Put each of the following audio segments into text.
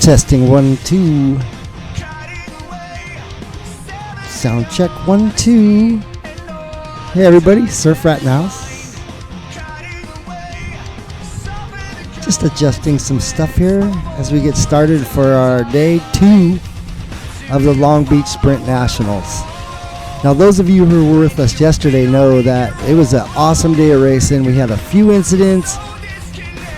Testing 1 2. Sound check 1 2. Hey everybody, SURFRAT in the house. Just adjusting some stuff here as we get started for our day 2 of the Long Beach Sprint Nationals. Now those of you who were with us yesterday know that it was an awesome day of racing. We had a few incidents.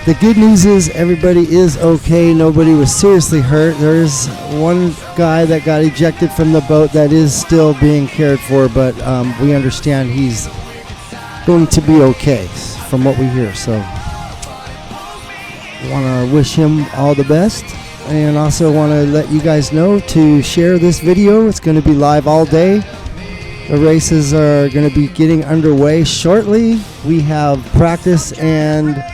The good news is everybody is okay. Nobody was seriously hurt. There's one guy that got ejected from the boat that is still being cared for, but we understand he's going to be okay from what we hear. So want to wish him all the best, and also want to let you guys know to share this video. It's going to be live all day. The races are going to be getting underway shortly. We have practice and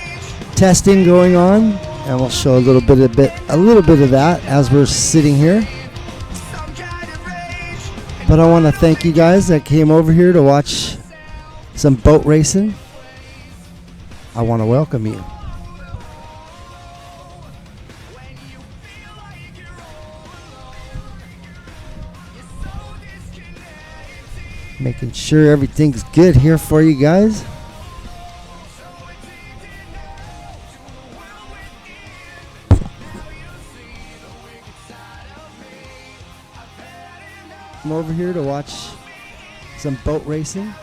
testing going on, and we'll show a little bit of that as we're sitting here. But I want to thank you guys that came over here to watch some boat racing. I want to welcome you. Making sure everything's good here for you guys. I'm over here to watch some boat racing.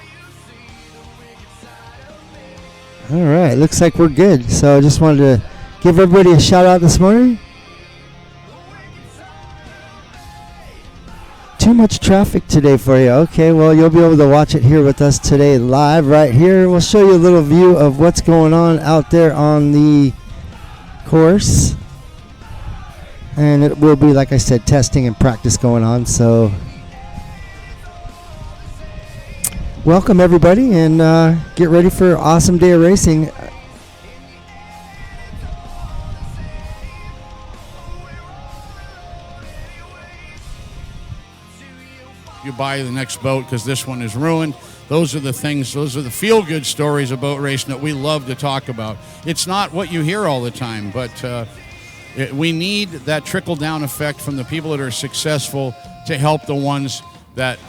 All right, looks like we're good. So I just wanted to give everybody a shout out this morning. Too much traffic today for you. Okay, well, you'll be able to watch it here with us today live right here. We'll show you a little view of what's going on out there on the course. And it will be, like I said, testing and practice going on. So welcome everybody, and get ready for an awesome day of racing. You buy the next boat because this one is ruined. Those are the things, those are the feel-good stories of boat racing that we love to talk about. It's not what you hear all the time, but we need that trickle-down effect from the people that are successful to help the ones that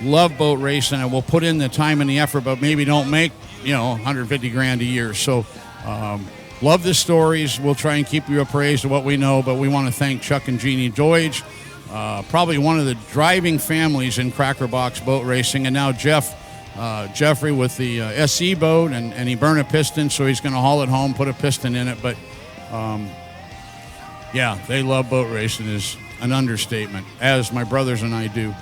love boat racing and will put in the time and the effort, but maybe don't make, 150 grand a year. So love the stories. We'll try and keep you appraised of what we know, but we want to thank Chuck and Jeannie Deutsch, probably one of the driving families in Cracker Box boat racing, and now Jeffrey with the SE boat, and he burned a piston, so he's going to haul it home, put a piston in it. But yeah, they love boat racing is an understatement, as my brothers and I do.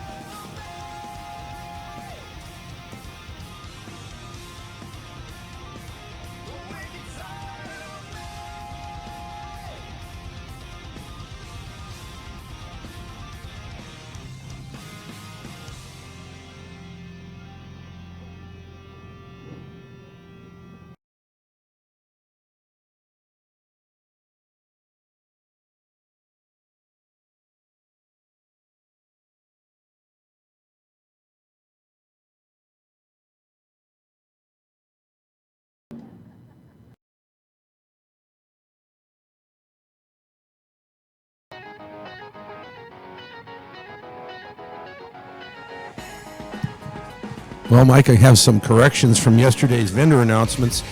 Well, Mike, I have some corrections from yesterday's vendor announcements.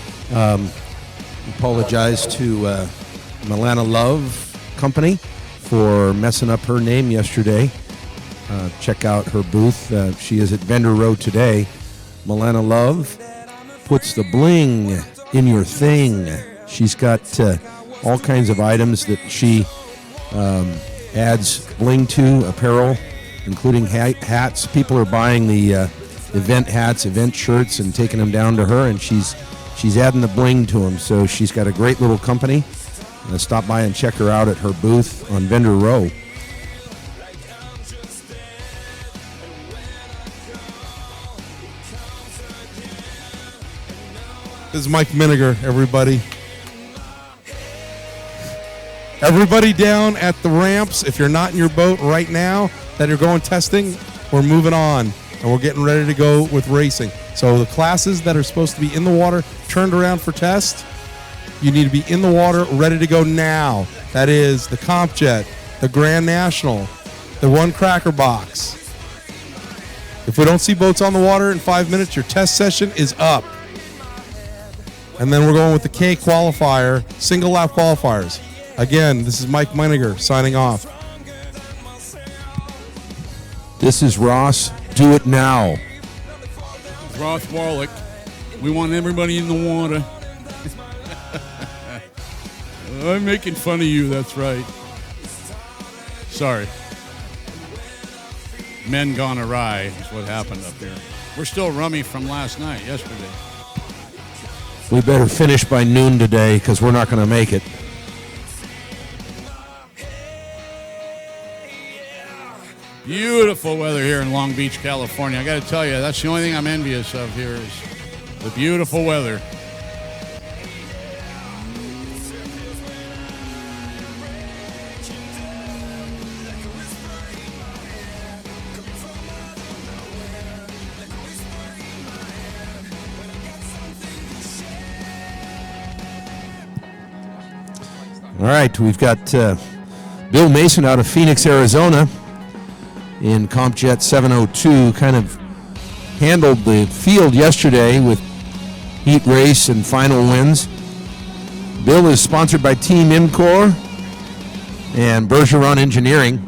Apologize to Milana Love Company for messing up her name yesterday. Check out her booth. She is at Vendor Row today. Milana Love puts the bling in your thing. She's got all kinds of items that she adds bling to, apparel, including hats. People are buying the event hats, event shirts, and taking them down to her, and she's adding the bling to them. So she's got a great little company. Stop by and check her out at her booth on Vendor Row. This is Mike Miniger, everybody. Everybody down at the ramps, if you're not in your boat right now that you're going testing, we're moving on. And we're getting ready to go with racing. So the classes that are supposed to be in the water, turned around for test, you need to be in the water, ready to go now. That is the Comp Jet, the Grand National, the One Cracker Box. If we don't see boats on the water in 5 minutes, your test session is up. And then we're going with the K qualifier, single lap qualifiers. Again, this is Mike Meiniger signing off. This is Ross. Do it now. Roth Wallach. We want everybody in the water. I'm making fun of you, that's right. Sorry. Men gone awry is what happened up here. We're still rummy from last night, yesterday. We better finish by noon today because we're not going to make it. Beautiful weather here in Long Beach, California. I got to tell you, that's the only thing I'm envious of here is the beautiful weather. All right, we've got Bill Mason out of Phoenix, Arizona in CompJet 702. Kind of handled the field yesterday with heat race and final wins. Bill is sponsored by Team Imcor and Bergeron Engineering.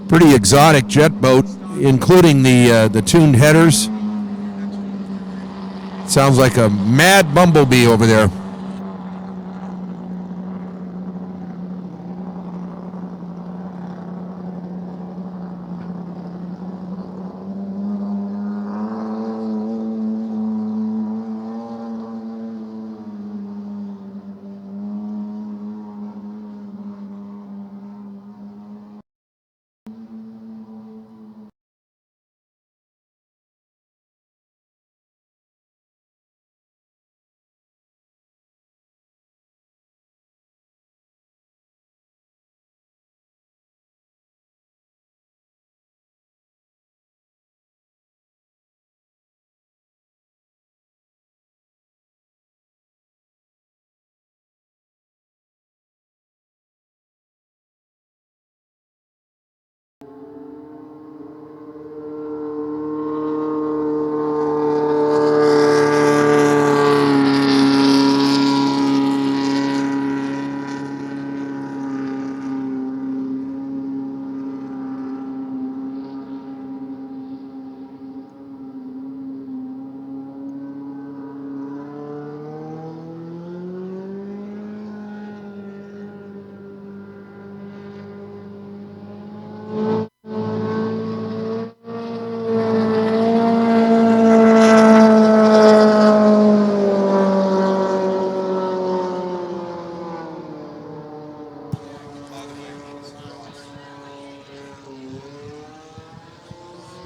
Pretty exotic jet boat, including the tuned headers. Sounds like a mad bumblebee over there.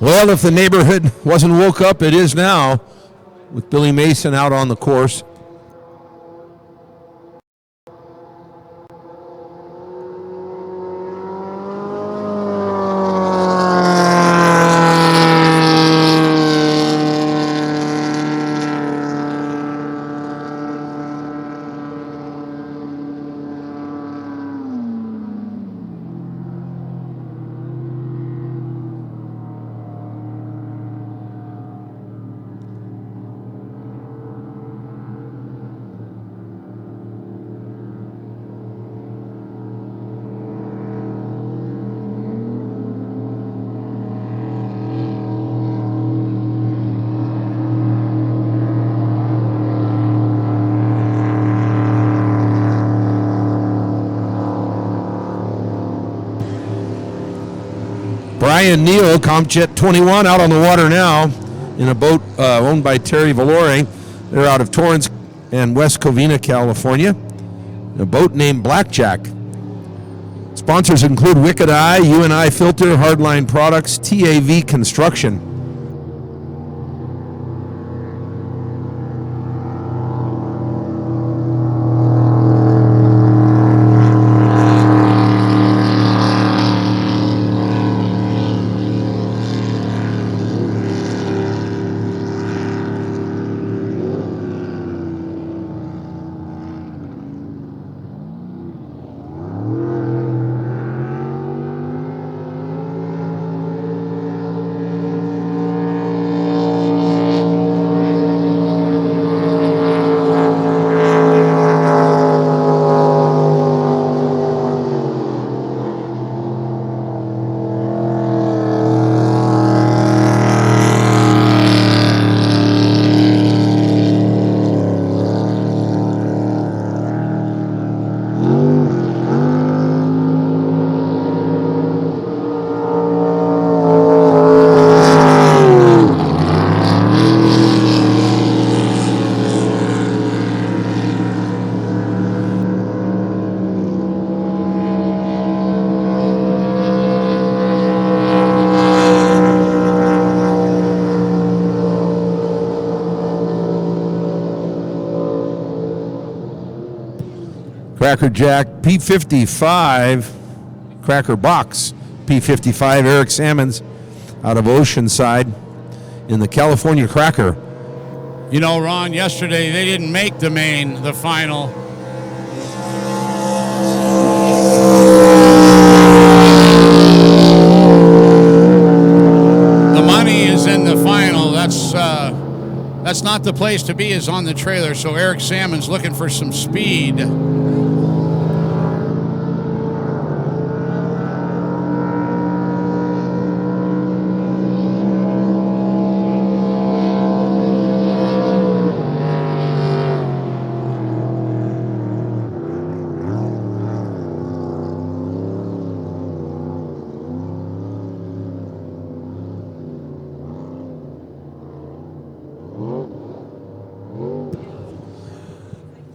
Well, if the neighborhood wasn't woke up, it is now, with Billy Mason out on the course. Brian Neal, CompJet 21, out on the water now in a boat owned by Terry Valore. They're out of Torrance and West Covina, California. A boat named Blackjack. Sponsors include Wicked Eye, UNI Filter, Hardline Products, TAV Construction. Cracker Jack P55, Cracker Box P55, Eric Salmons out of Oceanside in the California Cracker. You know, Ron, yesterday they didn't make the final. The money is in the final. That's not the place to be, is on the trailer. So Eric Salmon's looking for some speed.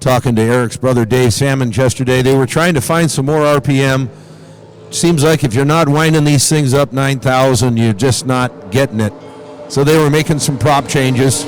Talking to Eric's brother Dave Salmon yesterday, they were trying to find some more RPM. Seems like if you're not winding these things up 9,000, you're just not getting it. So they were making some prop changes.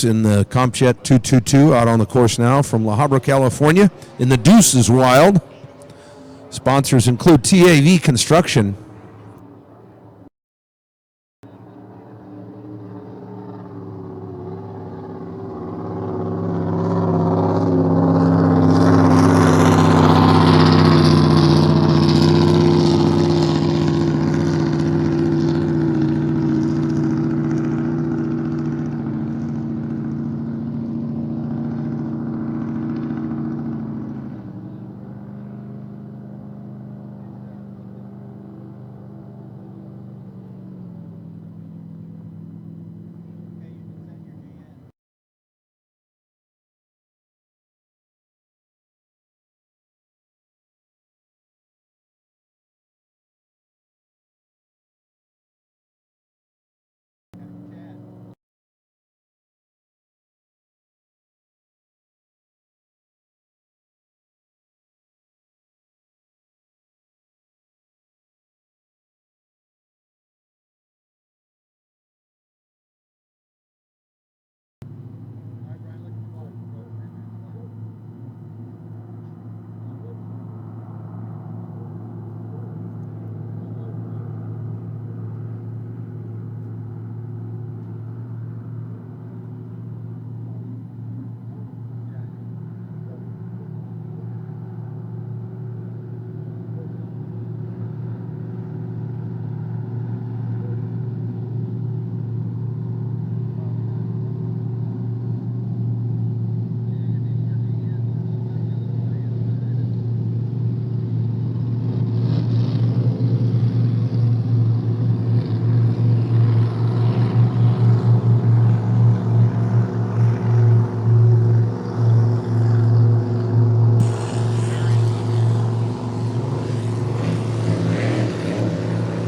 In the Compjet 222 out on the course now from La Habra, California. In the Deuce is Wild. Sponsors include TAV Construction.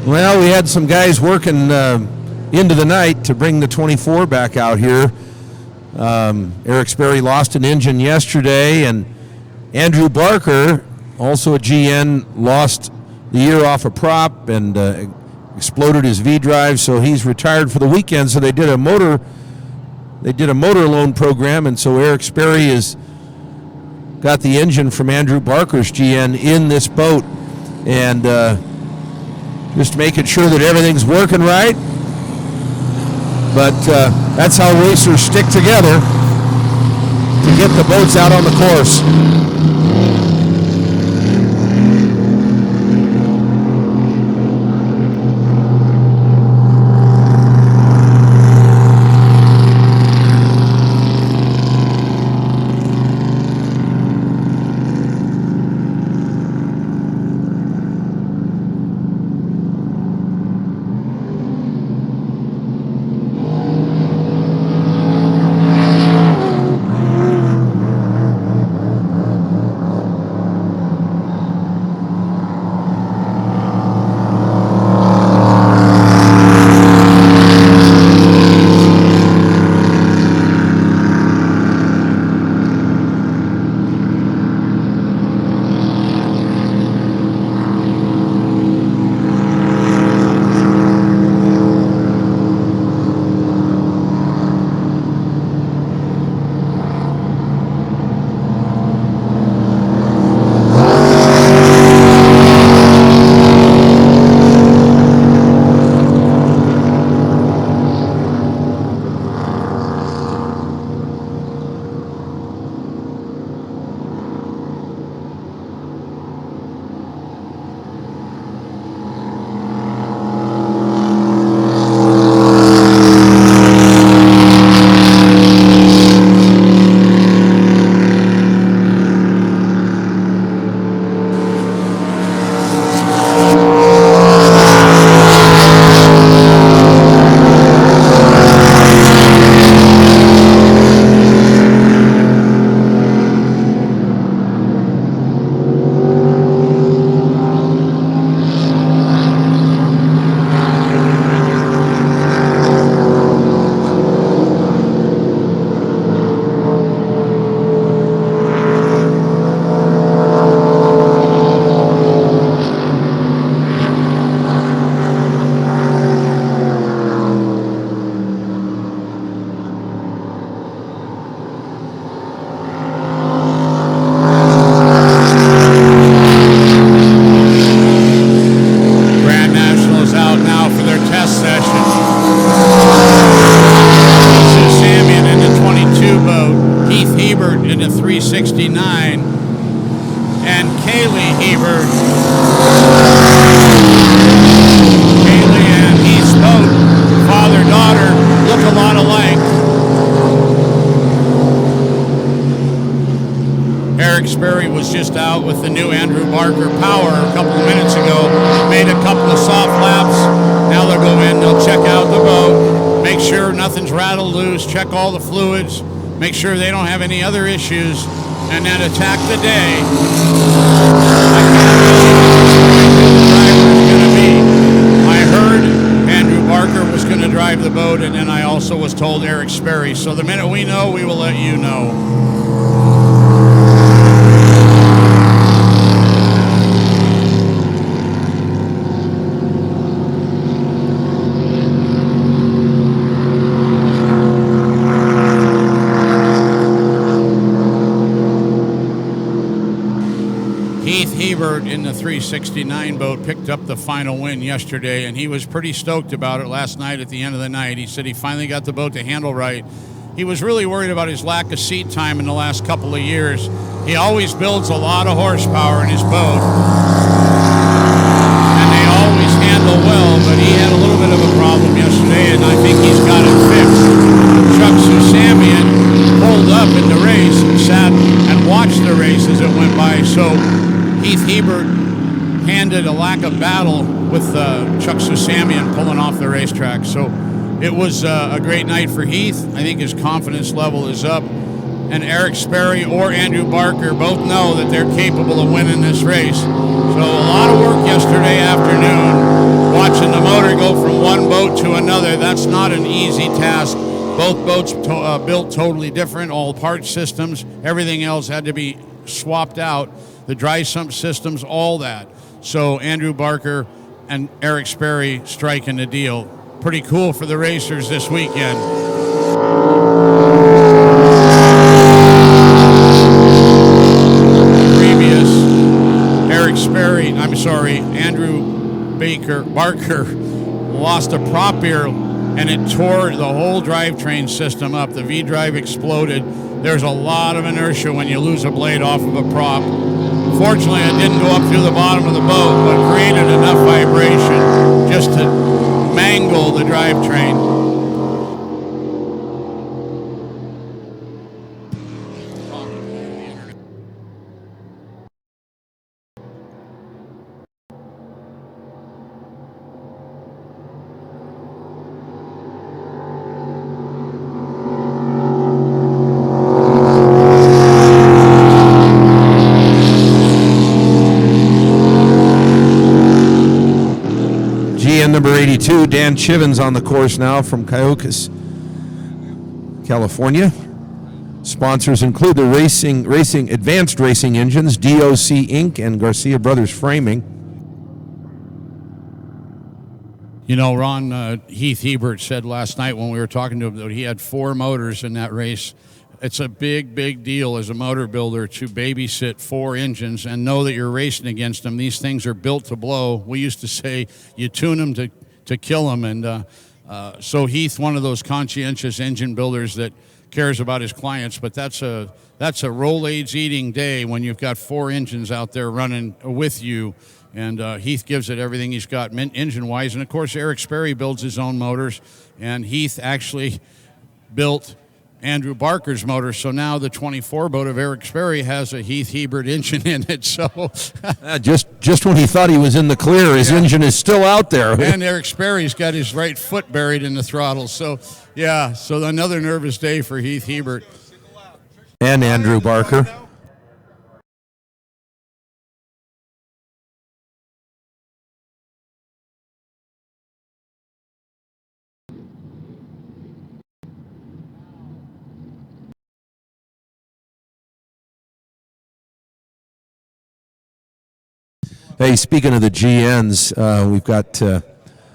Well, we had some guys working into the night to bring the 24 back out here. Eric Sperry lost an engine yesterday, and Andrew Barker, also a GN, lost the year off a prop and exploded his V-drive, so he's retired for the weekend. So they did a motor loan program, and so Eric Sperry has got the engine from Andrew Barker's GN in this boat, and just making sure that everything's working right. But that's how racers stick together to get the boats out on the course. 369, and Kaylee Hebert. Kaylee and Heath's boat, father-daughter, look a lot alike. Eric Sperry was just out with the new Andrew Barker Power a couple of minutes ago. Made a couple of soft laps. Now they'll go in, they'll check out the boat, make sure nothing's rattled loose, check all the fluids, make sure they don't have any other issues, and then attack the day. I can't really know who the driver is going to be. I heard Andrew Barker was going to drive the boat, and then I also was told Eric Sperry. So the minute we know, we will let you know. Heath Hebert in the 369 boat picked up the final win yesterday, and he was pretty stoked about it last night at the end of the night. He said he finally got the boat to handle right. He was really worried about his lack of seat time in the last couple of years. He always builds a lot of horsepower in his boat, and they always handle well, but he had a little bit of a problem yesterday, and I think he's got it fixed. Chuck Susamian pulled up in the race and sat and watched the race as it went by, so Heath Hebert handed a lack of battle with Chuck Susamian pulling off the racetrack. So it was a great night for Heath. I think his confidence level is up. And Eric Sperry or Andrew Barker both know that they're capable of winning this race. So a lot of work yesterday afternoon, watching the motor go from one boat to another. That's not an easy task. Both boats built totally different, all part systems. Everything else had to be swapped out. The dry sump systems, all that. So Andrew Barker and Eric Sperry striking the deal. Pretty cool for the racers this weekend. Andrew Barker lost a prop here, and it tore the whole drivetrain system up. The V-drive exploded. There's a lot of inertia when you lose a blade off of a prop. Fortunately, it didn't go up through the bottom of the boat, but created enough vibration just to mangle the drivetrain. Number 82, Dan Chivens on the course now from Cayucas, California. Sponsors include the Advanced Racing Engines, DOC Inc., and Garcia Brothers Framing. You know, Ron, Heath Hebert said last night when we were talking to him that he had 4 motors in that race. It's a big, big deal as a motor builder to babysit 4 engines and know that you're racing against them. These things are built to blow. We used to say you tune them to kill them. And so Heath, one of those conscientious engine builders that cares about his clients, but that's a Rolaids eating day when you've got 4 engines out there running with you. And Heath gives it everything he's got engine-wise. And, of course, Eric Sperry builds his own motors, and Heath actually built Andrew Barker's motor, so now the 24 boat of Eric Sperry has a Heath Hebert engine in it. So just when he thought he was in the clear, his engine is still out there. And Eric Sperry's got his right foot buried in the throttle. So, yeah, so another nervous day for Heath Hebert. And Andrew Barker. Hey, speaking of the GNs, we've got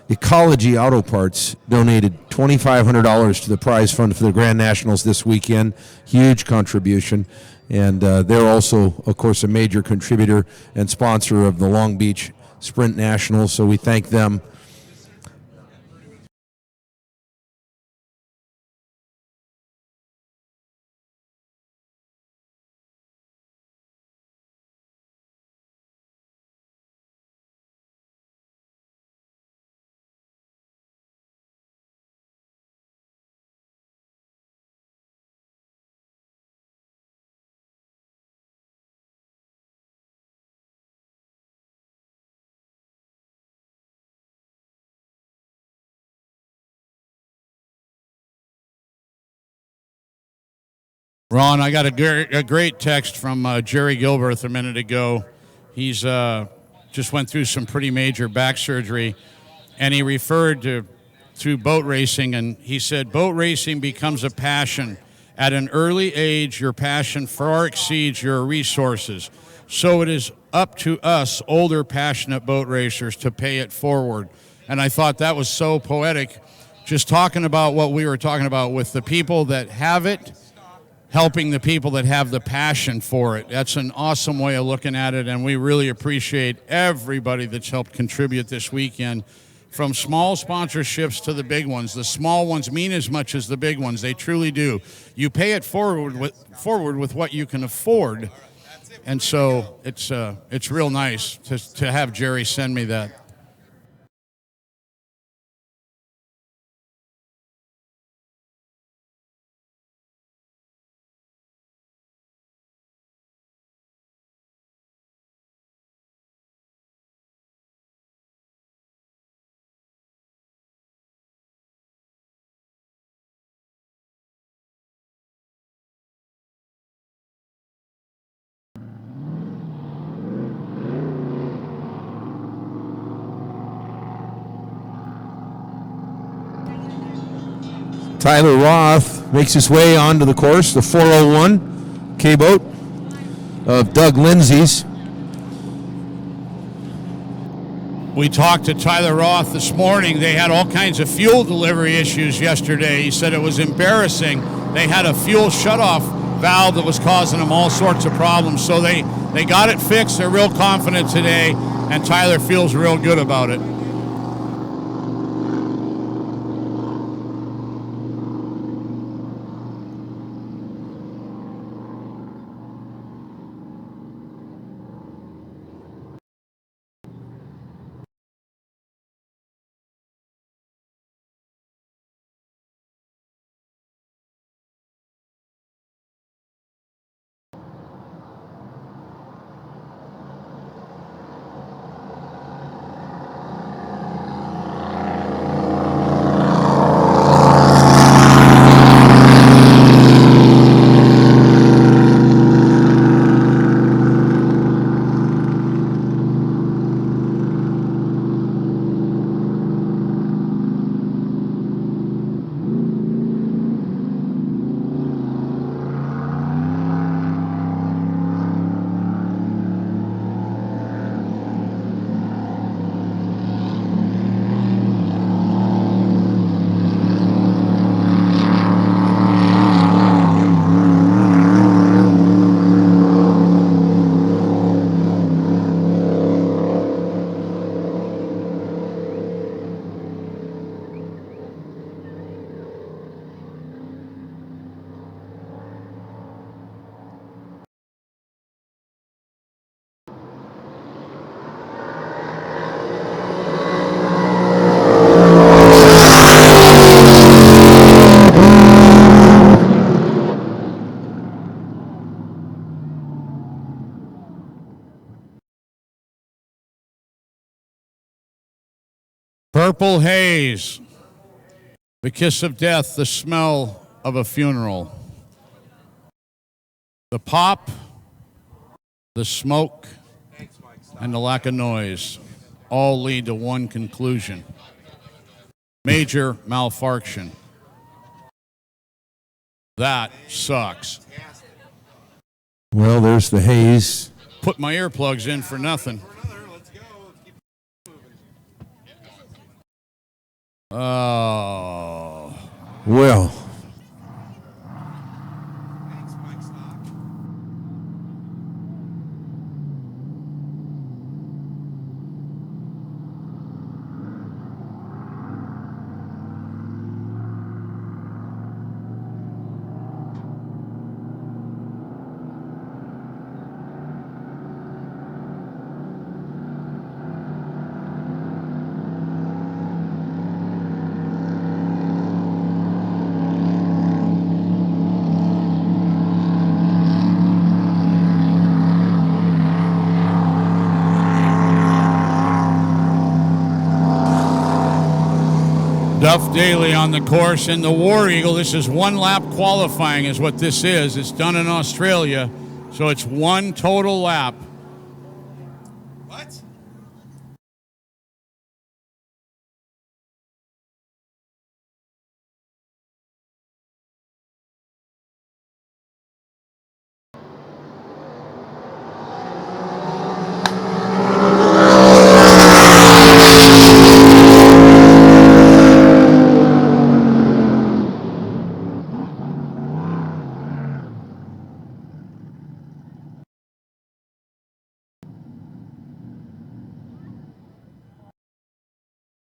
Ecology Auto Parts donated $2,500 to the prize fund for the Grand Nationals this weekend. Huge contribution. And they're also, of course, a major contributor and sponsor of the Long Beach Sprint Nationals, so we thank them. Ron, I got a great text from Jerry Gilbert a minute ago. He's just went through some pretty major back surgery, and he referred to boat racing, and he said, boat racing becomes a passion. At an early age, your passion far exceeds your resources. So it is up to us, older, passionate boat racers, to pay it forward. And I thought that was so poetic, just talking about what we were talking about with the people that have it, helping the people that have the passion for it. That's an awesome way of looking at it, and we really appreciate everybody that's helped contribute this weekend, from small sponsorships to the big ones. The small ones mean as much as the big ones. They truly do. You pay it forward with what you can afford, and so it's real nice to have Jerry send me that. Tyler Roth makes his way onto the course, the 401 K-boat of Doug Lindsay's. We talked to Tyler Roth this morning. They had all kinds of fuel delivery issues yesterday. He said it was embarrassing. They had a fuel shutoff valve that was causing them all sorts of problems. So they got it fixed. They're real confident today, and Tyler feels real good about it. Purple haze, the kiss of death, the smell of a funeral. The pop, the smoke, and the lack of noise all lead to one conclusion: major malfunction. That sucks. Well, there's the haze. Put my earplugs in for nothing. Oh. Well. daily on the course in the War Eagle. This is one lap qualifying is what this is. It's done in Australia, so it's one total lap. What?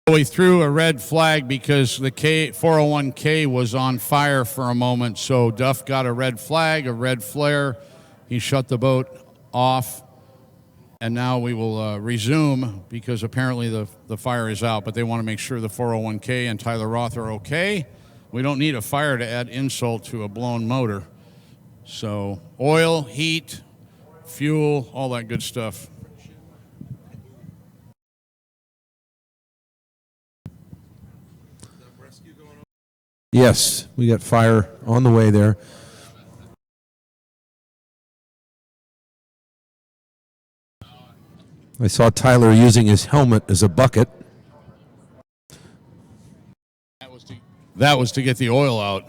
We threw a red flag because the 401K was on fire for a moment, so Duff got a red flag, a red flare. He shut the boat off, and now we will resume because apparently the fire is out, but they want to make sure the 401K and Tyler Roth are okay. We don't need a fire to add insult to a blown motor. So oil, heat, fuel, all that good stuff. Yes, we got fire on the way there. I saw Tyler using his helmet as a bucket. That was to get the oil out.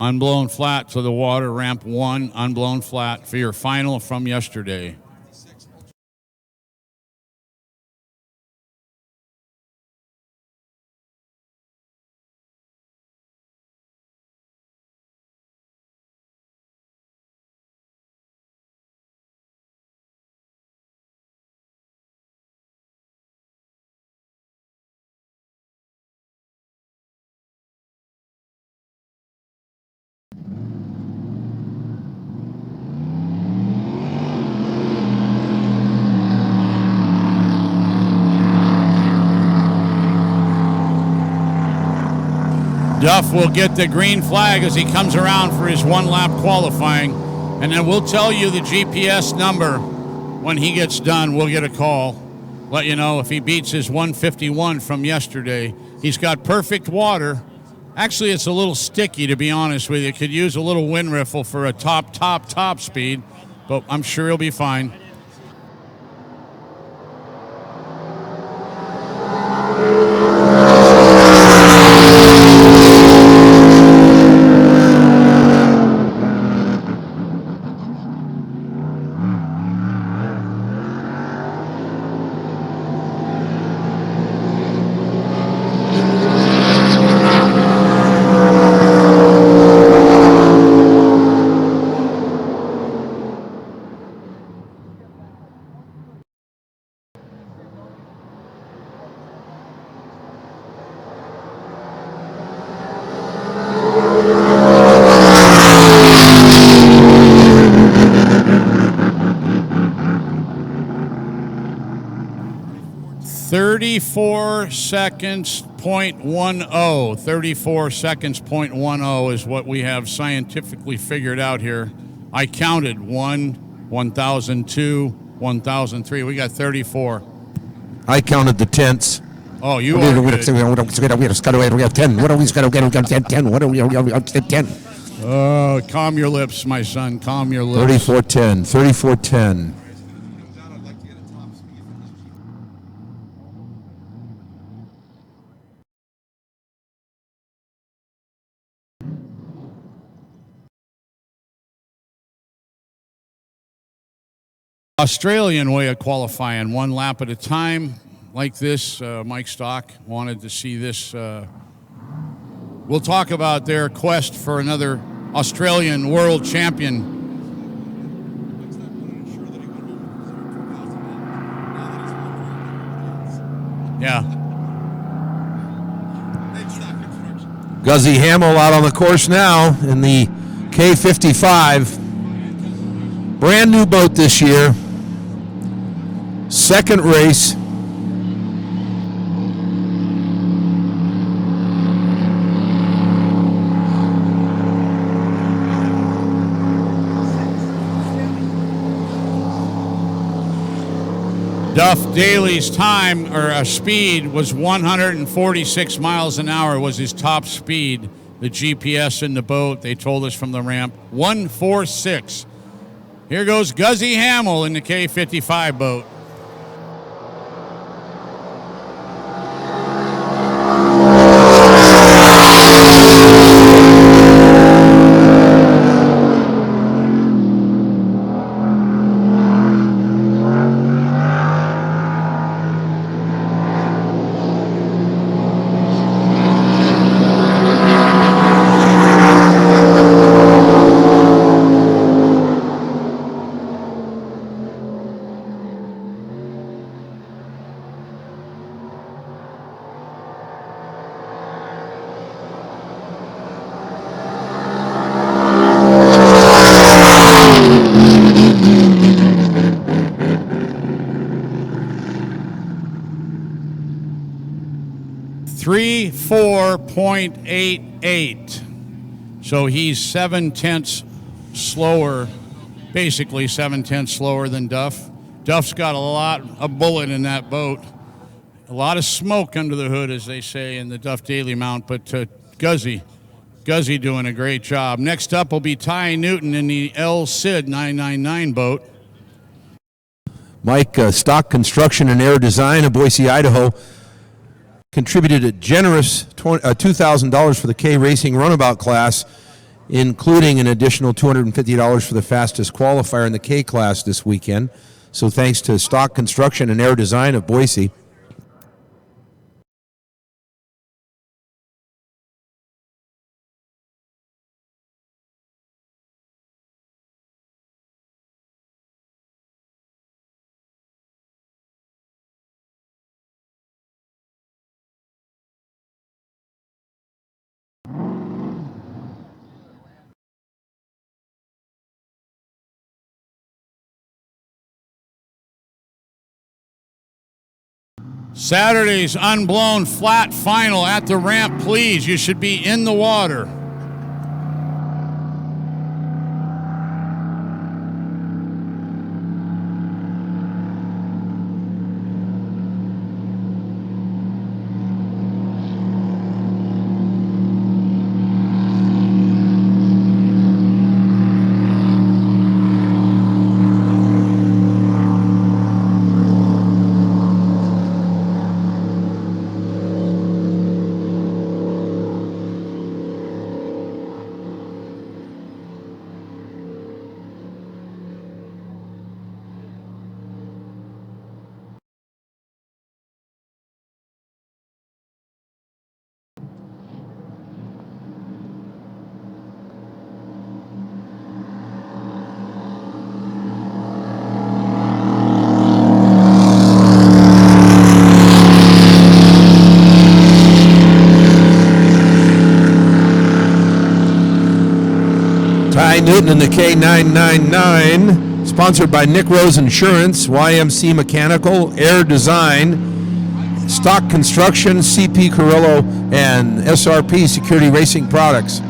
Unblown flat to the water, ramp 1, unblown flat for your final from yesterday. Duff will get the green flag as he comes around for his one lap qualifying, and then we'll tell you the GPS number when he gets done. We'll get a call, let you know if he beats his 151 from yesterday. He's got perfect water. Actually, it's a little sticky, to be honest with you. Could use a little wind riffle for a top speed, but I'm sure he'll be fine. .10 seconds, 34 seconds, 0.10 is what we have scientifically figured out here. I counted 1,002, 1,003. We got 34. I counted the tenths. Oh, you are good. We have 10. What are we going to get? 10. What are we going to get? 10. Oh, calm your lips, my son. Calm your lips. 3410. 3410. Australian way of qualifying, one lap at a time like this. Mike Stock wanted to see this. We'll talk about their quest for another Australian world champion. Yeah. Guzzy Hamill out on the course now in the K55. Brand new boat this year. Second race. Duff Daly's time or speed was 146 miles an hour was his top speed. The GPS in the boat, they told us from the ramp, 146. Here goes Guzzy Hamill in the K55 boat. Three 4.88. So he's 7/10 slower, basically 7/10 slower than Duff. Duff's got a lot of bullet in that boat. A lot of smoke under the hood, as they say in the Duff Daily mount, but Guzzy doing a great job. Next up will be Ty Newton in the L. Sid 999 boat. Mike, Stock Construction and Air Design of Boise, Idaho, contributed a generous $2,000 for the K Racing Runabout class, including an additional $250 for the fastest qualifier in the K class this weekend. So thanks to Stock Construction and Air Design of Boise. Saturday's unblown flat final at the ramp, please. You should be in the water. Ty Newton in the K999, sponsored by Nick Rose Insurance, YMC Mechanical, Air Design, Stock Construction, CP Carrillo, and SRP Security Racing Products.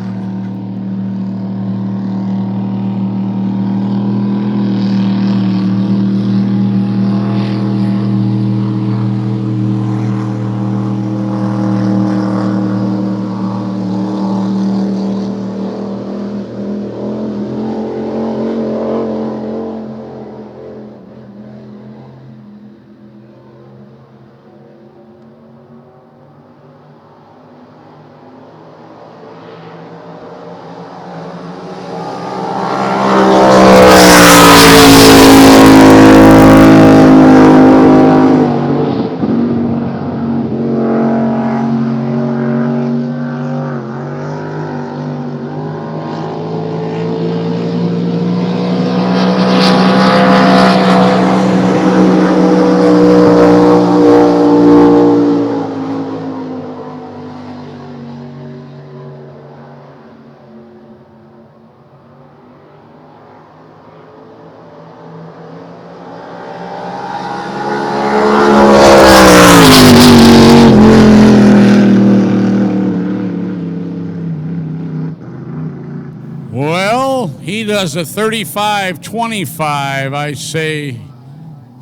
Well, he does a 35-25. I say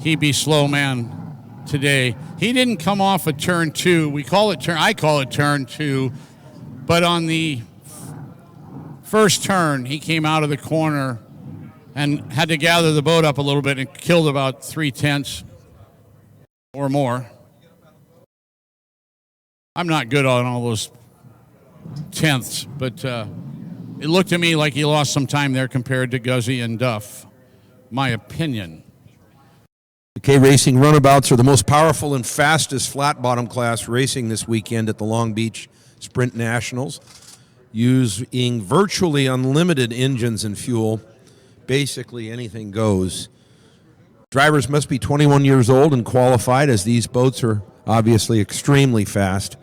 he be slow man today. He didn't come off of turn 2. I call it turn 2. But on the first turn, he came out of the corner and had to gather the boat up a little bit and killed about 3/10 or more. I'm not good on all those tenths, but it looked to me like he lost some time there compared to Guzzi and Duff. My opinion. The K-Racing runabouts are the most powerful and fastest flat-bottom class racing this weekend at the Long Beach Sprint Nationals, using virtually unlimited engines and fuel. Basically anything goes. Drivers must be 21 years old and qualified, as these boats are obviously extremely fast.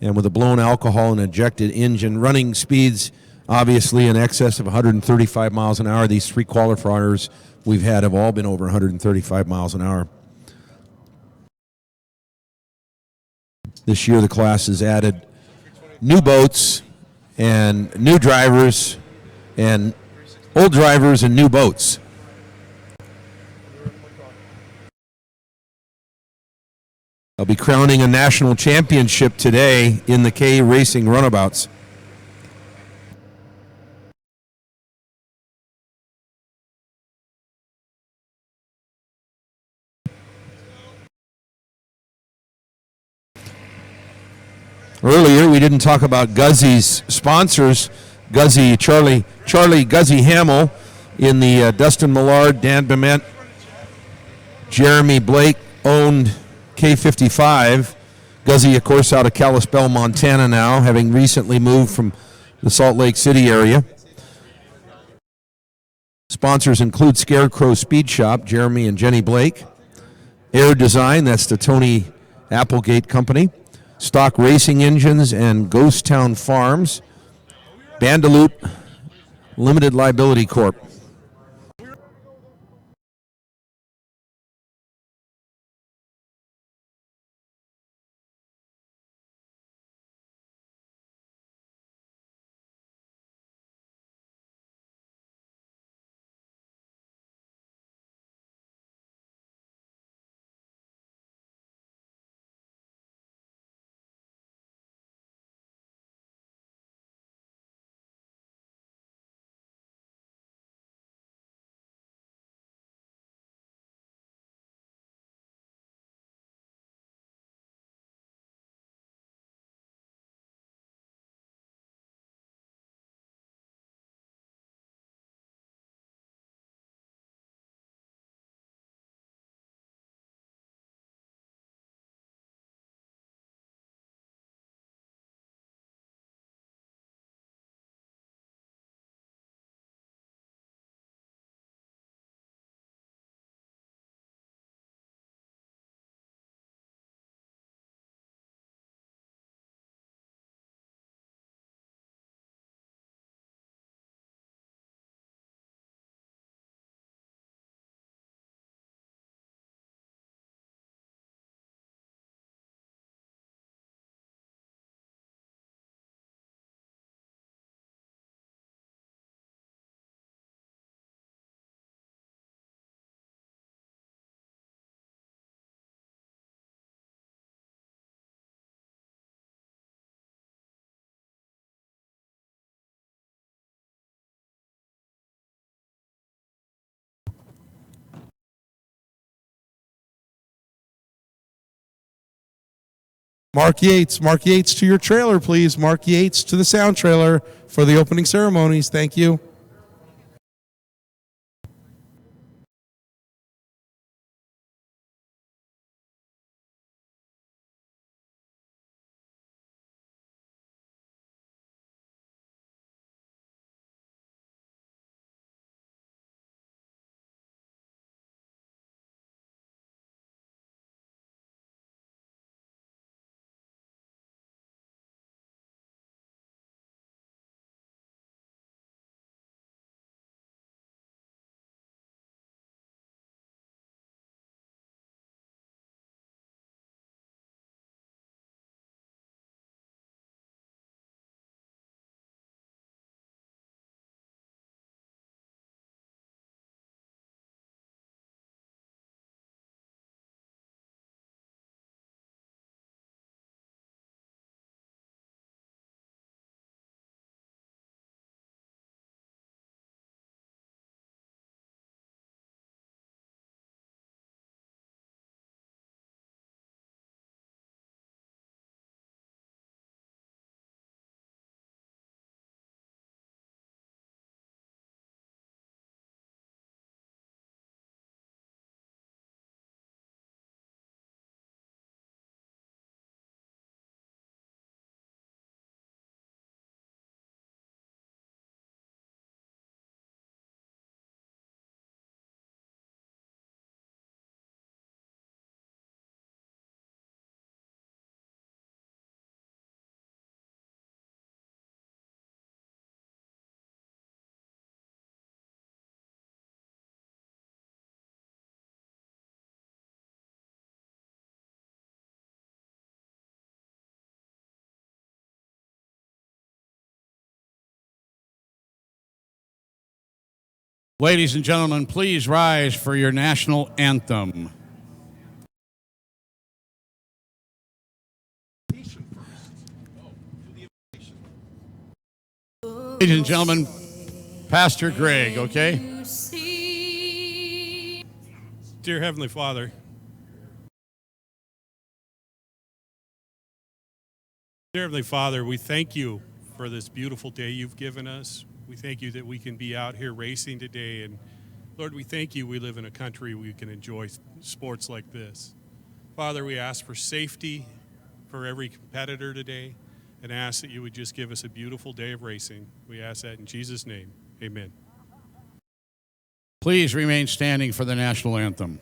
And with a blown alcohol and ejected engine, running speeds obviously in excess of 135 miles an hour. These 3 qualifiers we've had have all been over 135 miles an hour. This year the class has added new boats and new drivers and old drivers and new boats. They'll be crowning a national championship today in the K-Racing runabouts. Earlier, we didn't talk about Guzzi's sponsors. Charlie Guzzi Hamill in the Dustin Millard, Dan Bement, Jeremy Blake owned K55. Guzzi, of course, out of Kalispell, Montana now, having recently moved from the Salt Lake City area. Sponsors include Scarecrow Speed Shop, Jeremy and Jenny Blake. Air Design, that's the Tony Applegate Company. Stock Racing Engines and Ghost Town Farms. Bandaloop Limited Liability Corp. Mark Yates to your trailer, please. Mark Yates to the sound trailer for the opening ceremonies. Thank you. Ladies and gentlemen, please rise for your national anthem. Ladies and gentlemen, Pastor Greg, okay? Dear Heavenly Father, we thank you for this beautiful day you've given us. We thank you that we can be out here racing today. And Lord, we thank you we live in a country where we can enjoy sports like this. Father, we ask for safety for every competitor today and ask that you would just give us a beautiful day of racing. We ask that in Jesus' name. Amen. Please remain standing for the national anthem.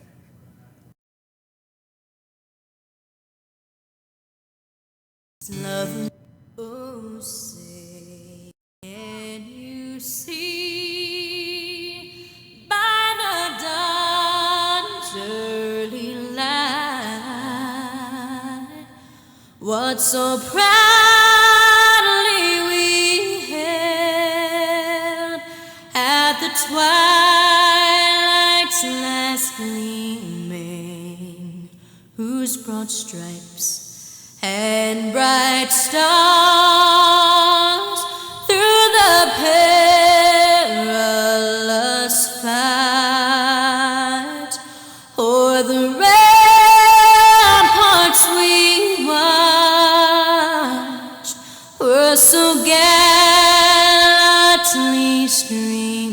Love, oh, say, can you see by the dawn's early light what so proudly we hailed at the twilight's last gleaming, whose broad stripes and bright stars through the perilous fight o'er the ramparts we watched were so gallantly streaming.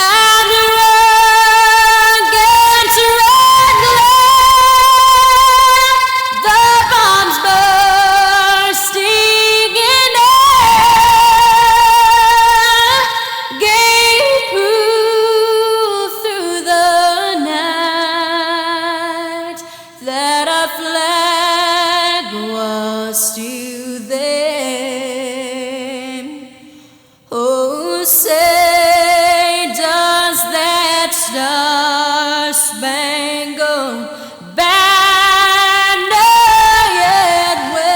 And the rugged red glare, the bombs bursting in air, gave proof through the night that our flag was still there. Oh, say does that star-spangled banner yet wave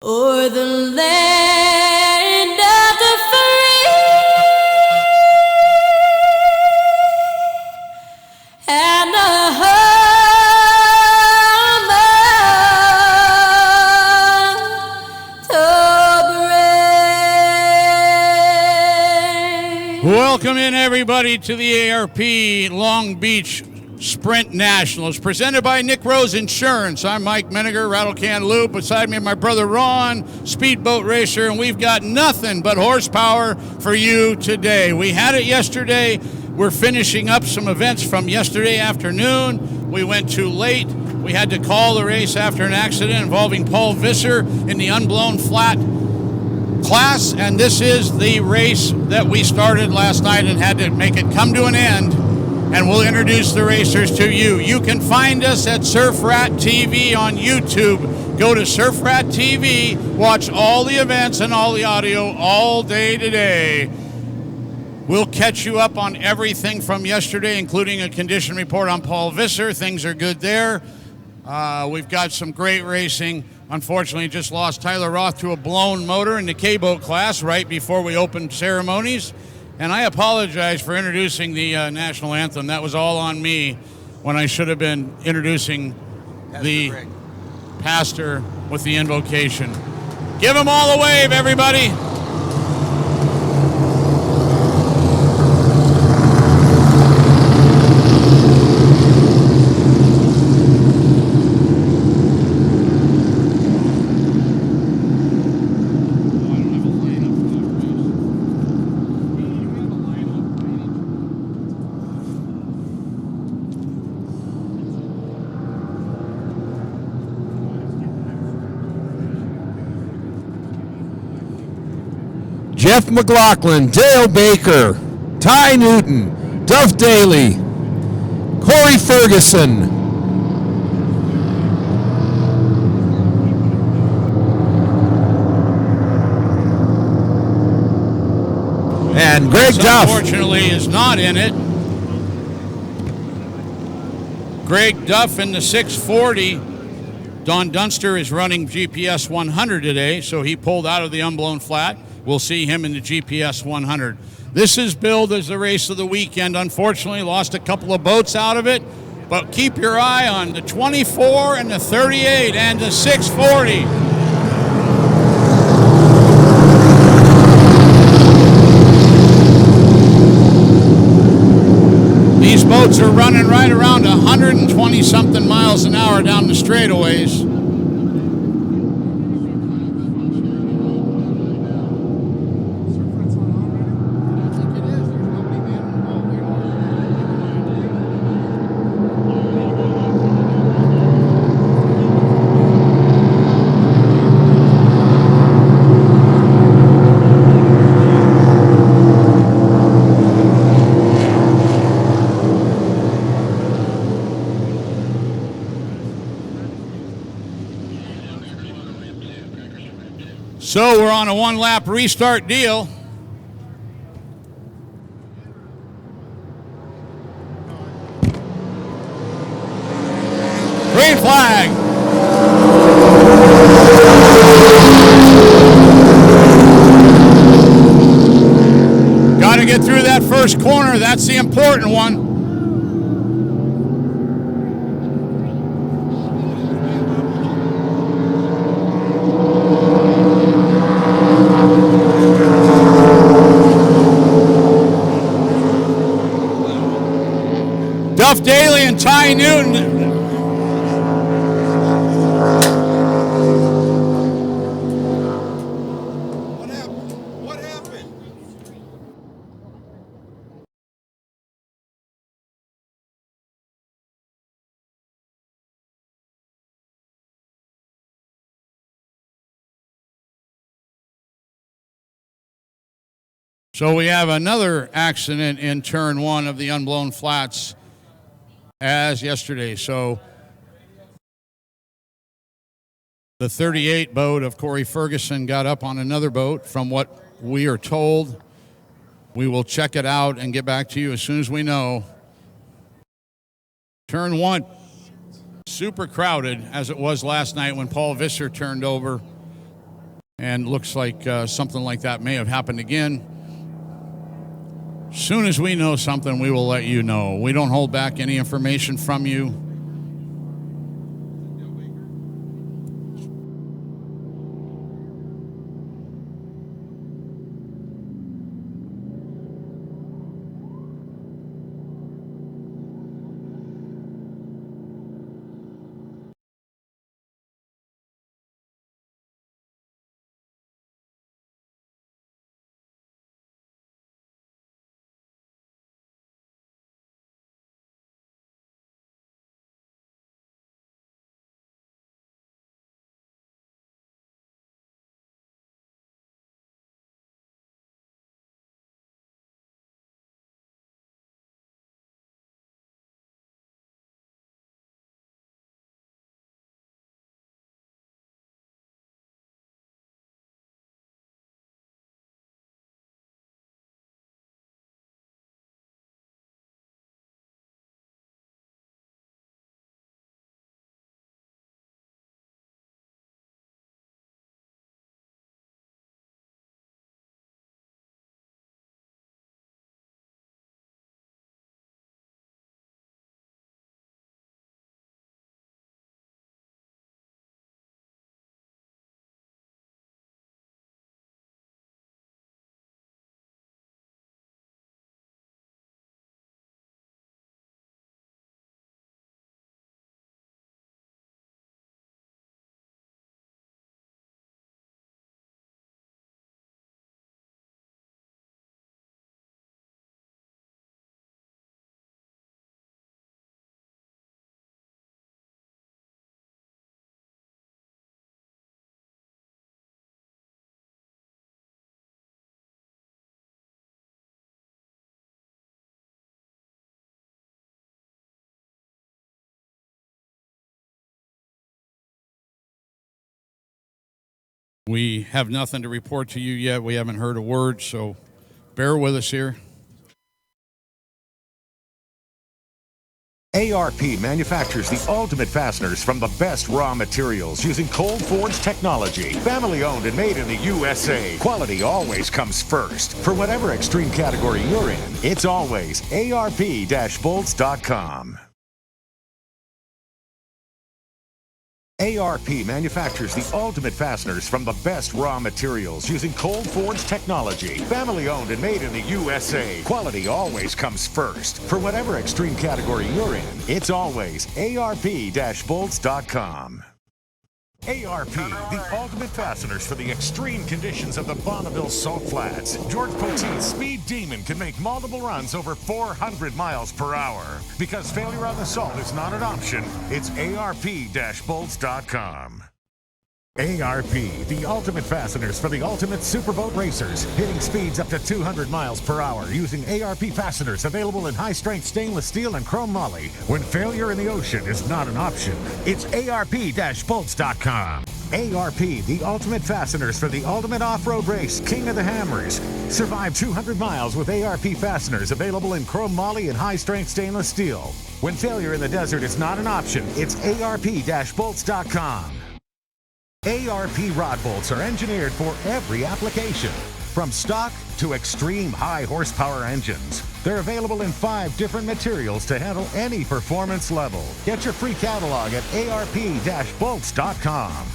o'er the land of the free and the home of the brave. Welcome in, everybody, to the ARP Long Beach Sprint Nationals, presented by Nick Rose Insurance. I'm Mike Meniger, Rattle Can Loop. Beside me, my brother Ron, Speedboat Racer, and we've got nothing but horsepower for you today. We had it yesterday. We're finishing up some events from yesterday afternoon. We went too late. We had to call the race after an accident involving Paul Visser in the unblown flat class, and this is the race that we started last night and had to make it come to an end, and we'll introduce the racers to you. You can find us at SURFRAT TV on YouTube. Go to SURFRAT TV, watch all the events and all the audio all day today. We'll catch you up on everything from yesterday, including a condition report on Paul Visser. Things are good there. We've got some great racing. Unfortunately, just lost Tyler Roth to a blown motor in the K-boat class right before we opened ceremonies. And I apologize for introducing the national anthem. That was all on me when I should have been introducing the pastor with the invocation. Give them all a wave, everybody. Jeff McLaughlin, Dale Baker, Ty Newton, Duff Daly, Corey Ferguson, and Greg Duff. Unfortunately, is not in it. Greg Duff in the 640 Don Dunster is running GPS 100 today, so he pulled out of the unblown flat. We'll see him in the GPS 100. This is billed as the race of the weekend. Unfortunately, lost a couple of boats out of it, but keep your eye on the 24 and the 38 and the 640. These boats are running right around 120-something miles an hour down the straightaways. So we're on a one-lap restart deal. Green flag. Got to get through that first corner. That's the important one. Duff Daly and Ty Newton. What happened? So we have another accident in turn one of the unblown flats as yesterday. So the 38 boat of Corey Ferguson got up on another boat from what we are told. We will check it out and get back to you as soon as we know. Turn one, super crowded as it was last night when Paul Visser turned over. And looks like something like that may have happened again. Soon as we know something, we will let you know. We don't hold back any information from you. We have nothing to report to you yet. We haven't heard a word, so bear with us here. ARP manufactures the ultimate fasteners from the best raw materials using cold forged technology. Family owned and made in the USA. Quality always comes first. For whatever extreme category you're in, it's always ARP-bolts.com. ARP manufactures the ultimate fasteners from the best raw materials using cold forged technology. Family owned and made in the USA. Quality always comes first. For whatever extreme category you're in, it's always ARP-bolts.com. ARP, the ultimate fasteners for the extreme conditions of the Bonneville Salt Flats. George Poteet's Speed Demon can make multiple runs over 400 miles per hour. Because failure on the salt is not an option, it's ARP-bolts.com. ARP, the ultimate fasteners for the ultimate superboat racers, hitting speeds up to 200 miles per hour using ARP fasteners available in high-strength stainless steel and chrome moly. When failure in the ocean is not an option, it's ARP-bolts.com. ARP, the ultimate fasteners for the ultimate off-road race, King of the Hammers. Survive 200 miles with ARP fasteners available in chrome moly and high-strength stainless steel. When failure in the desert is not an option, it's ARP-bolts.com. ARP rod bolts are engineered for every application, from stock to extreme high horsepower engines. They're available in 5 different materials to handle any performance level. Get your free catalog at ARP-bolts.com.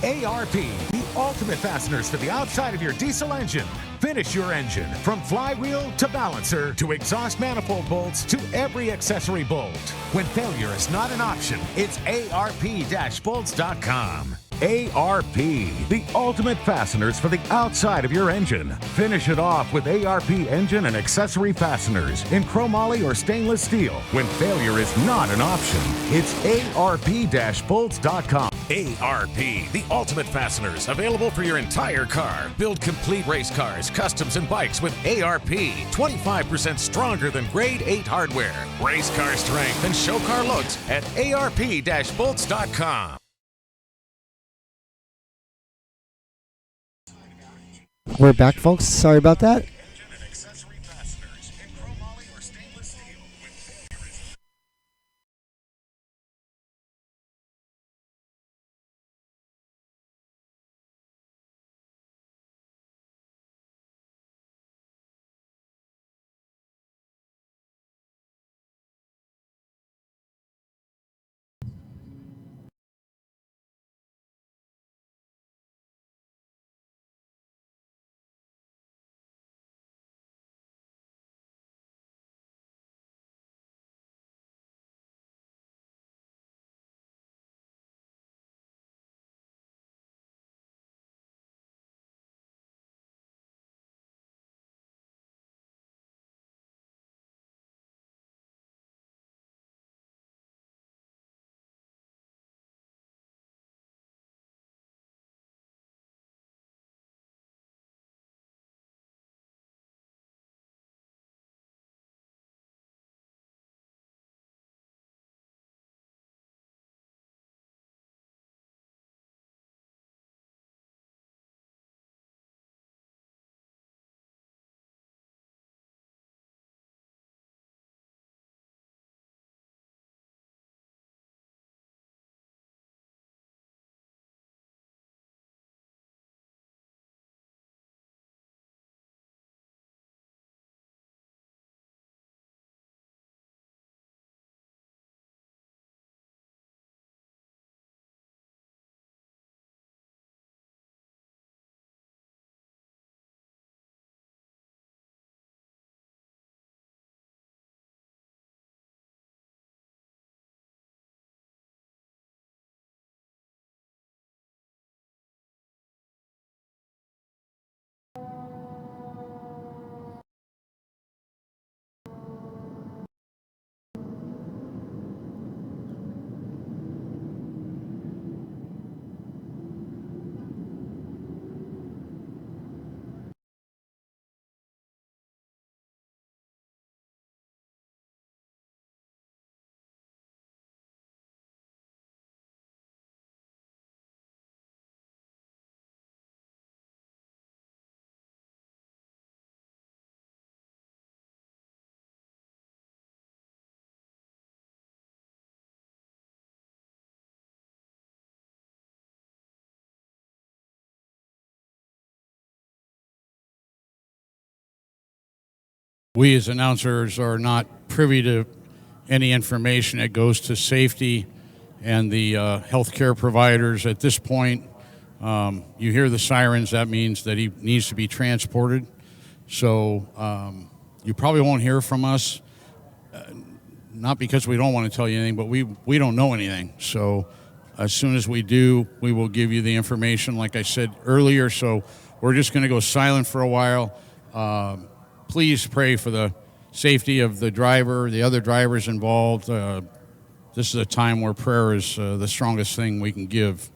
ARP, the ultimate fasteners for the outside of your diesel engine. Finish your engine from flywheel to balancer to exhaust manifold bolts to every accessory bolt. When failure is not an option, it's ARP-bolts.com. ARP, the ultimate fasteners for the outside of your engine. Finish it off with ARP engine and accessory fasteners in chromoly or stainless steel. When failure is not an option, it's ARP-bolts.com. ARP, the ultimate fasteners available for your entire car. Build complete race cars, customs, and bikes with ARP. 25% stronger than grade 8 hardware. Race car strength and show car looks at ARP-bolts.com. We're back, folks. Sorry about that. We as announcers are not privy to any information that goes to safety and the healthcare providers. At this point, you hear the sirens, that means that he needs to be transported. So you probably won't hear from us, not because we don't want to tell you anything, but we don't know anything. So as soon as we do, we will give you the information, like I said earlier. So we're just going to go silent for a while. Please pray for the safety of the driver, the other drivers involved. This is a time where prayer is the strongest thing we can give.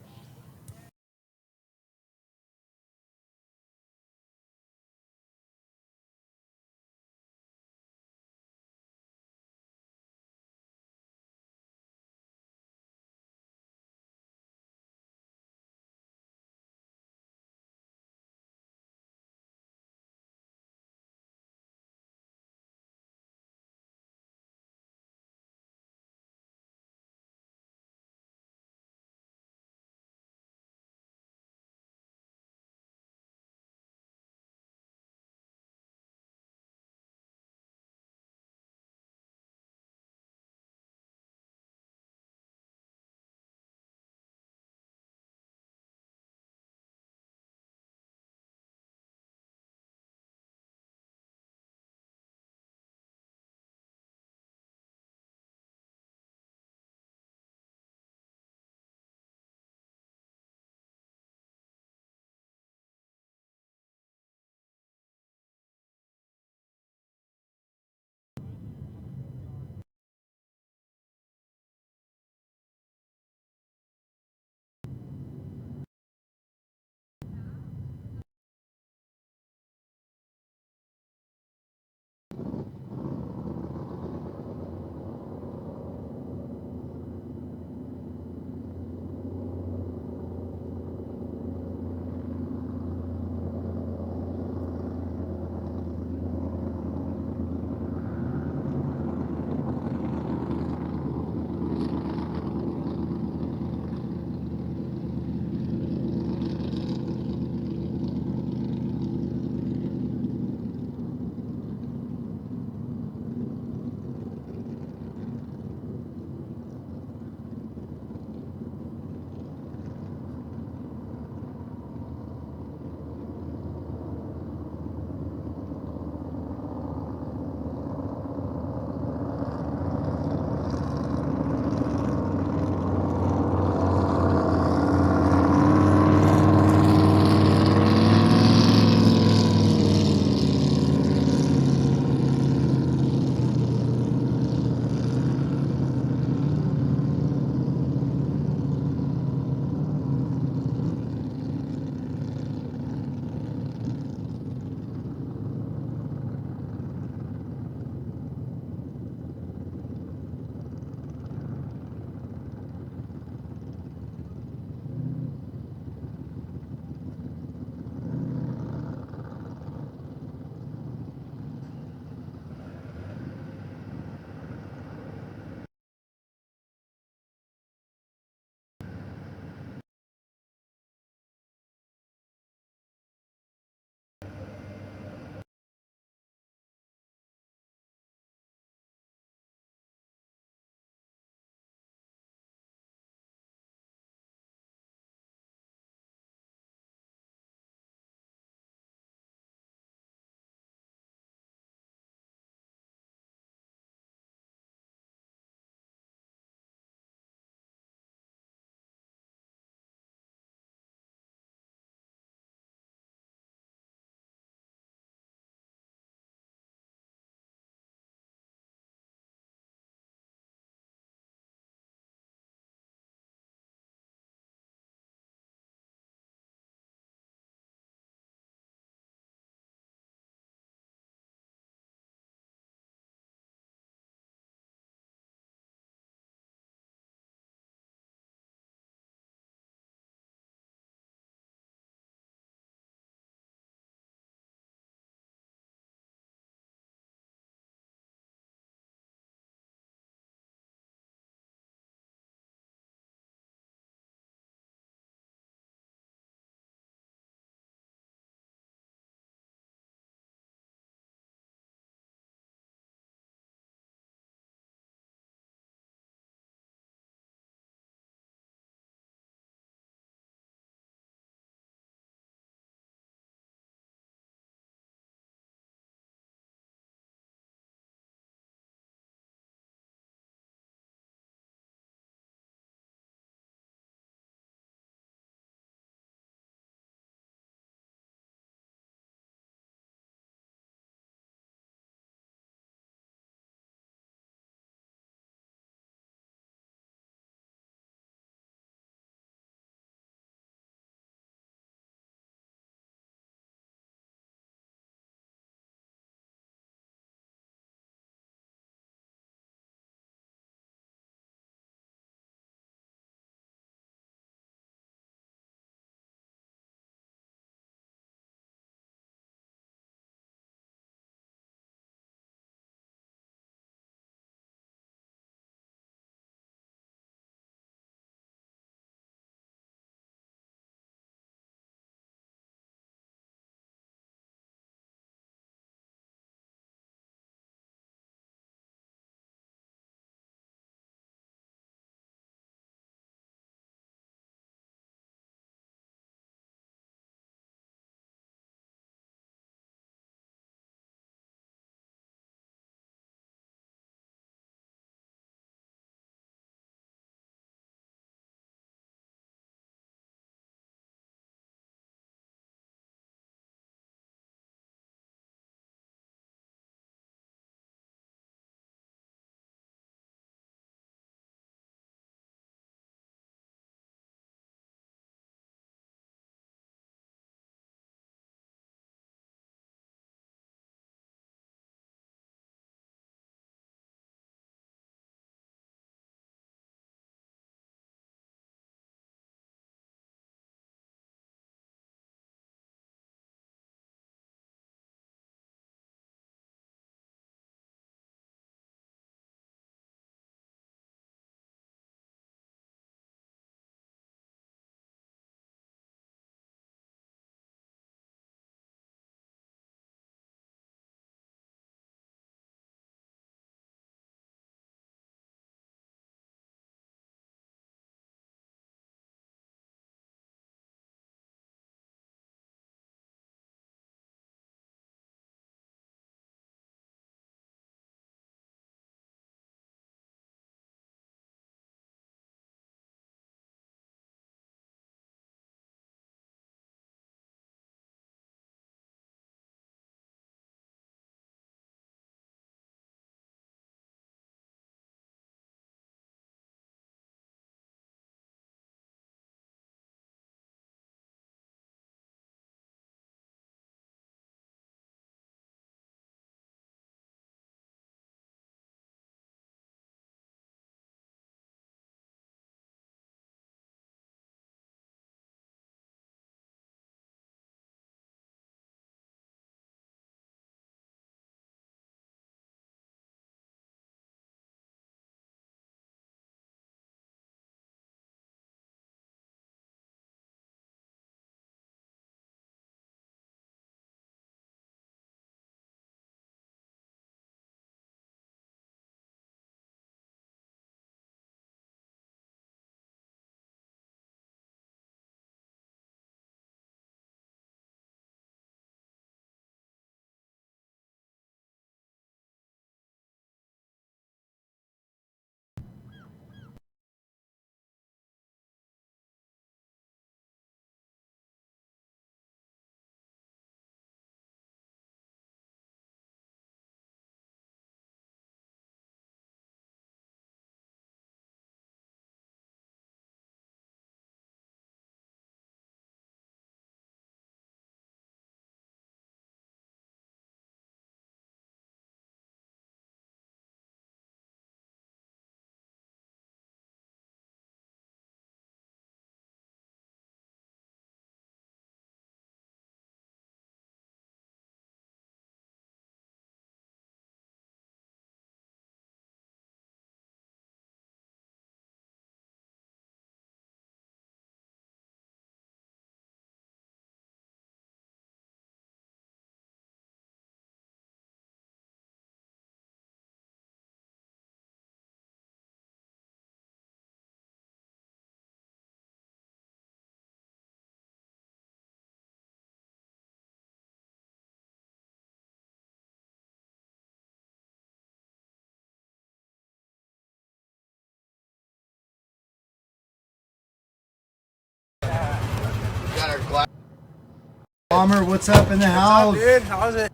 Bomber, what's up in the house? Dude, how's it?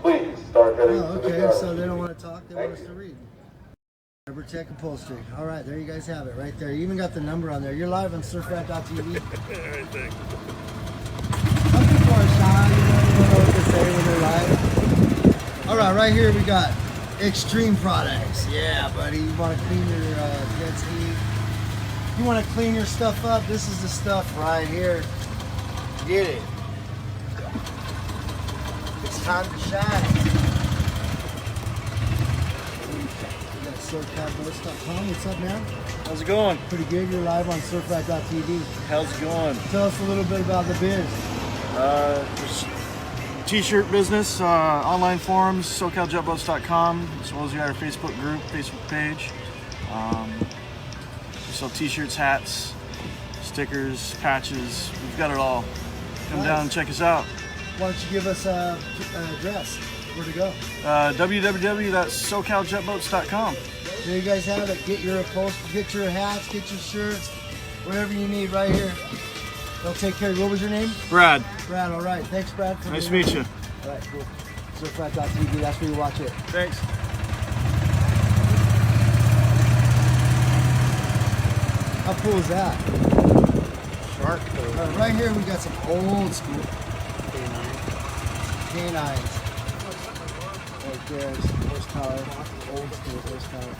Please start heading Oh, to the okay, garbage. so they don't want to talk, they want us to read. Rubber Tech Upholstery. All right, there you guys have it right there. You even got the number on there. You're live on SURFRAT.tv. Some people are shy, you don't know what to say when they're live. All right, right here we got Extreme Products. Yeah, buddy, you want to clean your jet ski? You want to clean your stuff up? This is the stuff right here. Get it. It's time to shine. We got SURFRAT.com. What's up, man? How's it going? Pretty good. You're live on SURFRAT.tv. How's it going? Tell us a little bit about the biz. Just t-shirt business, online forums, SoCalJetBoats.com, as well as we got our Facebook group, Facebook page. We sell t-shirts, hats, stickers, patches. We've got it all. Come down and check us out. Why don't you give us an address? Where to go? www.SoCalJetBoats.com. There you guys have it. Get your upholstery, get your hats, get your shirts, whatever you need right here. They'll take care of you. What was your name? Brad. Brad, all right. Thanks, Brad. Nice to meet you. All right, cool. SURFRAT.tv, that's where you watch it. Thanks. How cool is that? Shark. Right here we got some old school canines. Right there, some horsepower, old school horsepower.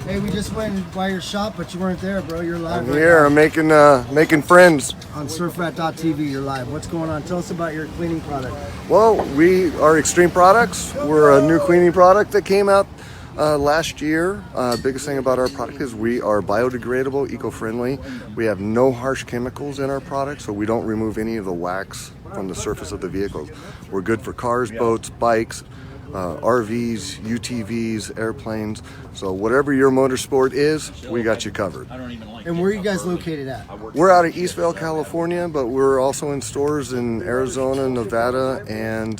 Hey, we just went by your shop, but you weren't there, bro. You're live. I'm here. I'm making friends. On SURFRAT.tv, you're live. What's going on? Tell us about your cleaning product. Well, we are Extreme Products. We're a new cleaning product that came out last year. Biggest thing about our product is we are biodegradable, eco-friendly. We have no harsh chemicals in our product, so we don't remove any of the wax from the surface of the vehicles. We're good for cars, boats, bikes, RVs, UTVs, airplanes. So whatever your motorsport is, we got you covered. And where are you guys located at? We're out of Eastvale, California, but we're also in stores in Arizona, Nevada, and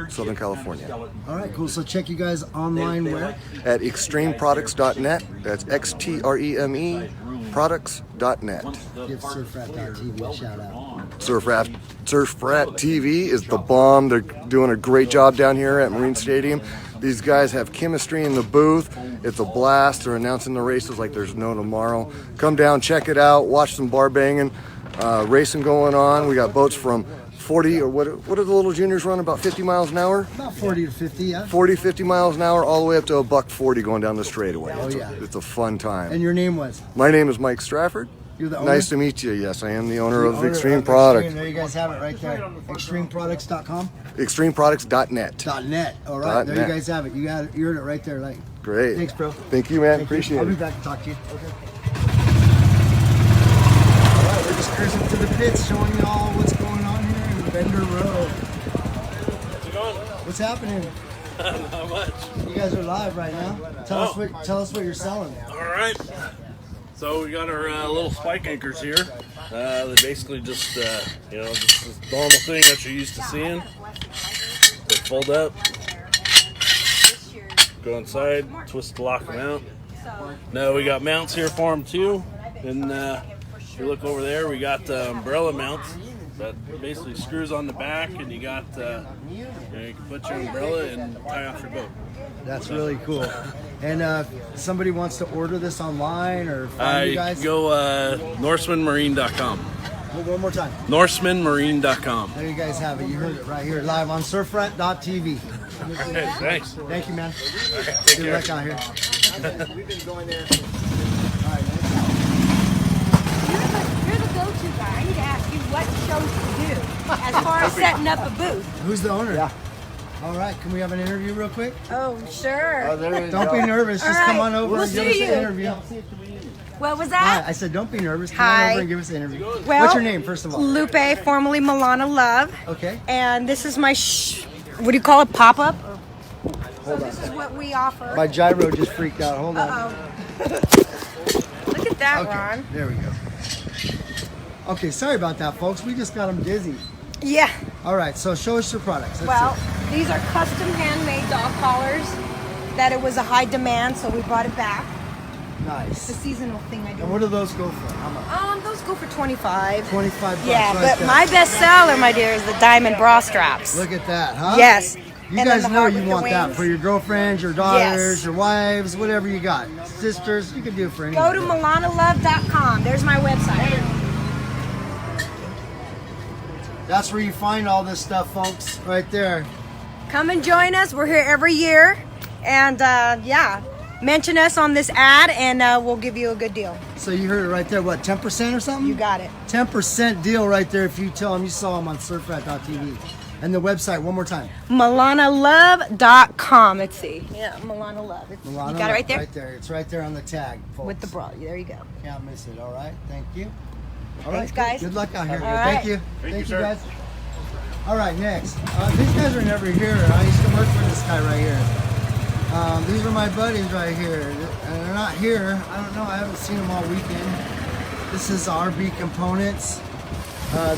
Southern California. All right, cool. So check you guys online where? At extremeproducts.net. That's XTREME products.net. Give SURFRAT.tv a shout out. SURFRAT TV is the bomb. They're doing a great job down here at Marine Stadium. These guys have chemistry in the booth. It's a blast. They're announcing the races like there's no tomorrow. Come down, check it out, watch some bar banging, racing going on. We got boats from 40, or what do the little juniors run, about 50 miles an hour? About 40 to 50, yeah. 40, 50 miles an hour, all the way up to a $140 going down the straightaway. Oh, yeah. It's a fun time. And your name was? My name is Mike Strafford. You're the owner? Nice to meet you. Yes, I am the owner of Owner Extreme Products. There you guys have it right there. Extremeproducts.com? Extremeproducts.net. .net. All right, there .net. you guys have it. You heard it right there. Like, Great. thanks, bro. Thank you, man. Thank you. Appreciate I'll be it. back to talk to you. Okay. All right, we're just cruising to the pits, showing y'all what's going on here in Bender Road. What's happening? Not much. You guys are live right now. Tell us what you're selling. All right. So we got our little spike anchors here. They basically just, just this normal thing that you're used to seeing. They fold up, go inside, twist to lock them out. Now we got mounts here for them too. And if you look over there, we got umbrella mounts that basically screws on the back, and you got you can put your umbrella and tie off your boat. That's really cool. And somebody wants to order this online or find you guys? Go NorsemanMarine.com. One more time. NorsemanMarine.com. There you guys have it. You heard it right here, live on SURFRAT.tv. Thanks. Thank you, man. Take Good care. luck out here. We've been going there. You're the go-to guy. I need to ask you what shows you do as far as setting up a booth. Who's the owner? Yeah. All right, can we have an interview real quick? Oh, sure. Don't be nervous. Just come on over and give us an interview. What was Hi, that? I said don't be nervous. Come Hi. on over and give us an interview. Well, what's your name, first of all? Lupe, formerly Milana Love. Okay. And this is my, what do you call it, pop-up? Hold This is what we offer. My gyro just freaked out. Hold on. Uh-oh. Look at that, Okay, Ron. there we go. Okay, sorry about that, folks. We just got them dizzy. Yeah. All right, so show us your products. Let's Well, see. these are custom handmade dog collars. That it was a high demand, so we brought it back. Nice. It's a seasonal thing I do. And what do those go for? How much? Those go for 25. 25 bucks. Yeah, right but there. my best seller, my dear, is the diamond bra straps. Look at that, huh? Yes. You And guys then the know heart you with the want that wings. for your girlfriends, your daughters, Yes. your wives, whatever you got. Sisters, you can do it for Go anyone. to MilanaLove.com. There's my website. That's where you find all this stuff, folks, right there. Come and join us. We're here every year. And mention us on this ad and we'll give you a good deal. So you heard it right there, what, 10% or something? You got it. 10% deal right there if you tell them you saw them on SURFRAT.tv. And the website, one more time. MilanaLove.com. Let's see. Yeah, Milana Love. Milana, You got it right there? Right there. It's right there on the tag, folks. With the bra. There you go. Can't miss it. All right. Thank you. All Thanks, right, guys. Good luck out here. All right. Thank you. Thank you, you, sir. guys. All right, next. These guys are never here. I used to work for this guy right here. These are my buddies right here. And they're not here. I don't know. I haven't seen them all weekend. This is RB Components.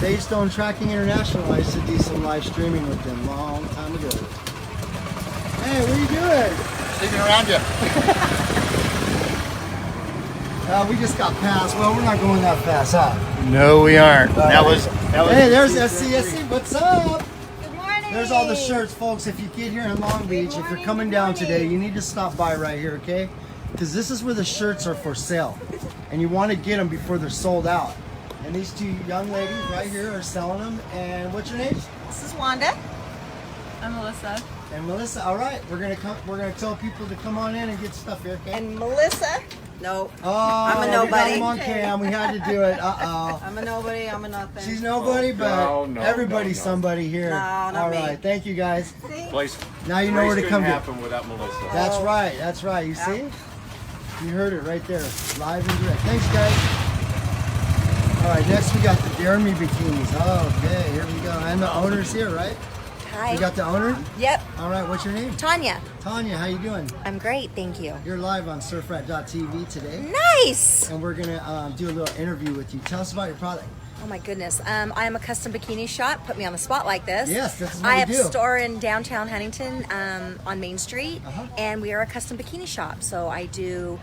They used to own Tracking International. I used to do some live streaming with them a long time ago. Hey, what are you doing? Sneaking around you. We just got passed. Well, we're not going that fast, huh? No, we aren't. That was. Hey, there's SCSC. What's up? Good morning. There's all the shirts, folks. If you get here in Long Beach, if you're coming down today, you need to stop by right here, okay? Because this is where the shirts are for sale. And you want to get them before they're sold out. And these two young ladies right here are selling them. And what's your name? This is Wanda. I'm Melissa. And Melissa. All right, we're gonna tell people to come on in and get stuff here, okay? And Melissa? No. Oh, I'm a we got nobody. them on cam. We had to do it. Uh-oh. I'm a nobody. I'm a nothing. She's nobody, but everybody's somebody here. No, not All me. right, thank you guys. Place. Now you know where to come get. happen without Melissa. That's right. That's right. You see? You heard it right there, live and direct. Thanks, guys. All right, next we got the Dare Me bikinis. Okay, here we go. And the owner's here, right? Hi. We got the owner? Yep. All right, what's your name? Tanya. Tanya, how you doing? I'm great, thank you. You're live on SURFRAT.tv today. Nice. And we're going to do a little interview with you. Tell us about your product. Oh my goodness. I am a custom bikini shop. Put me on the spot like this. Yes, this is what I we have do. a store in downtown Huntington on Main Street, and we are a custom bikini shop. So I do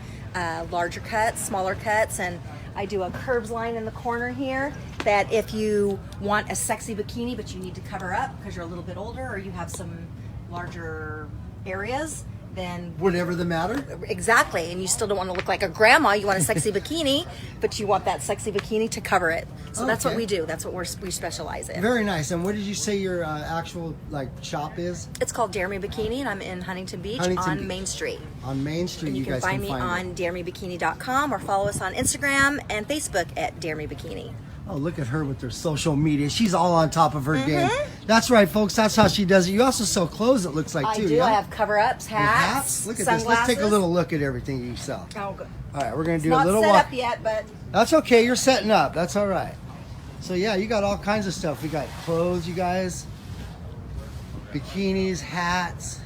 larger cuts, smaller cuts, and I do a curves line in the corner here that if you want a sexy bikini but you need to cover up because you're a little bit older or you have some larger areas, then whatever the matter. Exactly. And you still don't want to look like a grandma. You want a sexy bikini, but you want that sexy bikini to cover it. So that's what Okay. we do. That's what we specialize in. Very nice. And what did you say your actual shop is? It's called Dare Me Bikini, and I'm in Huntington Beach on Main Street. On Main Street, And you can guys find can me find it. on daremebikini.com or follow us on Instagram and Facebook at Dare Me Bikini. Oh, look at her with her social media. She's all on top of her game. Mhm. That's right, folks. That's how she does it. You also sell clothes, it looks like, I too. do. Yeah? I have cover-ups, Your hats, Look at sunglasses. this. Let's take a little look at everything you sell. Oh, good. All right, we're going to It's do a not little set walk. up yet, but That's okay. You're setting up. That's all right. So, yeah, you got all kinds of stuff. We got clothes, you guys. Bikinis, hats.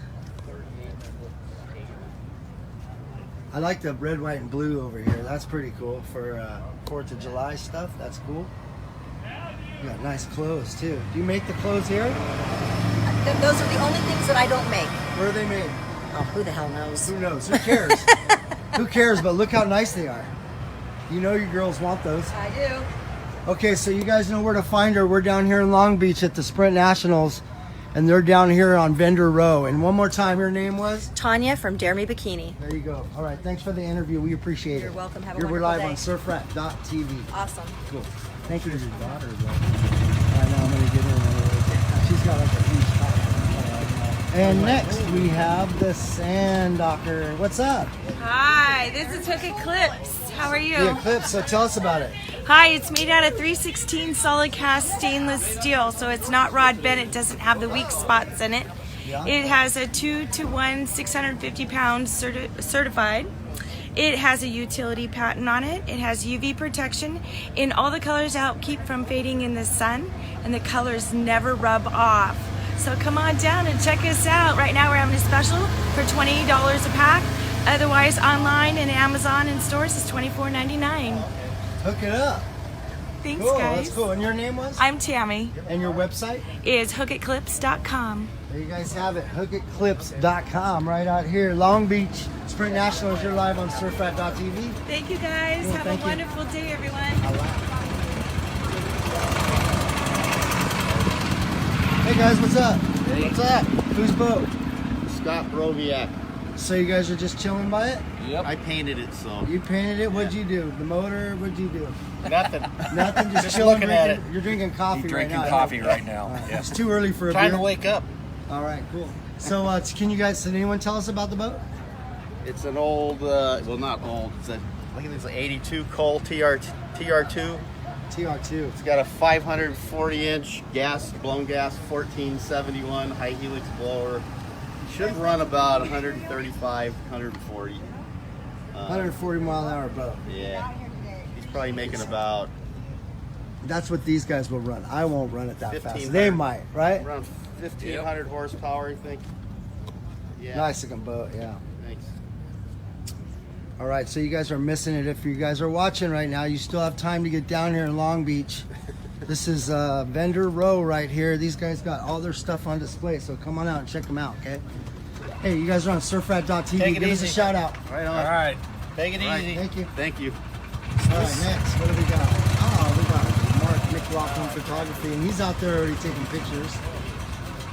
I like the red, white, and blue over here. That's pretty cool for 4th of July stuff. That's cool. You got nice clothes too. Do you make the clothes here? Those are the only things that I don't make. Where are they made? Oh, who the hell knows? Who knows? Who cares? Who cares? But look how nice they are. You know your girls want those. I do. Okay, so you guys know where to find her. We're down here in Long Beach at the Sprint Nationals, and they're down here on Vendor Row. And one more time, your name was? Tanya from Dare Me Bikini. There you go. All right, thanks for the interview. We appreciate it. You're welcome. Have a We're wonderful live day. on SURFRAT.tv. Awesome. Cool. Thank you. Your daughter, though. I know, I'm going to get her. She's got like a huge spot. And next, we have the Sand Docker. What's up? Hi, this is Hook Eclipse. How are you? The Eclipse, so tell us about it. Hi, it's made out of 316 solid cast stainless steel, so it's not rod bent. It doesn't have the weak spots in it. Yeah. It has a 2-to-1, 650 pounds certified. It has a utility patent on it. It has UV protection in all the colors to help keep from fading in the sun, and the colors never rub off. So come on down and check us out. Right now we're having a special for $20 a pack. Otherwise, online and Amazon and stores is $24.99. Hook it up. Thanks, Cool, guys. that's cool. And your name was? I'm Tammy. And your website? Is hookeclipse.com. There you guys have it. Hookeclipse.com right out here. Long Beach Sprint Nationals. You're live on SURFRAT.tv. Thank you, guys. Cool, Have thank a you. wonderful day, everyone. Hey guys, what's up? Hey. What's up? Whose boat? Scott Broviak. So you guys are just chilling by it? Yep. I painted it, so. You painted it? What'd you do? The motor? What'd you do? Nothing. Nothing, just Just chilling, looking at drinking. You're drinking coffee He's right now. drinking coffee right now, All right. yeah. It's too early for a Trying beer. to wake up. All right, cool. So can you guys, did anyone tell us about the boat? It's an old, well, not old. It's a, I think it's an 82 Cole TR2. TR2. It's got a 540-inch blown gas, 1471 high helix blower. Should run about 135, 140. 140 mile an hour boat. Yeah. He's probably making about That's what these guys will run. I won't run it that fast. 1500. They might, right? Around 1,500 horsepower, I think. Yeah. Nice looking boat, yeah. Thanks. All right, so you guys are missing it. If you guys are watching right now, you still have time to get down here in Long Beach. This is Vendor Row right here. These guys got all their stuff on display, so come on out and check them out, okay? Hey, you guys are on SURFRAT.tv. Take it Give us a easy. shout out. Right on. All right. Take it All right, easy. thank you. Thank you. All right, next, what do we got? Oh, we got Mark McLaughlin Photography, and he's out there already taking pictures.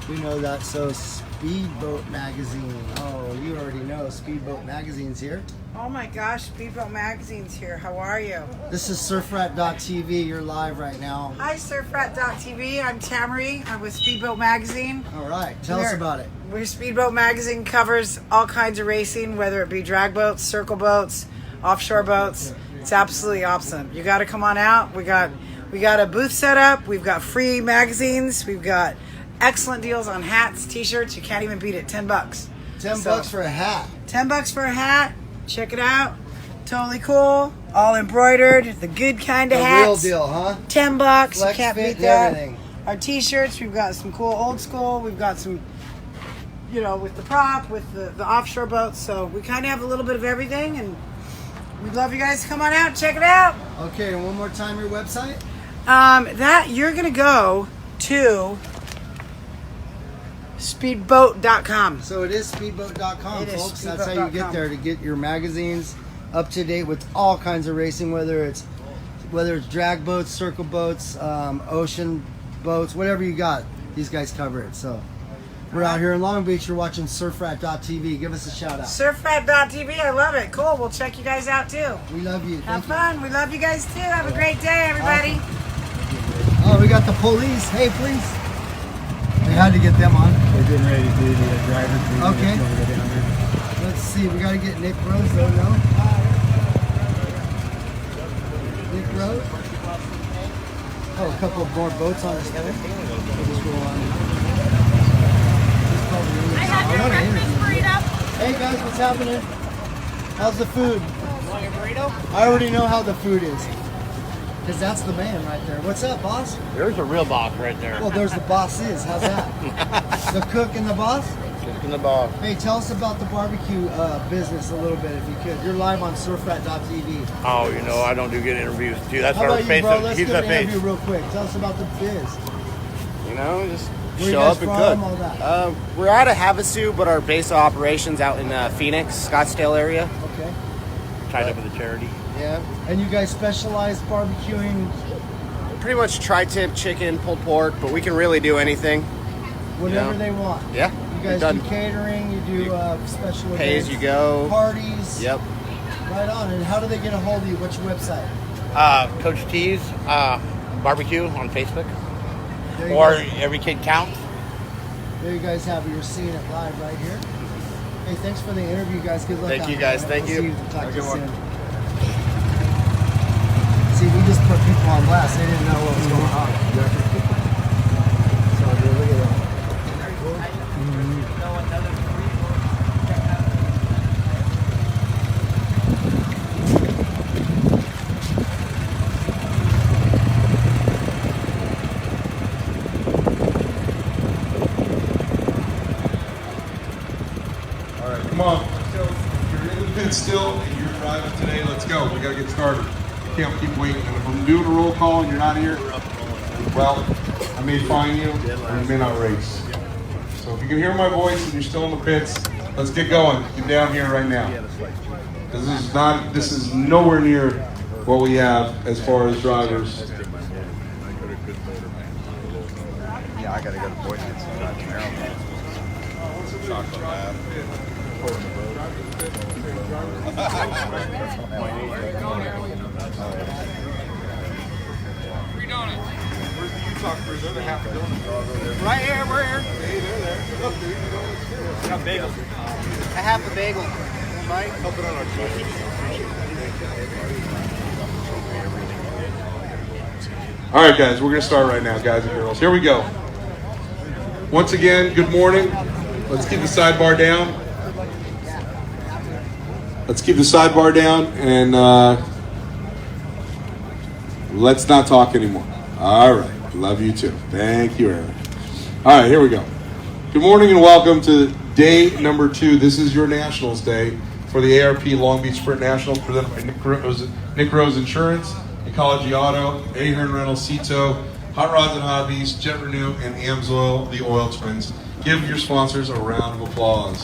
We know that. So Speedboat Magazine. Oh, you already know Speedboat Magazine's here. Oh my gosh, Speedboat Magazine's here. How are you? This is SURFRAT.tv. You're live right now. Hi, SURFRAT.tv. I'm Tamary. I'm with Speedboat Magazine. All right, tell us about it. We're Speedboat Magazine covers all kinds of racing, whether it be drag boats, circle boats, offshore boats. It's absolutely awesome. You got to come on out. We got a booth set up. We've got free magazines. We've got excellent deals on hats, t-shirts. You can't even beat it. $10. $10 for a hat. $10 for a hat. Check it out. Totally cool. All embroidered. The good kind of The hats. real deal, huh? $10. Flex You can't fit beat and that. everything. Our t-shirts. We've got some cool old school. We've got some, with the prop, with the offshore boats. So we kind of have a little bit of everything, and we'd love you guys to come on out and check it out. Okay, and one more time, your website? That you're gonna go to speedboat.com. So it is speedboat.com, It is folks. That's how you get speedboat.com. there to get your magazines up to date with all kinds of racing, whether it's drag boats, circle boats, ocean boats, whatever you got. These guys cover it. So we're out here in Long Beach. You're watching SURFRAT.tv. Give us a shout out. SURFRAT.tv. I love it. Cool. We'll check you guys out too. We love you. Have fun. We love you guys too. Have a great day, everybody. Oh, we got the police. Hey, please. We had to get them on. We're getting ready to do the driver's meeting. Okay. Let's go down there. Let's see. We got to get Nick Rose, though, no? Nick Rose? Oh, a couple of more boats on display. We'll just roll on. I have your breakfast burrito. Hey, guys, what's happening? How's the food? Want your burrito? I already know how the food is. Because that's the man right there. What's up, boss? There's a real boss right there. Well, there's the boss is. How's that? The cook and the boss? walking the dog. Hey, tell us about the barbecue business a little bit, if you could. You're live on SURFRAT.tv. Oh, you know, I don't do good interviews too. That's How our about face. you, bro? Let's He's do an the face. interview real quick. Tell us about the biz. You know, just Where you show guys up and from, cook. all that? We're out of Havasu, but our base of operations out in Phoenix, Scottsdale area. Okay. Tied up with a charity. Yeah. And you guys specialize barbecuing? Pretty much tri-tip, chicken, pulled pork, but we can really do anything. Whatever you know? they want. Yeah. You guys do catering, you do special Pay events, as you go. parties. Yep. Right on. And how do they get a hold of you? What's your website? Coach T's barbecue on Facebook. There you Or go. Every Kid Counts. There you guys have it. You're seeing it live right here. Hey, thanks for the interview, guys. Good luck. Thank out you, there, guys. man. Thank We'll you. See you. Talk Have to a you good one. soon. See, we just put people on blast. They didn't know what was going on. So, dude, look at that. All right, come on. Let's go. If you're in the pit still and you're driving today, let's go. We got to get started. Can't keep waiting. And if I'm doing a roll call and you're not here, well, I may fine you or you may not race. So if you can hear my voice and you're still in the pits, let's get going. Get down here right now. This is nowhere near what we have as far as drivers. Yeah, I gotta go to Boise and some driving marathon. Chocolate bath. Free donuts. Where's the Utah crew? They're the half donuts. Right here, we're here. Hey, they're there. Look, dude, you know, Got bagels. I have the bagel. Mike. Help it on our team. All right, guys, we're going to start right now, guys and girls. Here we go. Once again, good morning. Let's keep the sidebar down. Let's keep the sidebar down and let's not talk anymore. All right. Love you too. Thank you, Eric. All right, here we go. Good morning and welcome to day number 2. This is your Nationals Day for the ARP Long Beach Sprint Nationals presented by Nick Rose Insurance, Ecology Auto, Ahern Rentals, Cito, Hot Rods and Hobbies, Jet Renew, and Amsoil, the Oil Twins. Give your sponsors a round of applause.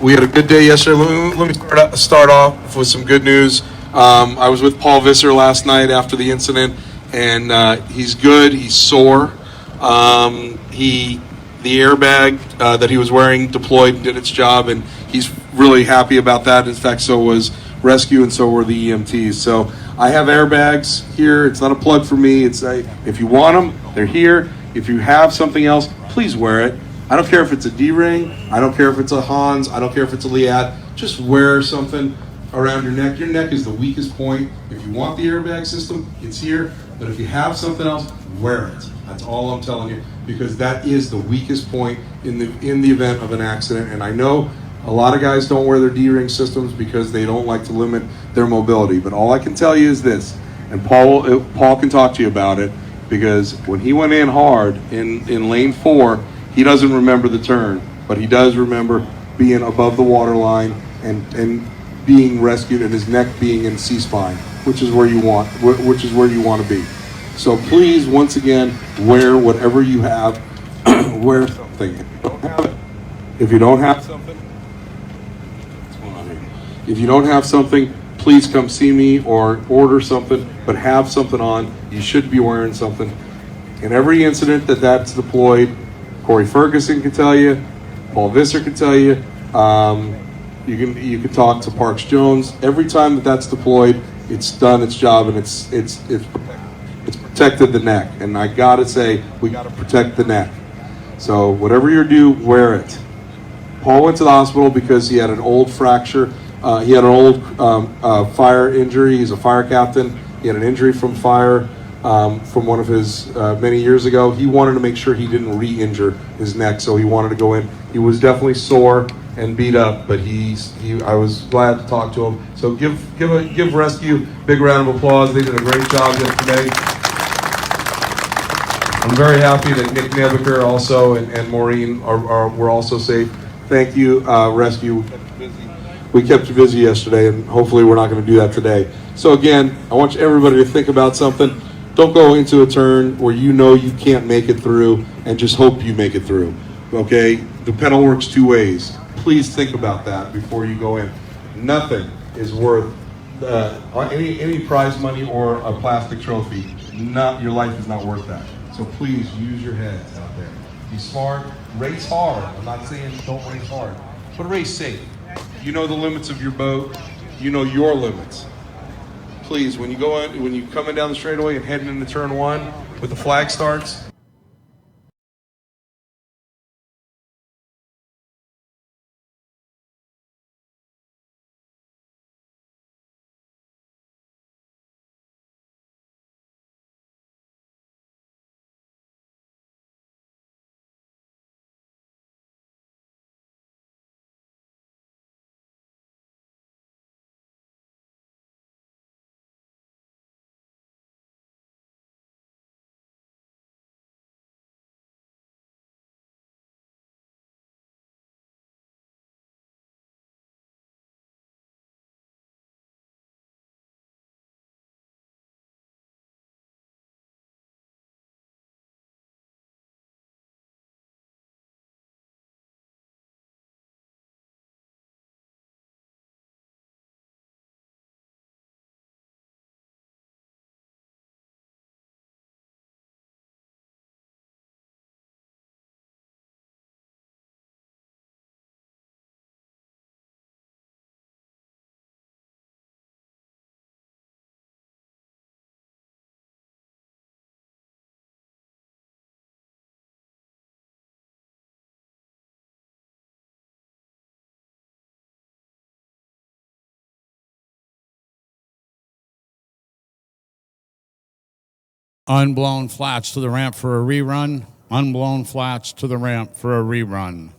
We had a good day yesterday. Let me start off with some good news. I was with Paul Visser last night after the incident, and he's good. He's sore. The airbag that he was wearing deployed and did its job, and he's really happy about that. In fact, so was rescue, and so were the EMTs. So I have airbags here. It's not a plug for me. It's if you want them, they're here. If you have something else, please wear it. I don't care if it's a D-ring. I don't care if it's a Hans. I don't care if it's a Liat. Just wear something around your neck. Your neck is the weakest point. If you want the airbag system, it's here. But if you have something else, wear it. That's all I'm telling you, because that is the weakest point in the event of an accident. And I know a lot of guys don't wear their D-ring systems because they don't like to limit their mobility. But all I can tell you is this, and Paul can talk to you about it, because when he went in hard in lane 4, he doesn't remember the turn, but he does remember being above the water line and being rescued and his neck being in C-spine, which is where you want to be. So please, once again, wear whatever you have. Wear something. If you don't have something, what's going on here? If you don't have something, please come see me or order something, but have something on. You should be wearing something. In every incident that's deployed, Corey Ferguson can tell you, Paul Visser can tell you. You can talk to Parks Jones. Every time that's deployed, it's done its job, and it's protected the neck. And I gotta say, we gotta protect the neck. So whatever you do, wear it. Paul went to the hospital because he had an old fracture. He had an old fire injury. He's a fire captain. He had an injury from fire. From one of his many years ago. He wanted to make sure he didn't re-injure his neck, so he wanted to go in. He was definitely sore and beat up, but I was glad to talk to him. So give Rescue a big round of applause. They did a great job yesterday. I'm very happy that Nick Nebaker also and Maureen were also safe. Thank you, rescue. We kept you busy yesterday, and hopefully we're not going to do that today. So again, I want everybody to think about something. Don't go into a turn where you know you can't make it through and just hope you make it through. Okay? The pedal works two ways. Please think about that before you go in. Nothing is worth any prize money or a plastic trophy. Your life is not worth that. So please use your heads out there. Be smart. Race hard. I'm not saying don't race hard, but race safe. You know the limits of your boat. You know your limits. Please, when you coming down the straightaway and heading into turn one, with the flag starts, Unblown flats to the ramp for a rerun. Unblown flats to the ramp for a rerun.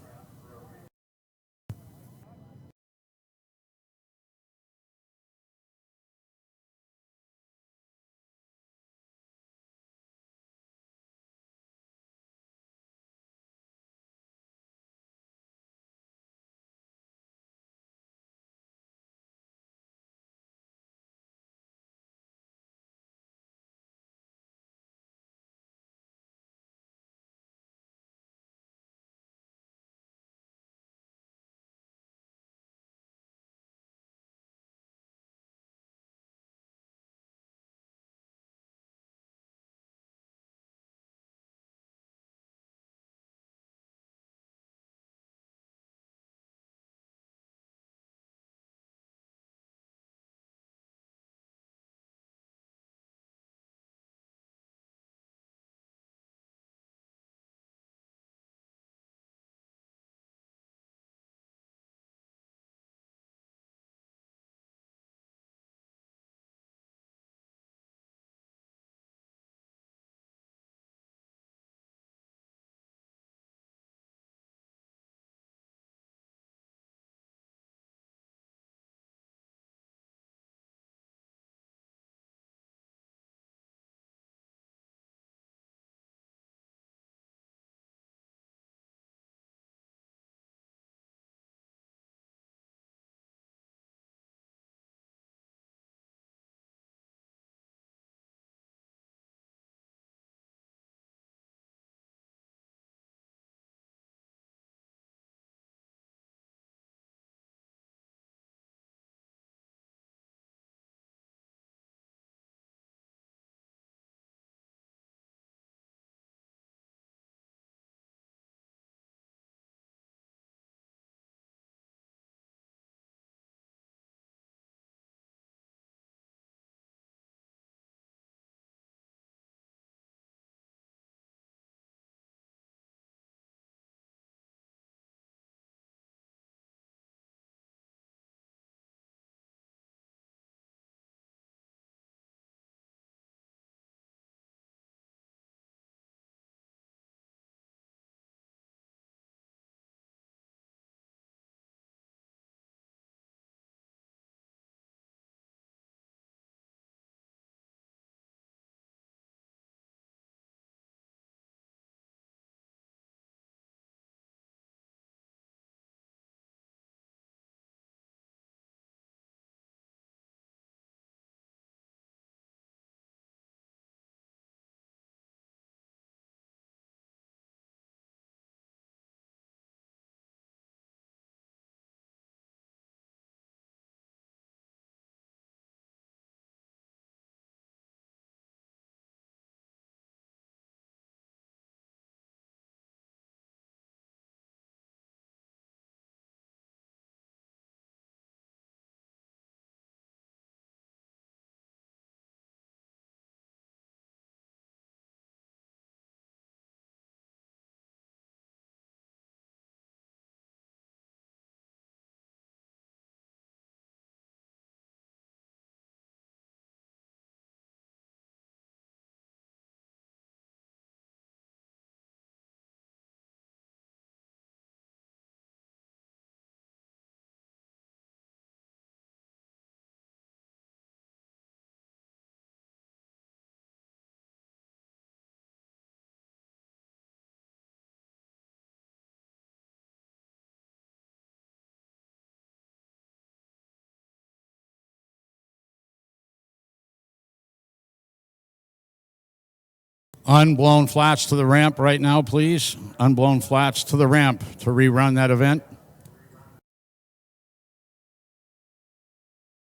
Unblown flats to the ramp right now, please. Unblown flats to the ramp to rerun that event.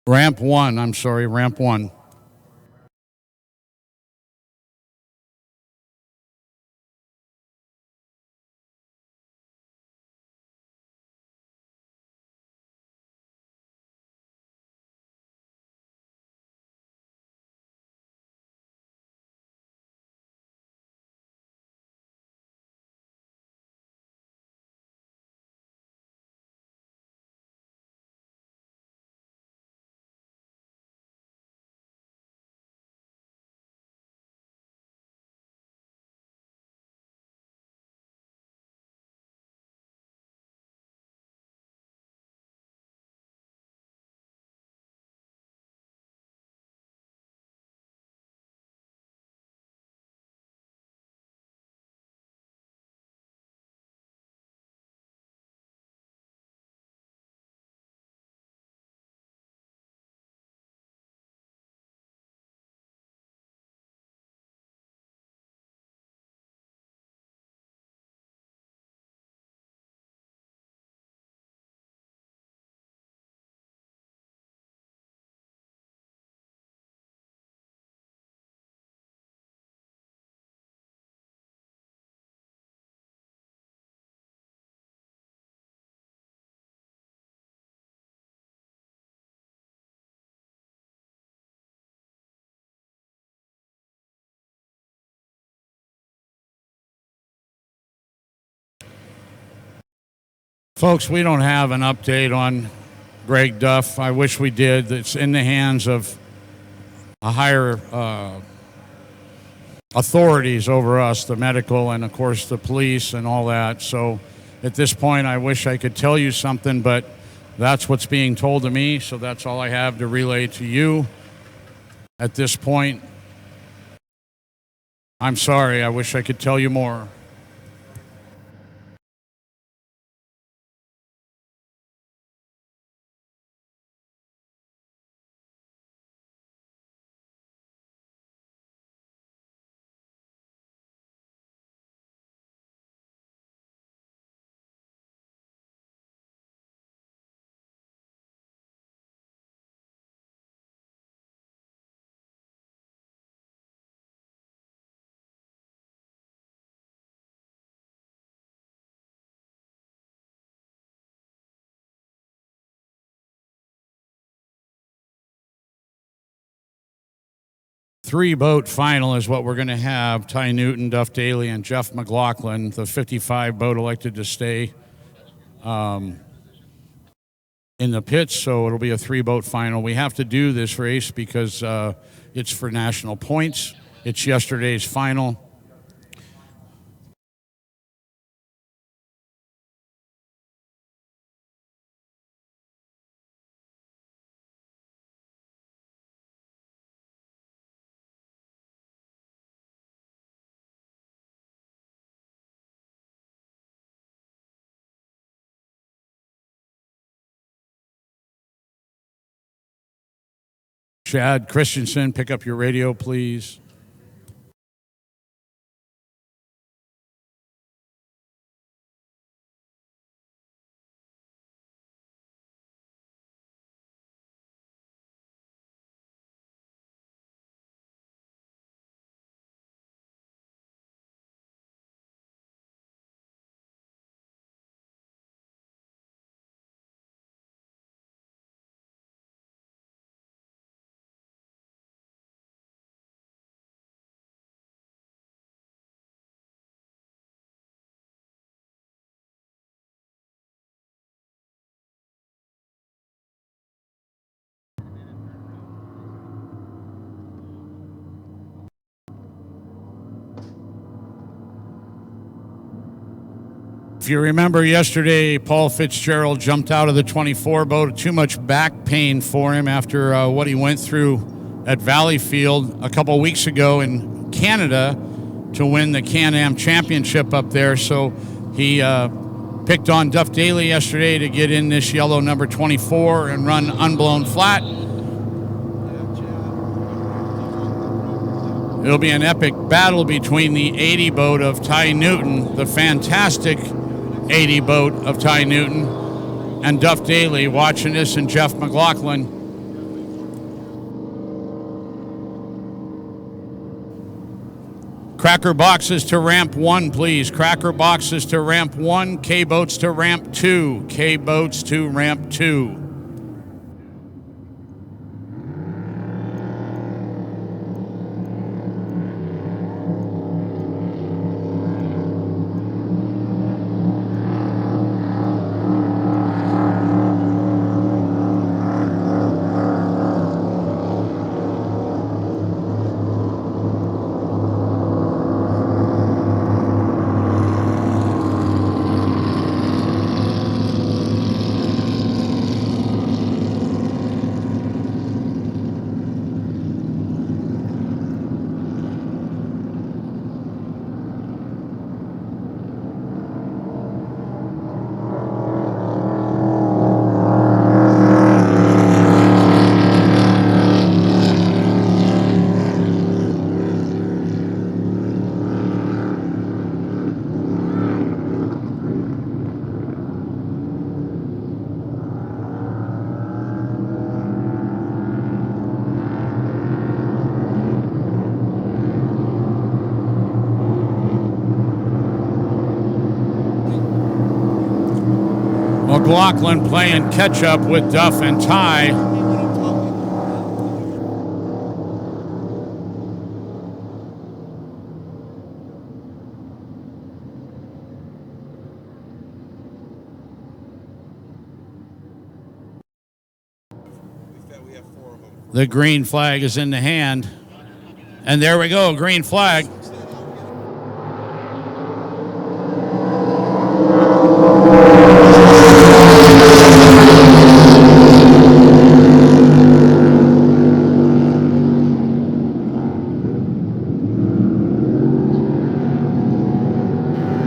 Ramp 1, I'm sorry, ramp 1. Folks, we don't have an update on Greg Duff. I wish we did. It's in the hands of a higher authorities over us, the medical and, of course, the police and all that. So at this point, I wish I could tell you something, but that's what's being told to me, so that's all I have to relay to you at this point. I'm sorry. I wish I could tell you more. Three-boat final is what we're going to have. Ty Newton, Duff Daly, and Jeff McLaughlin. The 55 boat elected to stay in the pits, so it'll be a three-boat final. We have to do this race because it's for national points. It's yesterday's final. Chad Christensen, pick up your radio, please. If you remember yesterday, Paul Fitzgerald jumped out of the 24 boat. Too much back pain for him after what he went through at Valleyfield a couple weeks ago in Canada to win the Can-Am Championship up there. So he picked on Duff Daly yesterday to get in this yellow number 24 and run unblown flat. It'll be an epic battle between the 80 boat of Ty Newton, the fantastic 80 boat of Ty Newton, and Duff Daly watching this, and Jeff McLaughlin. Cracker boxes to ramp 1, please. Cracker boxes to ramp 1, K-boats to ramp 2. K-boats to ramp 2. McLaughlin playing catch-up with Duff and Ty. The green flag is in the hand. And there we go, green flag.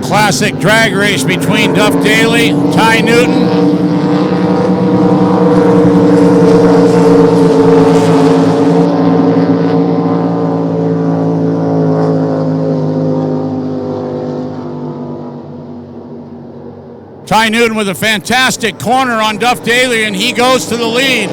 Classic drag race between Duff Daly, Ty Newton. Ty Newton with a fantastic corner on Duff Daly, and he goes to the lead.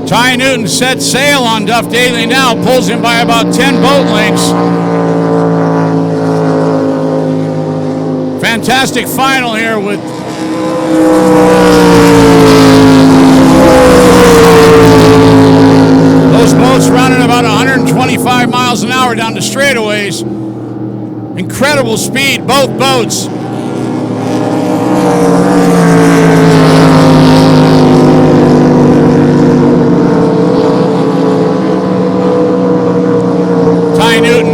Ty Newton sets sail on Duff Daly now, pulls him by about 10 boat lengths. Fantastic final here with those boats running about 125 miles an hour down the straightaways. Incredible speed, both boats.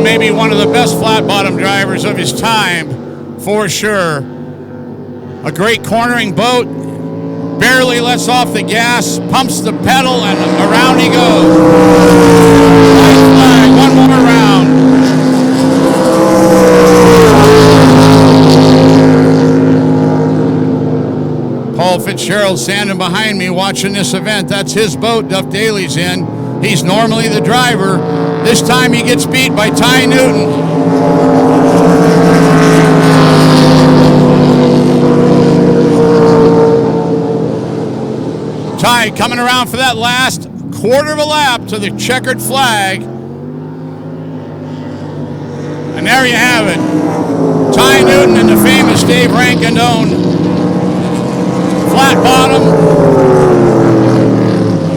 Maybe one of the best flat bottom drivers of his time, for sure. A great cornering boat, barely lets off the gas, pumps the pedal, and around he goes. Nice flag, one more round. Paul Fitzgerald standing behind me watching this event. That's his boat Duff Daly's in. He's normally the driver. This time he gets beat by Ty Newton. Ty coming around for that last quarter of a lap to the checkered flag. And there you have it. Ty Newton and the famous Dave Rankin-owned Flatbottom.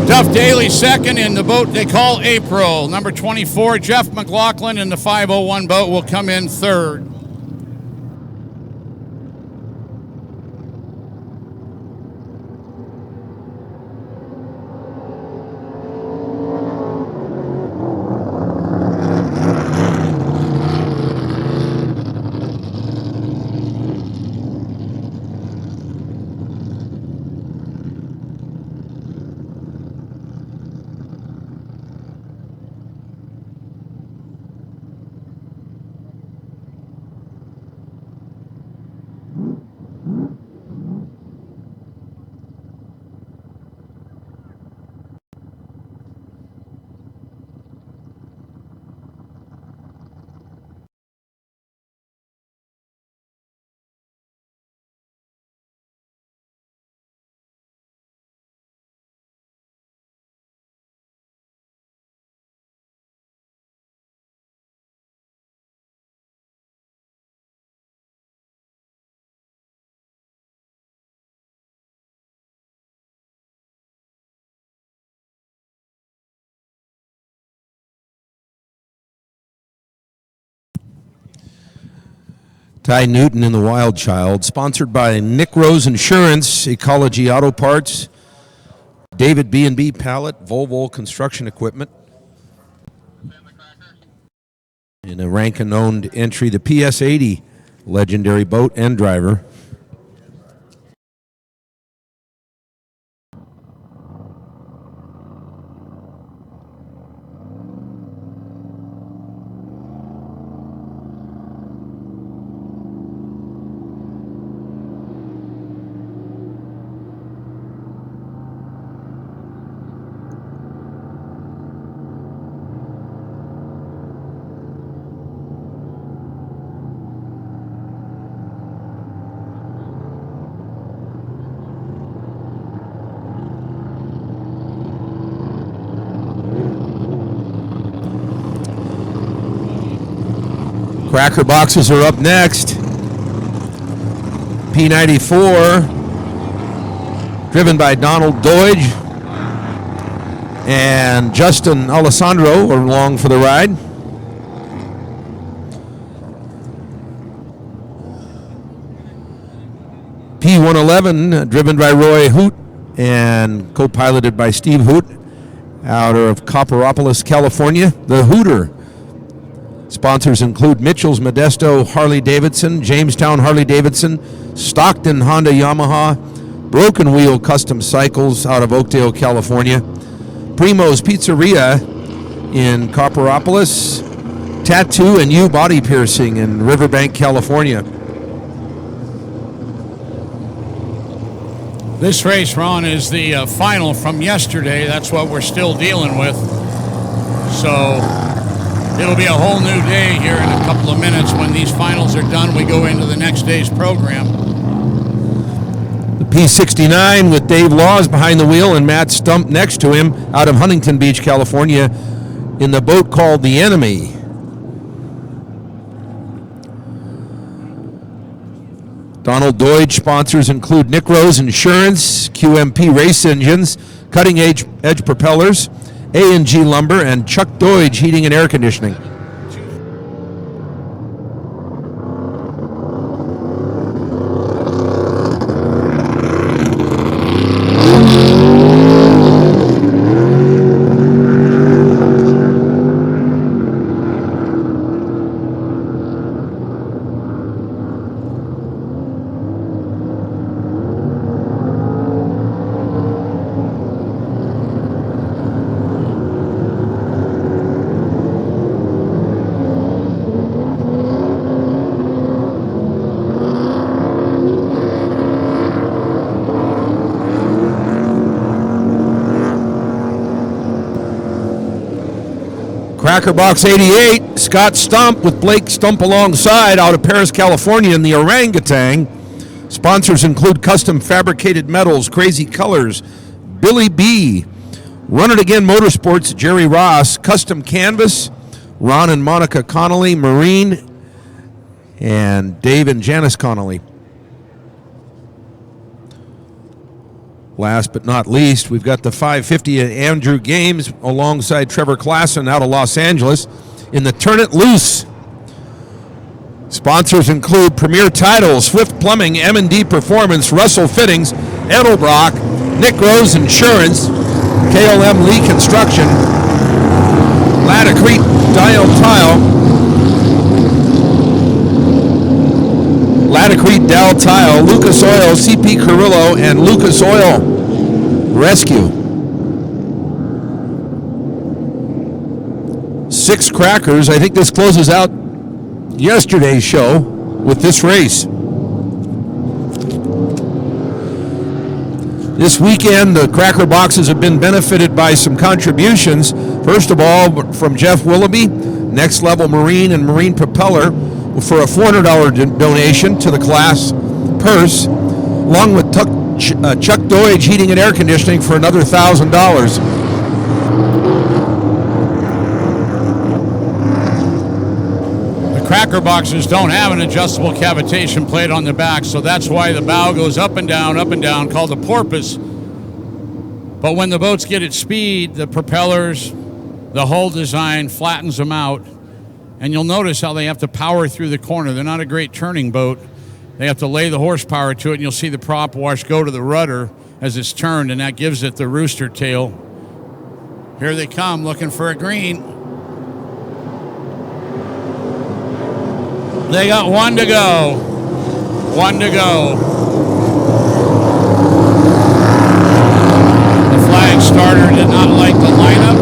Duff Daly second in the boat they call April. Number 24, Jeff McLaughlin in the 501 boat will come in third. Ty Newton in the Wild Child, sponsored by Nick Rose Insurance, Ecology Auto Parts, David B&B Pallet, Volvo Construction Equipment. In a Rankin-owned entry, the PS80 legendary boat and driver. Cracker boxes are up next. P94, driven by Donald Doige and Justin Alessandro are along for the ride. P111, driven by Roy Hoot and co-piloted by Steve Hoot out of Copperopolis, California. The Hooter. Sponsors include Mitchell's Modesto Harley-Davidson, Jamestown Harley-Davidson, Stockton Honda Yamaha, Broken Wheel Custom Cycles out of Oakdale, California, Primo's Pizzeria in Copperopolis, Tattoo and U Body Piercing in Riverbank, California. This race, Ron, is the final from yesterday. That's what we're still dealing with. So it'll be a whole new day here in a couple of minutes. When these finals are done, we go into the next day's program. The P69 with Dave Laws behind the wheel and Matt Stump next to him out of Huntington Beach, California, in the boat called the Enemy. Donald Doige sponsors include Nick Rose Insurance, QMP Race Engines, Cutting Edge Propellers, A&G Lumber, and Chuck Doige Heating and Air Conditioning. Cracker Box 88, Scott Stump with Blake Stump alongside out of Paris, California in the Orangutan. Sponsors include Custom Fabricated Metals, Crazy Colors, Billy B, Run It Again Motorsports, Jerry Ross, Custom Canvas, Ron and Monica Connolly, Marine, and Dave and Janice Connolly. Last but not least, we've got the 550 at Andrew Games alongside Trevor Klassen out of Los Angeles in the Turn It Loose. Sponsors include Premier Titles, Swift Plumbing, M&D Performance, Russell Fittings, Edelbrock, Nick Rose Insurance, KLM Lee Construction, Latacrete Dial Tile, Latacrete Dow Tile, Lucas Oil, CP Carrillo, and Lucas Oil Rescue. 6 crackers. I think this closes out yesterday's show with this race. This weekend, the cracker boxes have been benefited by some contributions. First of all, from Jeff Willoughby, Next Level Marine and Marine Propeller, for a $400 donation to the class purse, along with Chuck Doige Heating and Air Conditioning for another $1,000. The cracker boxes don't have an adjustable cavitation plate on the back, so that's why the bow goes up and down, called the porpoise. But when the boats get at speed, the propellers, the hull design flattens them out, And you'll notice how they have to power through the corner. They're not a great turning boat. They have to lay the horsepower to it, and you'll see the prop wash go to the rudder as it's turned, and that gives it the rooster tail. Here they come, looking for a green. They got one to go. One to go. The flag starter did not like the lineup.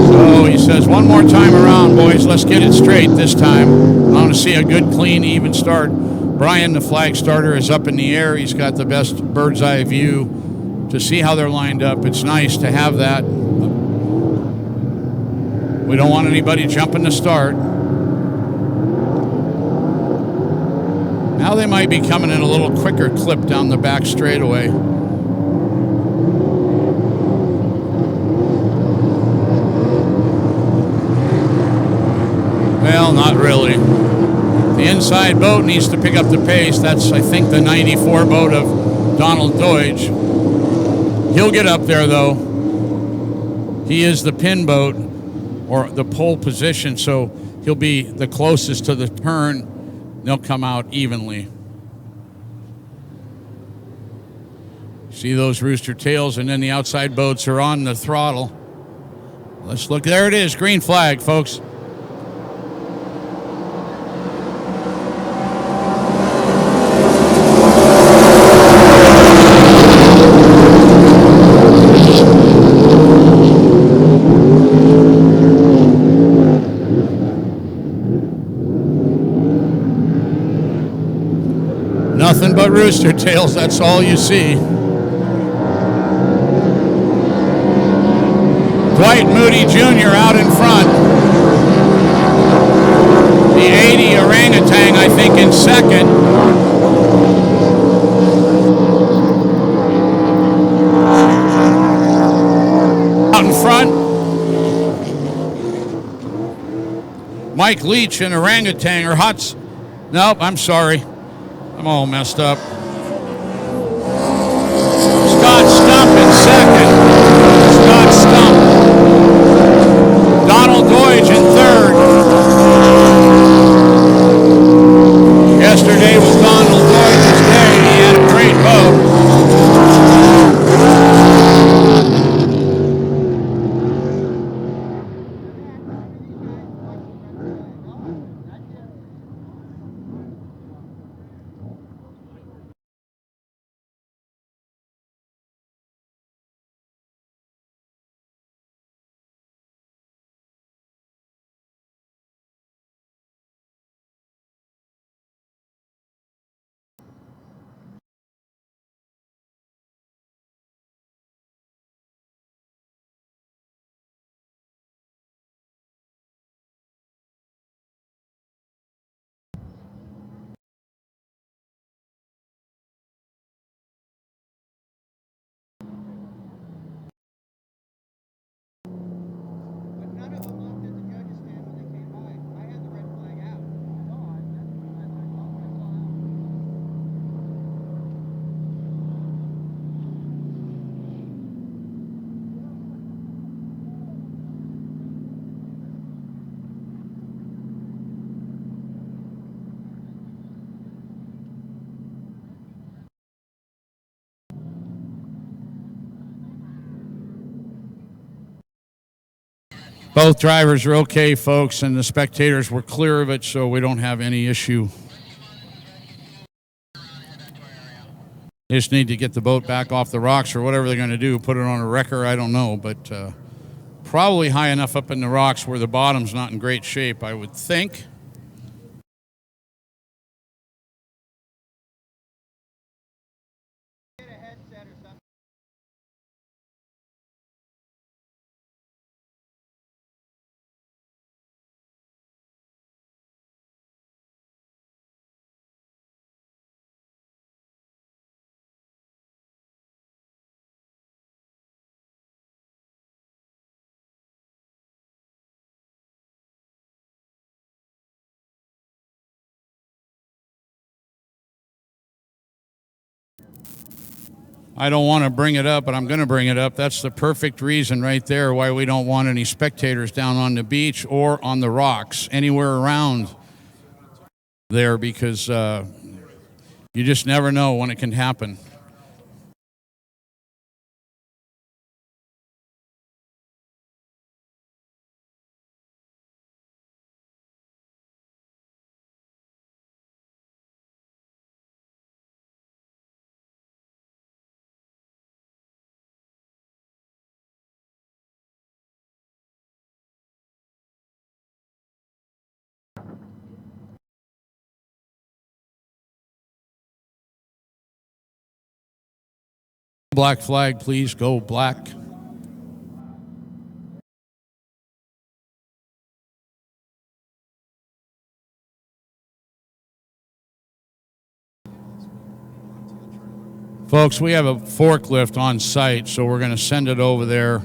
So he says, one more time around, boys. Let's get it straight this time. I want to see a good, clean, even start. Brian, the flag starter, is up in the air. He's got the best bird's eye view to see how they're lined up. It's nice to have that. We don't want anybody jumping the start. Now they might be coming in a little quicker clip down the back straightaway. Well, not really. The inside boat needs to pick up the pace. That's, I think, the 94 boat of Donald Deutsch. He'll get up there, though. He is the pin boat, or the pole position, so he'll be the closest to the turn. They'll come out evenly. See those rooster tails, and then the outside boats are on the throttle. Let's look. There it is, green flag, folks. Nothing but rooster tails, that's all you see. Dwight Moody Jr. out in front. The 80 orangutan, I think, in second. Out in front. Mike Leach and orangutan, or Huts. Nope, I'm sorry. I'm all messed up. Scott Stump in second. Scott Stump. Donald Deutsch in third. Yesterday was Donald Deutsch's day. He had a great boat. Both drivers are okay, folks, and the spectators were clear of it, so we don't have any issue. They just need to get the boat back off the rocks or whatever they're going to do, put it on a wrecker, I don't know, but probably high enough up in the rocks where the bottom's not in great shape, I would think. I don't want to bring it up, but I'm going to bring it up. That's the perfect reason right there why we don't want any spectators down on the beach or on the rocks, anywhere around there, because you just never know when it can happen. Black flag, please. Go black. Folks, we have a forklift on site, so we're going to send it over there,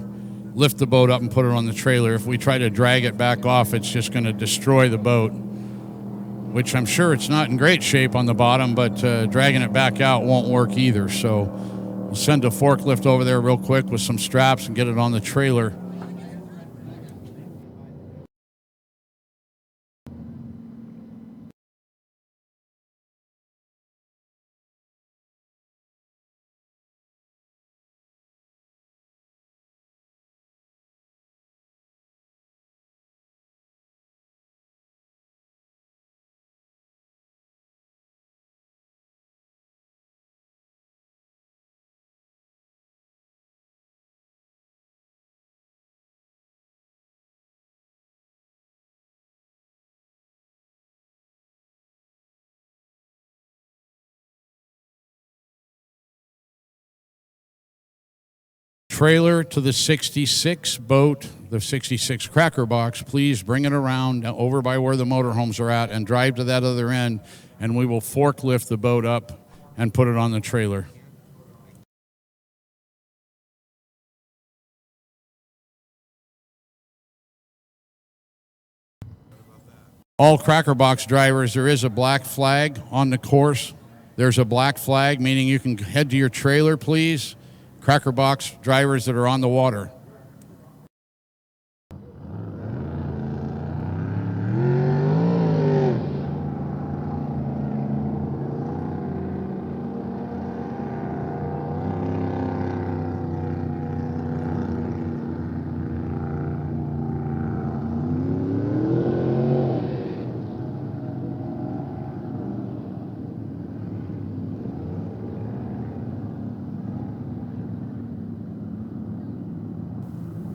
lift the boat up, and put it on the trailer. If we try to drag it back off, it's just going to destroy the boat, which I'm sure it's not in great shape on the bottom, but dragging it back out won't work either. So we'll send a forklift over there real quick with some straps and get it on the trailer. Trailer to the 66 boat, the 66 cracker box, please bring it around over by where the motorhomes are at and drive to that other end, and we will forklift the boat up and put it on the trailer. All cracker box drivers, there is a black flag on the course. There's a black flag, meaning you can head to your trailer, please. Cracker box drivers that are on the water.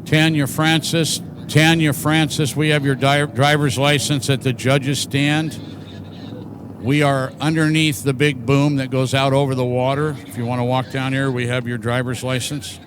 Tanya Francis, we have your driver's license at the judge's stand. We are underneath the big boom that goes out over the water. If you want to walk down here, we have your driver's license.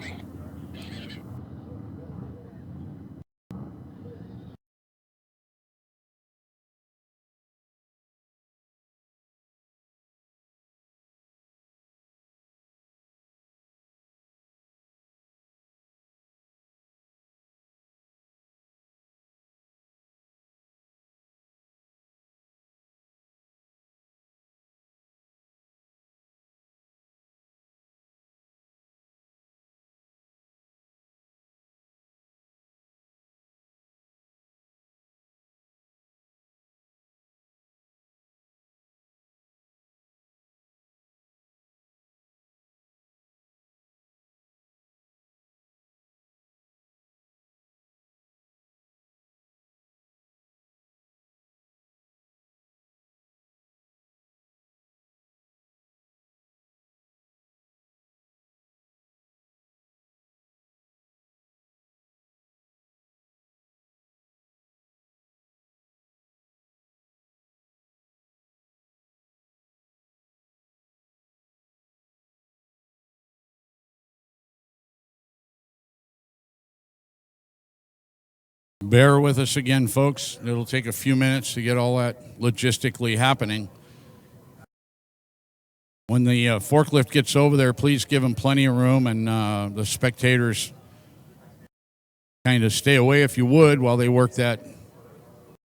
Bear with us again, folks. It'll take a few minutes to get all that logistically happening. When the forklift gets over there, please give them plenty of room, and the spectators kind of stay away if you would while they work that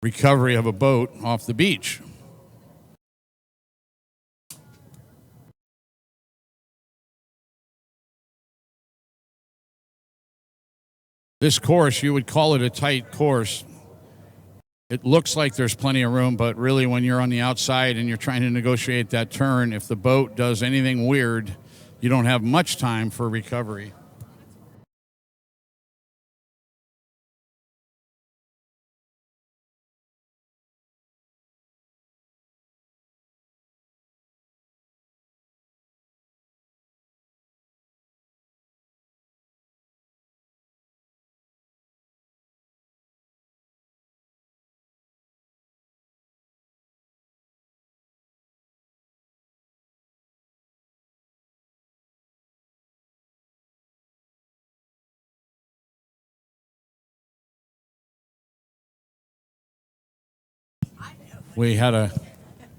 recovery of a boat off the beach. This course, you would call it a tight course. It looks like there's plenty of room, but really when you're on the outside and you're trying to negotiate that turn, if the boat does anything weird, you don't have much time for recovery. We had a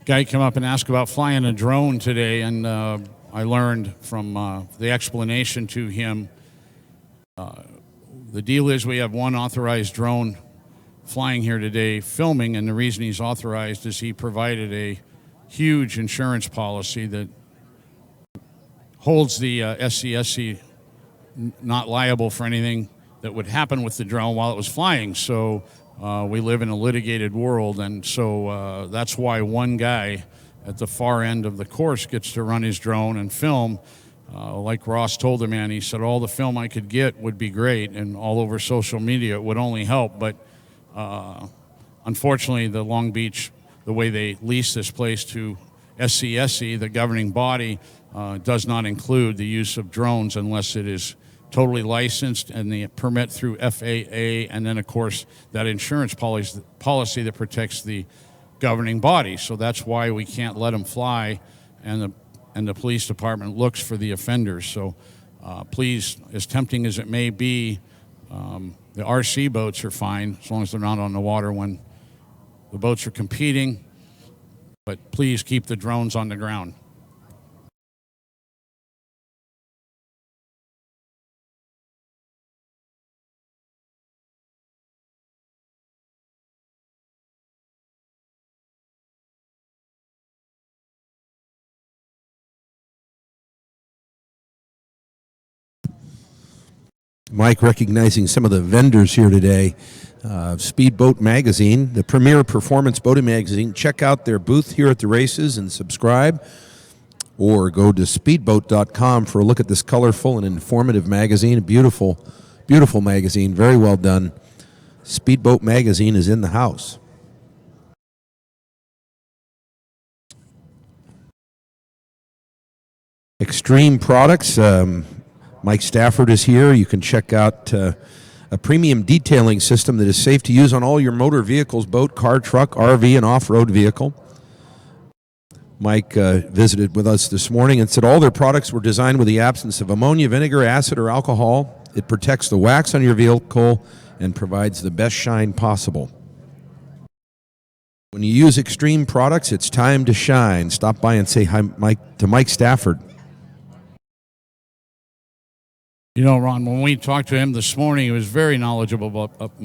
guy come up and ask about flying a drone today, and I learned from the explanation to him, the deal is we have one authorized drone flying here today filming, and the reason he's authorized is he provided a huge insurance policy that holds the SCSC not liable for anything that would happen with the drone while it was flying. So we live in a litigated world, and so that's why one guy at the far end of the course gets to run his drone and film. Like Ross told the man, he said, all the film I could get would be great, and all over social media it would only help. But unfortunately, the Long Beach, the way they lease this place to SCSC, the governing body, does not include the use of drones unless it is totally licensed and the permit through FAA, and then of course that insurance policy that protects the governing body. So that's why we can't let them fly, and the police department looks for the offenders. So please, as tempting as it may be, the RC boats are fine as long as they're not on the water when the boats are competing, but please keep the drones on the ground. Mike recognizing some of the vendors here today. Speedboat Magazine, the premier performance boating magazine. Check out their booth here at the races and subscribe, or go to speedboat.com for a look at this colorful and informative magazine. A beautiful, beautiful magazine, very well done. Speedboat Magazine is in the house. Extreme Products. Mike Stafford is here. You can check out a premium detailing system that is safe to use on all your motor vehicles, boat, car, truck, RV, and off-road vehicle. Mike visited with us this morning and said all their products were designed with the absence of ammonia, vinegar, acid, or alcohol. It protects the wax on your vehicle and provides the best shine possible. When you use Extreme Products, it's time to shine. Stop by and say hi to Mike Stafford. You know, Ron, when we talked to him this morning, he was very knowledgeable about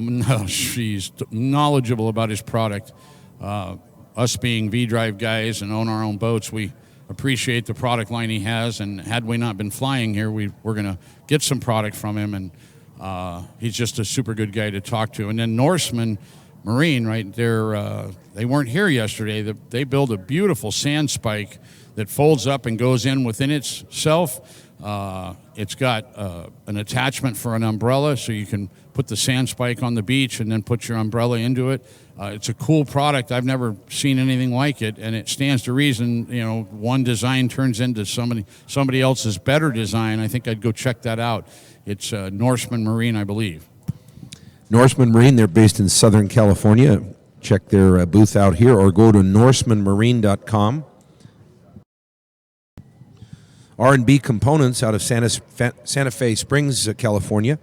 knowledgeable about his product. Us being V-Drive guys and own our own boats, we appreciate the product line he has. And had we not been flying here, we're going to get some product from him. And he's just a super good guy to talk to. And then Norseman Marine, right there, they weren't here yesterday. They build a beautiful sand spike that folds up and goes in within itself. It's got an attachment for an umbrella, so you can put the sand spike on the beach and then put your umbrella into it. It's a cool product. I've never seen anything like it, and it stands to reason. You know, one design turns into somebody else's better design. I think I'd go check that out. It's Norseman Marine, I believe. Norseman Marine, they're based in Southern California. Check their booth out here, or go to norsemanmarine.com. R&B Components out of Santa Fe Springs, California.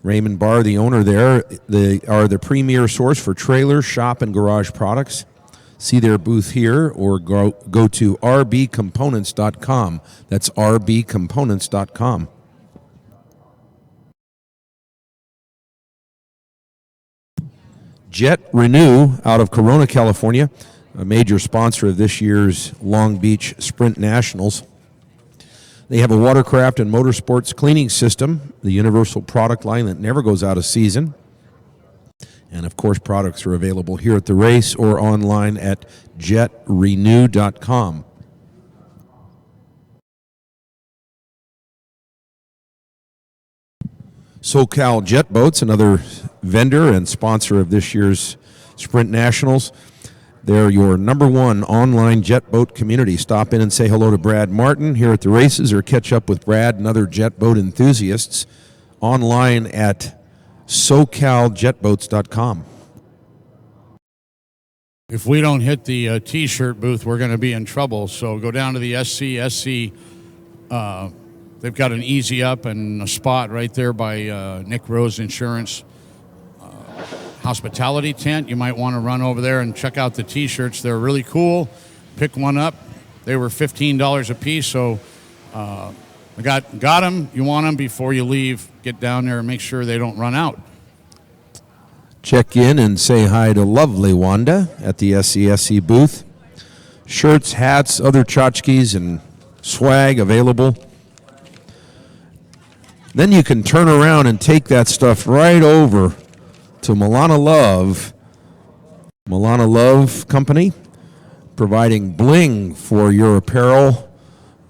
Raymond Barr, the owner there, they are the premier source for trailer, shop, and garage products. See their booth here, or go to rbcomponents.com. That's rbcomponents.com. Jet Renew out of Corona, California, a major sponsor of this year's Long Beach Sprint Nationals. They have a watercraft and motorsports cleaning system, the universal product line that never goes out of season. And, of course, products are available here at the race or online at jetrenew.com. SoCal Jet Boats, another vendor and sponsor of this year's Sprint Nationals. They're your number one online jet boat community. Stop in and say hello to Brad Martin here at the races, or catch up with Brad and other jet boat enthusiasts online at SoCalJetBoats.com. If we don't hit the T-shirt booth, we're going to be in trouble. So go down to the SCSC. They've got an easy up and a spot right there by Nick Rose Insurance hospitality tent. You might want to run over there and check out the T-shirts. They're really cool. Pick one up. They were $15 a piece, so I got them. You want them before you leave. Get down there and make sure they don't run out. Check in and say hi to lovely Wanda at the SCSC booth. Shirts, hats, other tchotchkes, and swag available. Then you can turn around and take that stuff right over to Milana Love Company, providing bling for your apparel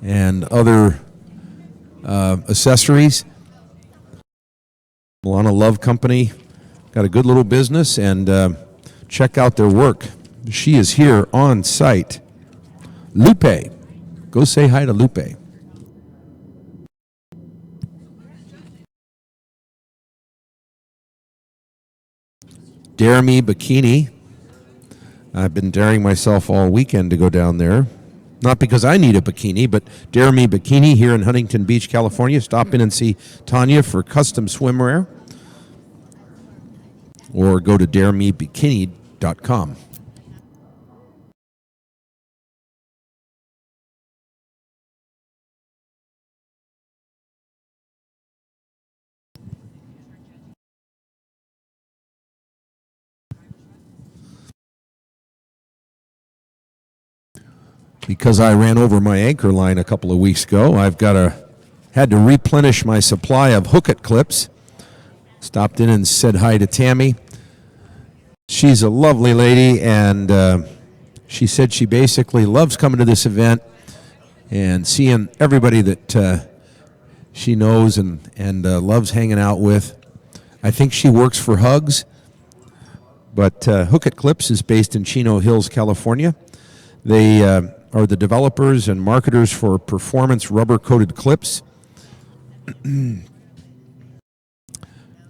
and other accessories. Milana Love Company got a good little business, and check out their work. She is here on site. Lupe, go say hi to Lupe. Dare Me Bikini. I've been daring myself all weekend to go down there. Not because I need a bikini, but Dare Me Bikini here in Huntington Beach, California. Stop in and see Tanya for custom swimwear. Or go to daremebikini.com. Because I ran over my anchor line a couple of weeks ago, I've had to replenish my supply of hook-it clips. Stopped in and said hi to Tammy. She's a lovely lady, and she said she basically loves coming to this event and seeing everybody that she knows and loves hanging out with. I think she works for Hugs, but Hook-it Clips is based in Chino Hills, California. They are the developers and marketers for performance rubber-coated clips.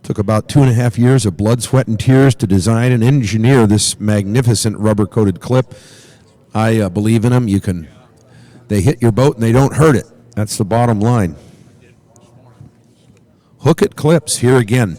Took about 2.5 years of blood, sweat, and tears to design and engineer this magnificent rubber-coated clip. I believe in them. They hit your boat and they don't hurt it. That's the bottom line. Hook-it Clips, here again.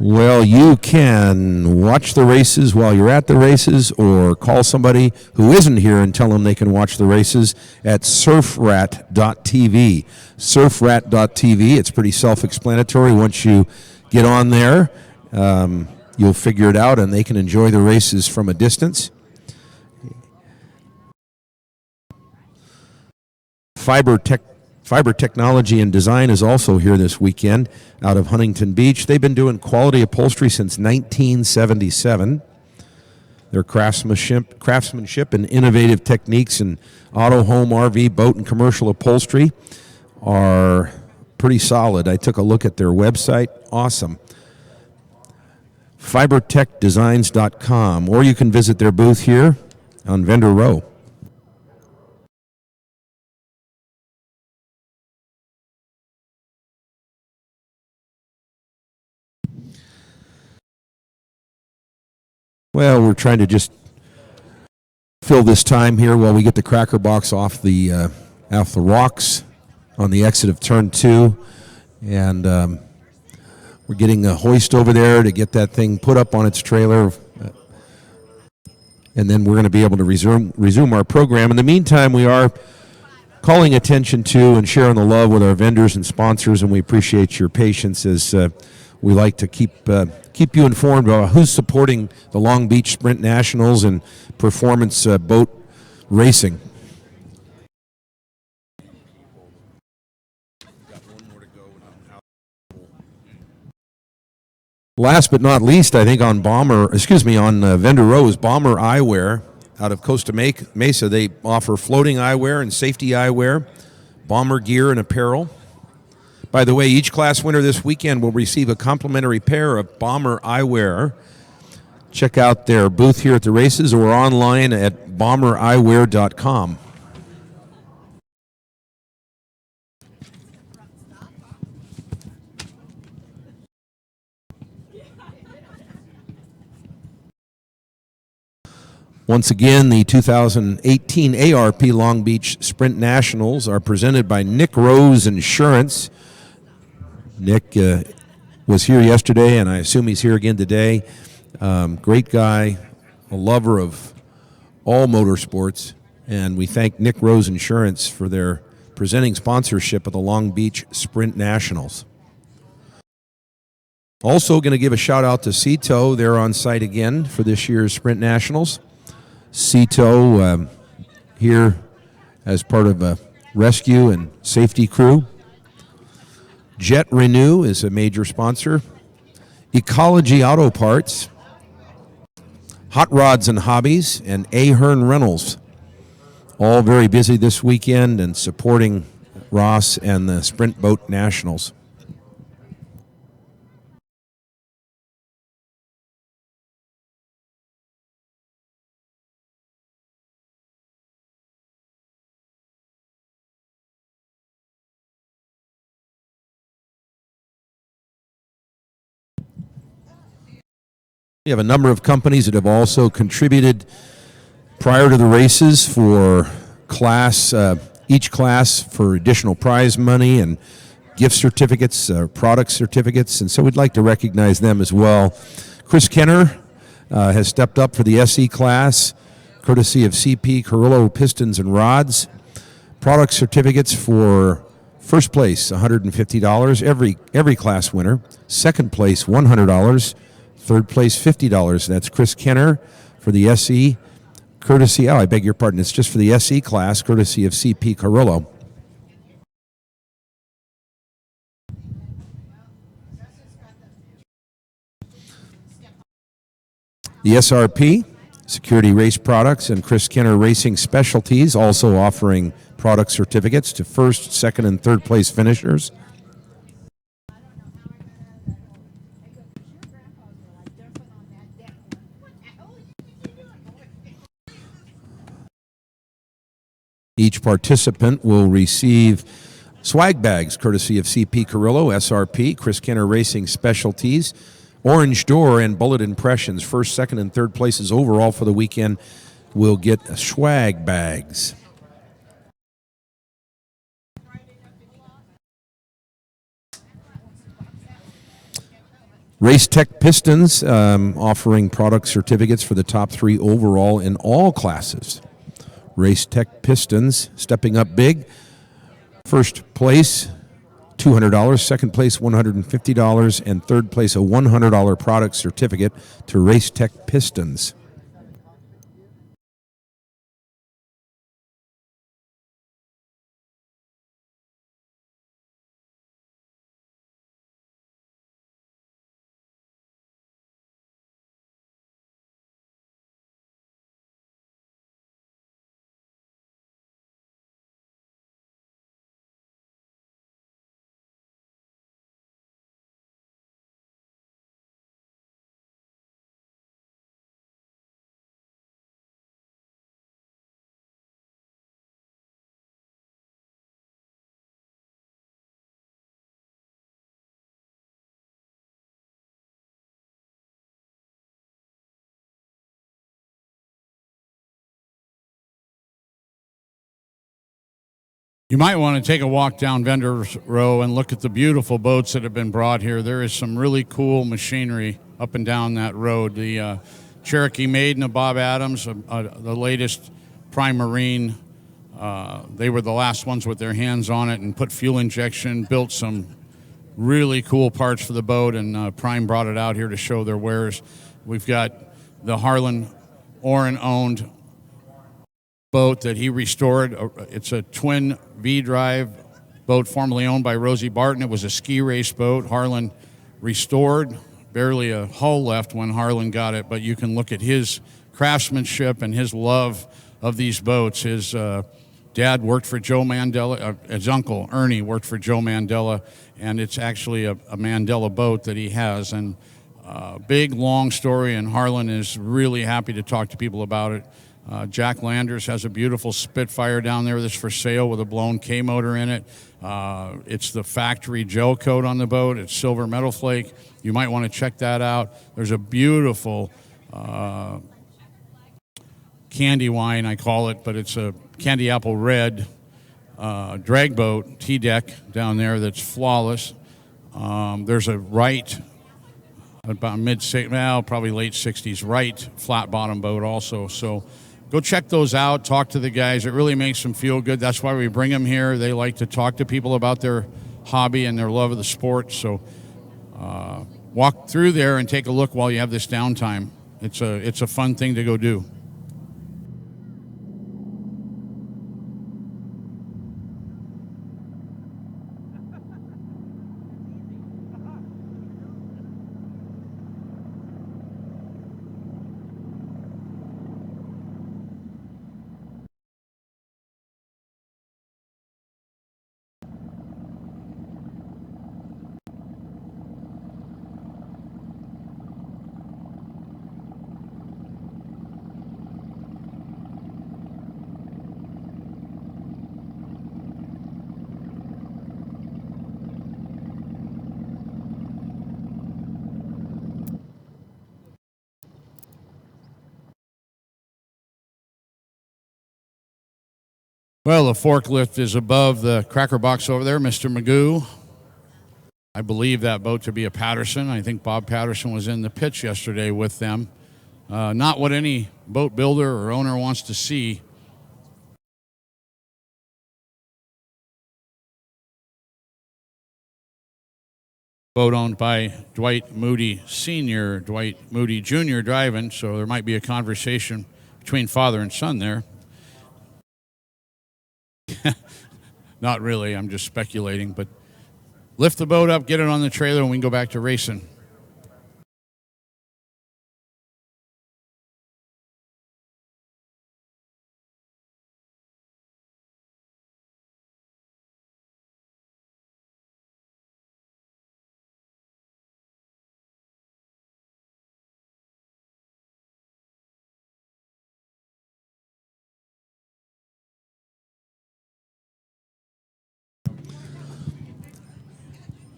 Well, you can watch the races while you're at the races, or call somebody who isn't here and tell them they can watch the races at SURFRAT.tv. SURFRAT.tv, it's pretty self-explanatory. Once you get on there, you'll figure it out, and they can enjoy the races from a distance. Fiber Technology and Design is also here this weekend out of Huntington Beach. They've been doing quality upholstery since 1977. Their craftsmanship and innovative techniques in auto, home, RV, boat, and commercial upholstery are pretty solid. I took a look at their website. Awesome. FiberTechDesigns.com, or you can visit their booth here on Vendor Row. Well, we're trying to just fill this time here while we get the cracker box off the rocks on the exit of turn 2, and We're getting a hoist over there to get that thing put up on its trailer. And then we're going to be able to resume our program. In the meantime, we are calling attention to and sharing the love with our vendors and sponsors, and we appreciate your patience as we like to keep you informed about who's supporting the Long Beach Sprint Nationals and performance boat racing. Last but not least, I think on Vendor Row is Bomber Eyewear out of Costa Mesa. They offer floating eyewear and safety eyewear, bomber gear and apparel. By the way, each class winner this weekend will receive a complimentary pair of Bomber eyewear. Check out their booth here at the races or online at bombereyewear.com. Once again, the 2018 ARP Long Beach Sprint Nationals are presented by Nick Rose Insurance. Nick was here yesterday, and I assume he's here again today. Great guy, a lover of all motorsports, and we thank Nick Rose Insurance for their presenting sponsorship of the Long Beach Sprint Nationals. Also going to give a shout out to Cito. They're on site again for this year's Sprint Nationals. Cito here as part of a rescue and safety crew. Jet Renew is a major sponsor. Ecology Auto Parts, Hot Rods and Hobbies, and Ahern Rentals. All very busy this weekend and supporting Ross and the Sprint Boat Nationals. We have a number of companies that have also contributed prior to the races for each class for additional prize money and gift certificates, product certificates, and so we'd like to recognize them as well. Chris Kenner has stepped up for the SE class, courtesy of CP Carrillo Pistons and Rods. Product certificates for first place, $150, every class winner. Second place, $100. Third place, $50. That's Chris Kenner for the SE, courtesy, I beg your pardon, it's just for the SE class, courtesy of CP Carrillo. The SRP, Security Race Products, and Chris Kenner Racing Specialties, also offering product certificates to first, second, and third place finishers. Each participant will receive swag bags, courtesy of CP Carrillo, SRP, Chris Kenner Racing Specialties, Orange Door, and Bullet Impressions. First, second, and third places overall for the weekend will get swag bags. Race Tech Pistons offering product certificates for the top 3 overall in all classes. Race Tech Pistons stepping up big. First place, $200. Second place, $150. And third place, a $100 product certificate to Race Tech Pistons. You might want to take a walk down Vendors Row and look at the beautiful boats that have been brought here. There is some really cool machinery up and down that road. The Cherokee Maiden of Bob Adams, the latest Prime Marine. They were the last ones with their hands on it and put fuel injection, built some really cool parts for the boat, and Prime brought it out here to show their wares. We've got the Harlan Oren-owned boat that he restored. It's a twin V-drive boat formerly owned by Rosie Barton. It was a ski race boat. Harlan restored, barely a hull left when Harlan got it, but you can look at his craftsmanship and his love of these boats. His dad worked for Joe Mandela, his uncle Ernie worked for Joe Mandela, and it's actually a Mandela boat that he has. And big, long story, and Harlan is really happy to talk to people about it. Jack Landers has a beautiful Spitfire down there that's for sale with a blown K motor in it. It's the factory gel coat on the boat. It's silver metal flake. You might want to check that out. There's a beautiful candy wine, I call it, but it's a candy apple red drag boat, T-deck down there that's flawless. There's a Wright, about probably late 60s, Wright flat-bottom boat also. So go check those out, talk to the guys. It really makes them feel good. That's why we bring them here. They like to talk to people about their hobby and their love of the sport. So walk through there and take a look while you have this downtime. It's a fun thing to go do. Well, the forklift is above the cracker box over there, Mr. Magoo. I believe that boat to be a Patterson. I think Bob Patterson was in the pitch yesterday with them. Not what any boat builder or owner wants to see. Boat owned by Dwight Moody Sr., Dwight Moody Jr. driving, so there might be a conversation between father and son there. Not really, I'm just speculating, but lift the boat up, get it on the trailer, and we can go back to racing.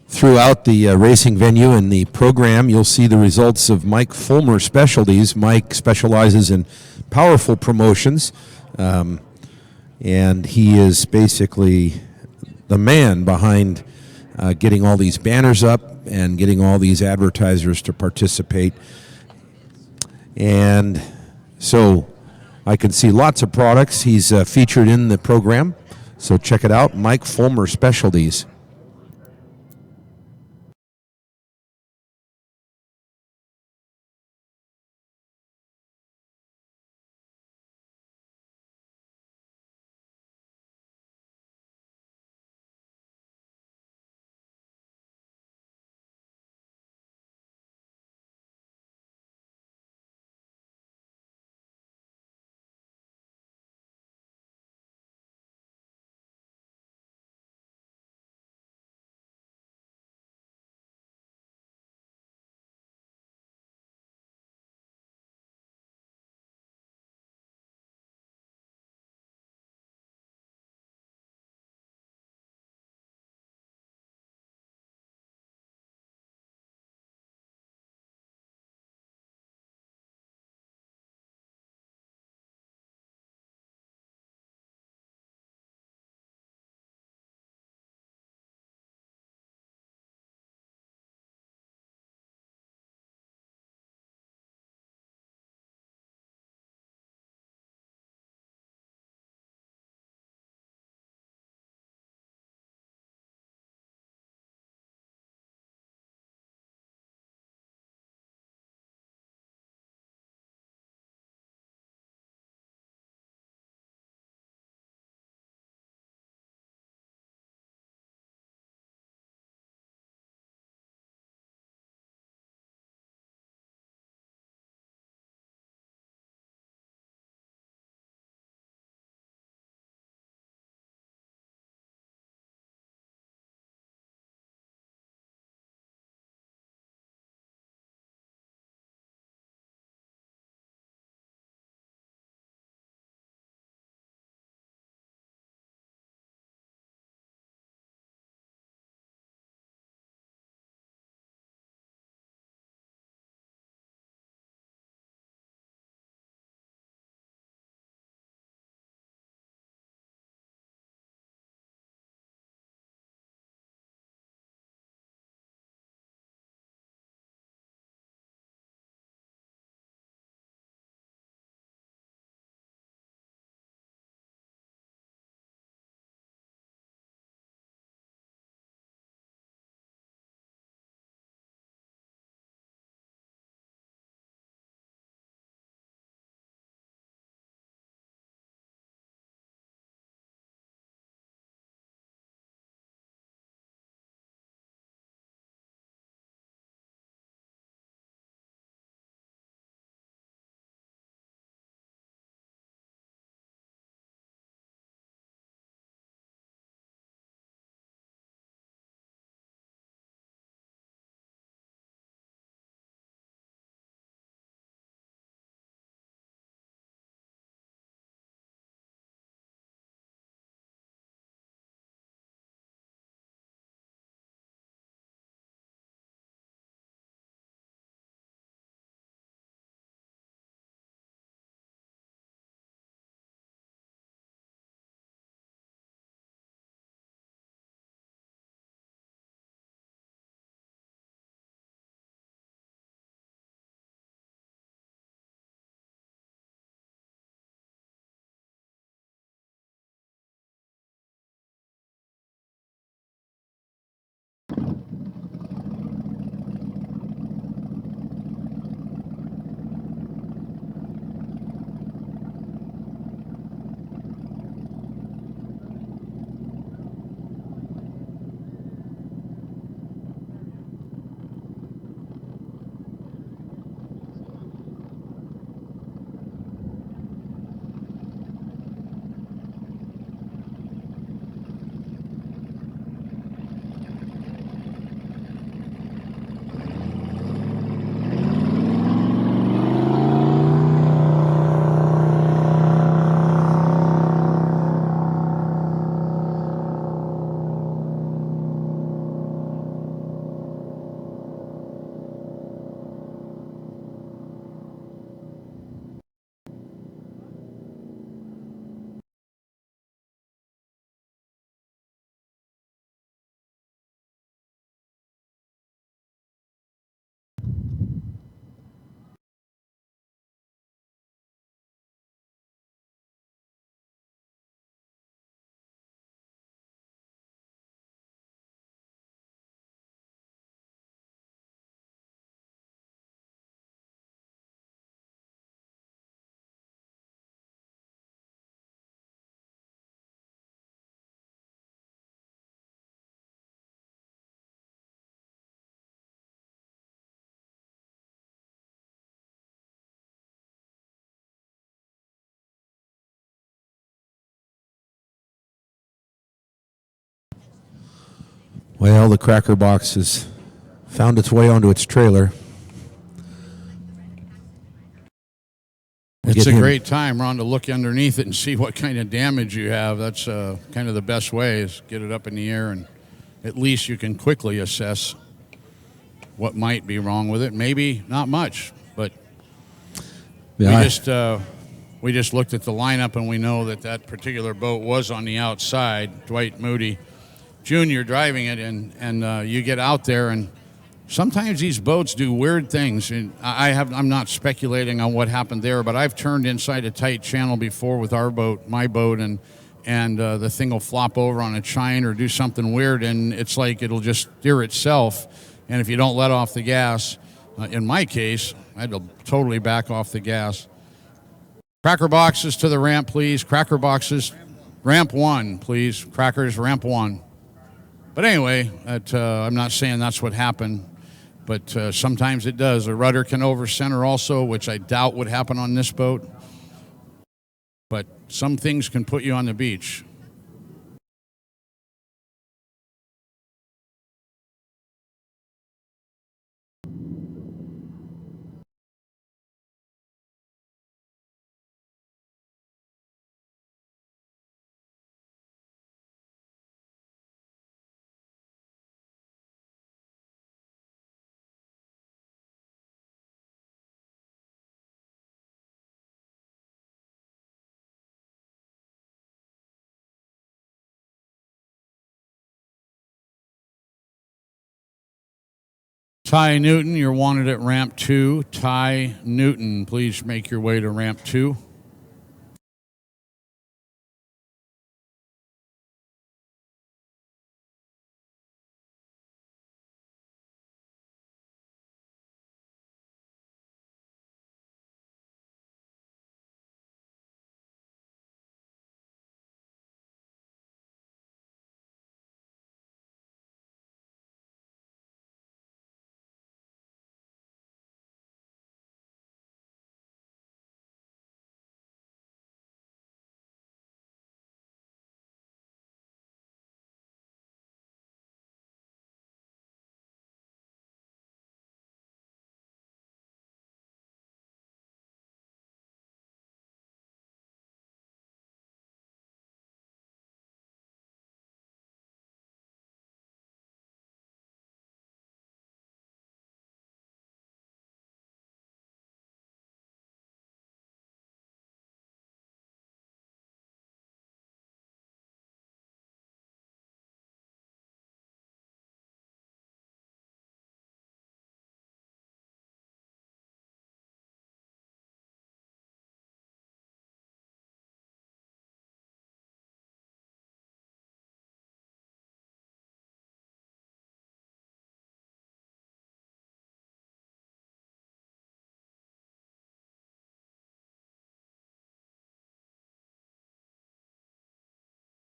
Throughout the racing venue and the program, you'll see the results of Mike Fulmer Specialties. Mike specializes in powerful promotions, and he is basically the man behind getting all these banners up and getting all these advertisers to participate. And so I can see lots of products. He's featured in the program, so check it out, Mike Fulmer Specialties. Well, the Cracker Box has found its way onto its trailer. It's a great time, Ron, to look underneath it and see what kind of damage you have. That's kind of the best way is get it up in the air, and at least you can quickly assess what might be wrong with it. Maybe not much, but we just looked at the lineup, and we know that that particular boat was on the outside. Dwight Moody Jr. driving it, and you get out there, and sometimes these boats do weird things. And I'm not speculating on what happened there, but I've turned inside a tight channel before with our boat, my boat, and the thing will flop over on a chine or do something weird, and it's like it'll just steer itself. And if you don't let off the gas, in my case, I had to totally back off the gas. Cracker boxes to the ramp, please. Cracker boxes, ramp 1, please. Crackers, ramp 1. But anyway, I'm not saying that's what happened, but sometimes it does. A rudder can over-center also, which I doubt would happen on this boat. But some things can put you on the beach. Ty Newton, you're wanted at ramp 2. Ty Newton, please make your way to ramp 2.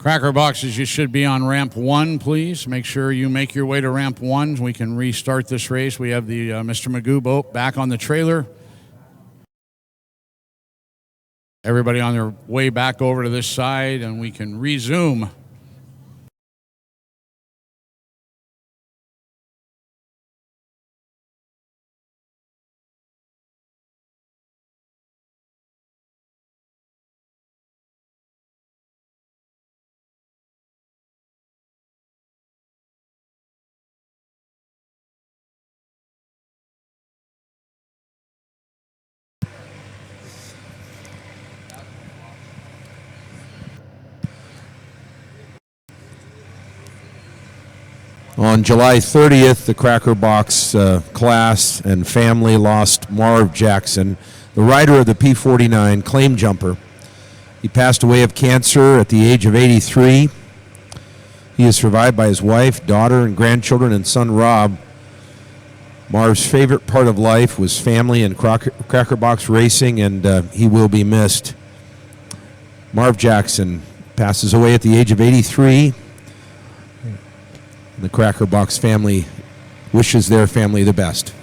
Cracker boxes, you should be on ramp 1, please. Make sure you make your way to ramp 1. We can restart this race. We have the Mr. Magoo boat back on the trailer. Everybody on their way back over to this side, and we can resume. On July 30th, the Cracker Box class and family lost Marv Jackson, the rider of the P49 claim jumper. He passed away of cancer at the age of 83. He is survived by his wife, daughter, and grandchildren, and son Rob. Marv's favorite part of life was family and Cracker Box racing, and he will be missed. Marv Jackson passes away at the age of 83. The Cracker Box family wishes their family the best.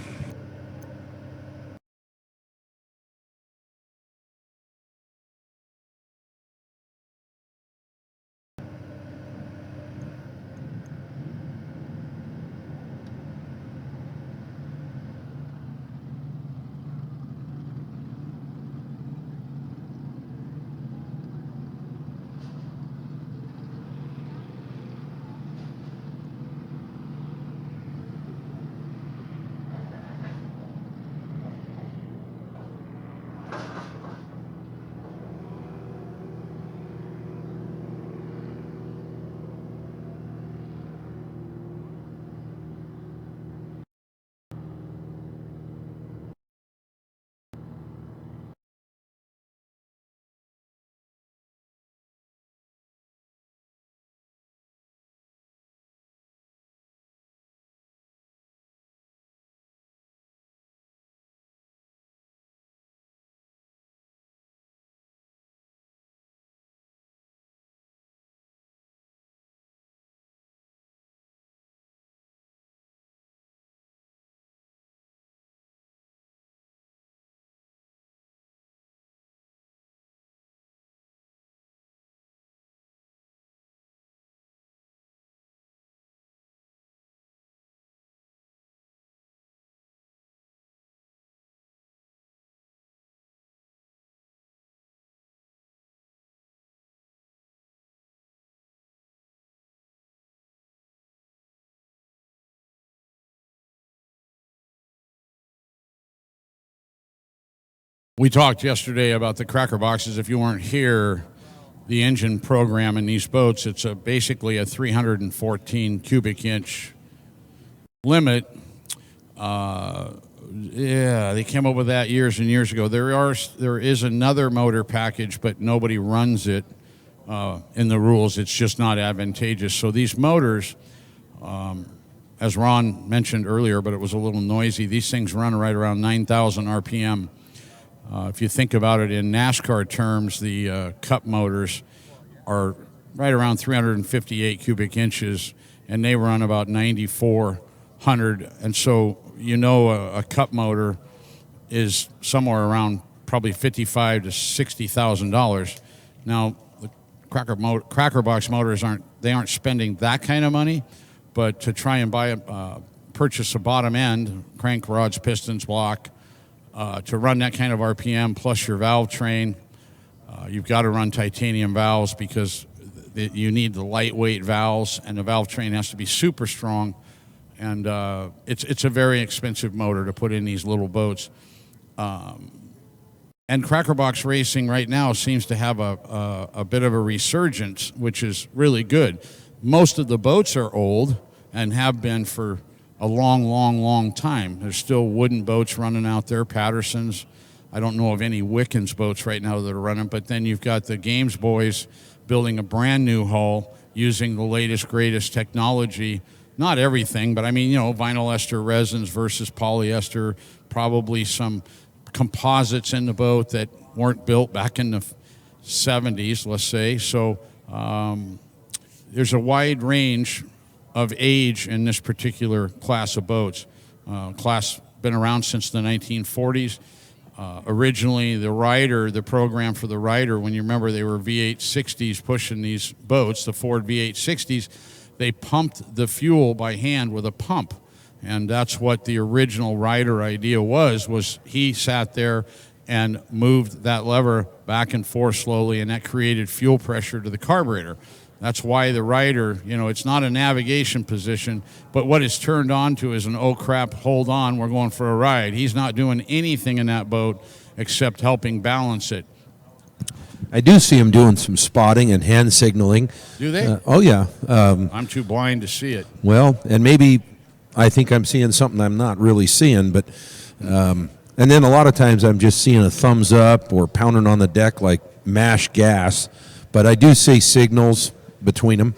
We talked yesterday about the cracker boxes. If you weren't here, the engine program in these boats, it's basically a 314 cubic inch limit. Yeah, they came up with that years and years ago. There is another motor package, but nobody runs it in the rules. It's just not advantageous. So these motors, as Ron mentioned earlier, but it was a little noisy, these things run right around 9,000 RPM. If you think about it in NASCAR terms, the Cup motors are right around 358 cubic inches, and they run about 9,400. And so a Cup motor is somewhere around probably $55,000 to $60,000. Now, the cracker box motors aren't spending that kind of money, but to try and purchase a bottom end, crank rods, pistons, block, to run that kind of RPM plus your valve train, you've got to run titanium valves because you need the lightweight valves, and the valve train has to be super strong. And it's a very expensive motor to put in these little boats. And crackerbox racing right now seems to have a bit of a resurgence, which is really good. Most of the boats are old and have been for a long time. There's still wooden boats running out there, Pattersons. I don't know of any Wickens boats right now that are running, but then you've got the Games boys building a brand new hull using the latest, greatest technology. Not everything, but I mean, vinyl ester resins versus polyester, probably some composites in the boat that weren't built back in the 70s, let's say. So there's a wide range of age in this particular class of boats. Class been around since the 1940s. Originally, the program for the Ryder, when you remember they were V8 60s pushing these boats, the Ford V8 60s, they pumped the fuel by hand with a pump. And that's what the original Ryder idea was he sat there and moved that lever back and forth slowly, and that created fuel pressure to the carburetor. That's why the Ryder, it's not a navigation position, but what it's turned on to is an, oh crap, hold on, we're going for a ride. He's not doing anything in that boat except helping balance it. I do see him doing some spotting and hand signaling. Do they? Oh, yeah. I'm too blind to see it. Well, and maybe I think I'm seeing something I'm not really seeing, but and then a lot of times I'm just seeing a thumbs up or pounding on the deck like mash gas, but I do see signals between them.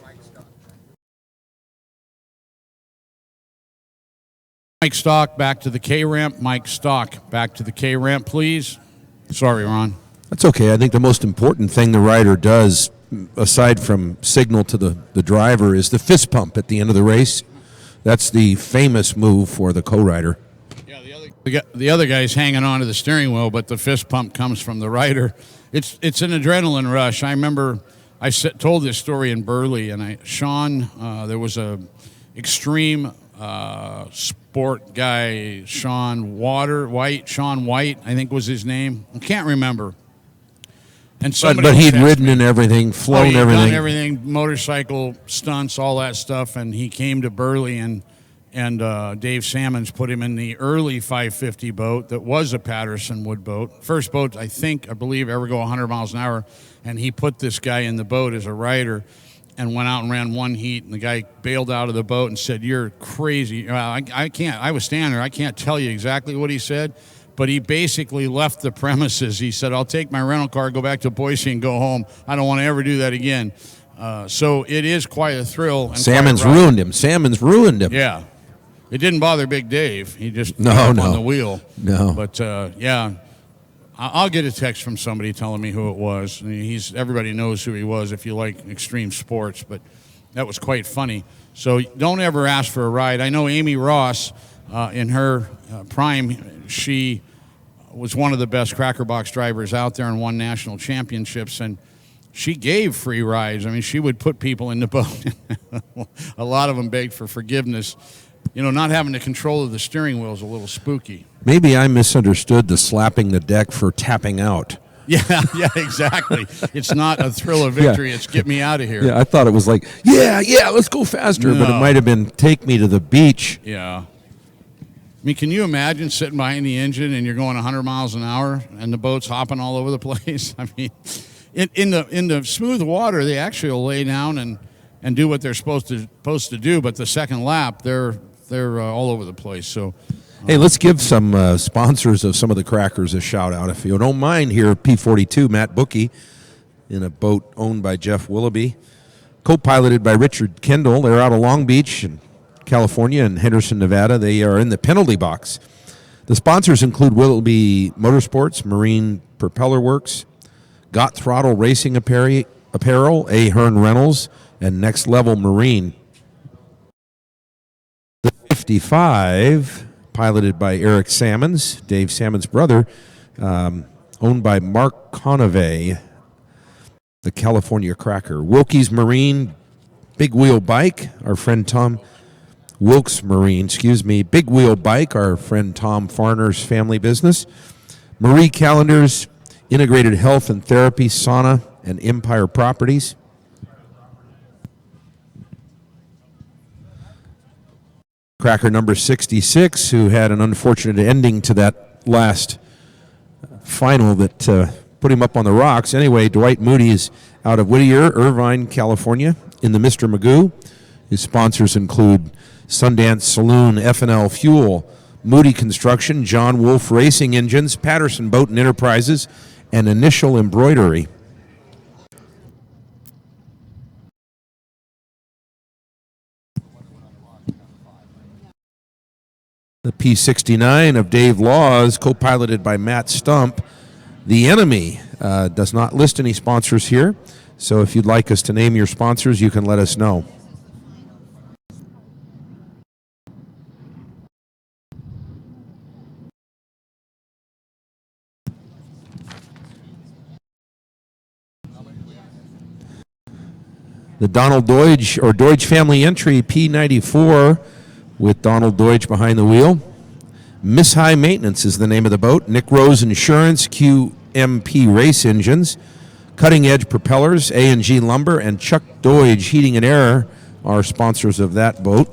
Mike Stock back to the K-ramp. Mike Stock back to the K-ramp, please. Sorry, Ron. That's okay. I think the most important thing the rider does, aside from signal to the driver, is the fist pump at the end of the race. That's the famous move for the co-rider. Yeah, the other guy's hanging on to the steering wheel, but the fist pump comes from the rider. It's an adrenaline rush. I remember I told this story in Burley, and Sean, there was a extreme sport guy, Sean White, I think was his name. I can't remember. And but he'd ridden and everything, flown everything. Done everything, motorcycle stunts, all that stuff, and he came to Burley, and Dave Sammons put him in the early 550 boat that was a Patterson wood boat. First boat, I believe, ever go 100 miles an hour, and he put this guy in the boat as a rider and went out and ran one heat, and the guy bailed out of the boat and said, "You're crazy." Well, I can't. I was standing there. I can't tell you exactly what he said, but he basically left the premises. He said, "I'll take my rental car, go back to Boise, and go home. I don't want to ever do that again." So it is quite a thrill. And Sammons ruined him. Yeah. It didn't bother Big Dave. He just no on the wheel. No. But, yeah, I'll get a text from somebody telling me who it was. I mean, everybody knows who he was if you like extreme sports, but that was quite funny. So don't ever ask for a ride. I know Amy Ross, in her prime, she was one of the best cracker box drivers out there and won national championships, and she gave free rides. I mean, she would put people in the boat. A lot of them begged for forgiveness. Not having the control of the steering wheel is a little spooky. Maybe I misunderstood the slapping the deck for tapping out. Yeah, exactly. It's not a thrill of victory. Yeah. It's get me out of here. Yeah, I thought it was like, yeah, let's go faster. No. But it might have been take me to the beach. Yeah. I mean, can you imagine sitting behind the engine and you're going 100 miles an hour and the boat's hopping all over the place? I mean, in the smooth water, they actually will lay down and do what they're supposed to do, but the second lap, they're all over the place. So, hey, let's give some sponsors of some of the crackers a shout out, if you don't mind. Here, P42, Matt Bookie, in a boat owned by Jeff Willoughby, co-piloted by Richard Kendall. They're out of Long Beach, California, and Henderson, Nevada. They are in the penalty box. The sponsors include Willoughby Motorsports, Marine Propeller Works, Got Throttle Racing Apparel, Ahern Rentals, and Next Level Marine. The 55, piloted by Eric Salmons, Dave Salmons' brother, owned by Mark Conavey, the California Cracker. Wilkie's Marine Big Wheel Bike, our friend Tom Wilkes Marine, Big Wheel Bike, our friend Tom Farner's family business. Marie Callender's Integrated Health and Therapy, Sauna, and Empire Properties. Cracker number 66, who had an unfortunate ending to that last final that put him up on the rocks. Anyway, Dwight Moody is out of Whittier, Irvine, California, in the Mr. Magoo. His sponsors include Sundance Saloon, F&L Fuel, Moody Construction, John Wolf Racing Engines, Patterson Boat and Enterprises, and Initial Embroidery. The P69 of Dave Laws, co-piloted by Matt Stump. The Enemy does not list any sponsors here, so if you'd like us to name your sponsors, you can let us know. The Donald Deutsch or Deutsch Family Entry P94 with Donald Deutsch behind the wheel. Miss High Maintenance is the name of the boat. Nick Rose Insurance, QMP Race Engines, Cutting Edge Propellers, A&G Lumber, and Chuck Deutsch Heating and Air are sponsors of that boat.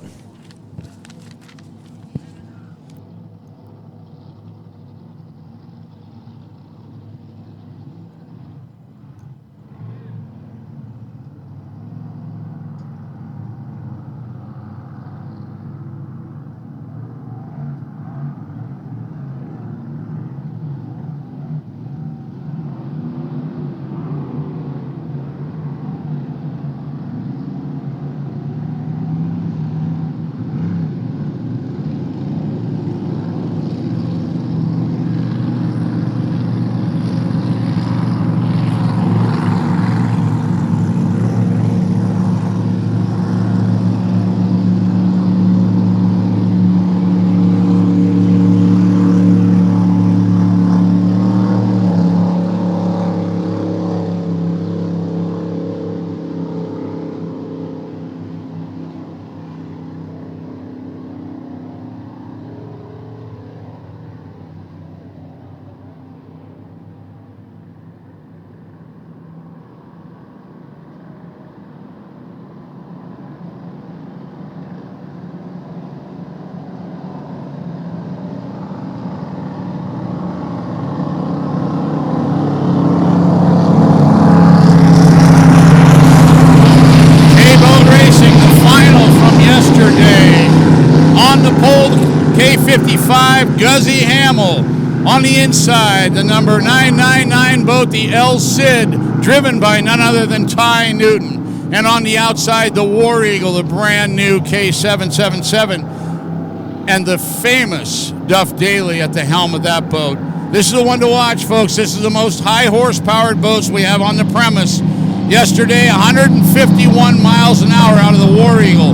K55 Guzzy Hamill. On the inside, the number 999 boat, the El Cid, driven by none other than Ty Newton. And on the outside, the War Eagle, the brand new K777. And the famous Duff Daly at the helm of that boat. This is the one to watch, folks. This is the most high horsepowered boats we have on the premise. Yesterday, 151 miles an hour out of the War Eagle.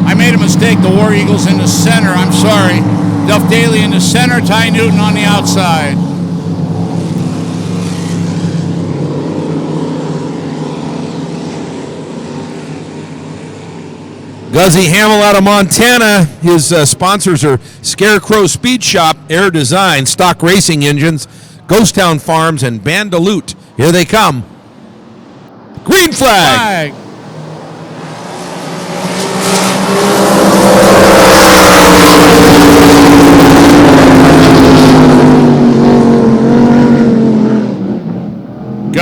I made a mistake. The War Eagle's in the center. I'm sorry. Duff Daly in the center, Ty Newton on the outside. Guzzy Hamill out of Montana. His sponsors are Scarecrow Speed Shop, Air Design, Stock Racing Engines, Ghost Town Farms, and Bandaloot. Here they come. Green flag.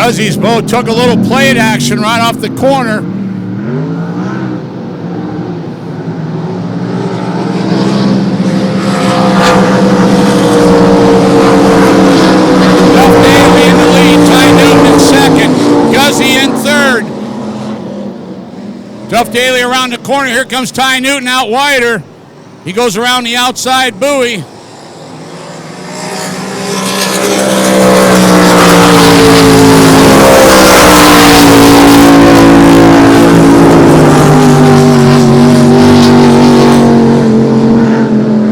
Guzzy's boat took a little plate action right off the corner. Duff Daly in the lead, Ty Newton in second, Guzzy in third. Duff Daly around the corner. Here comes Ty Newton out wider. He goes around the outside buoy.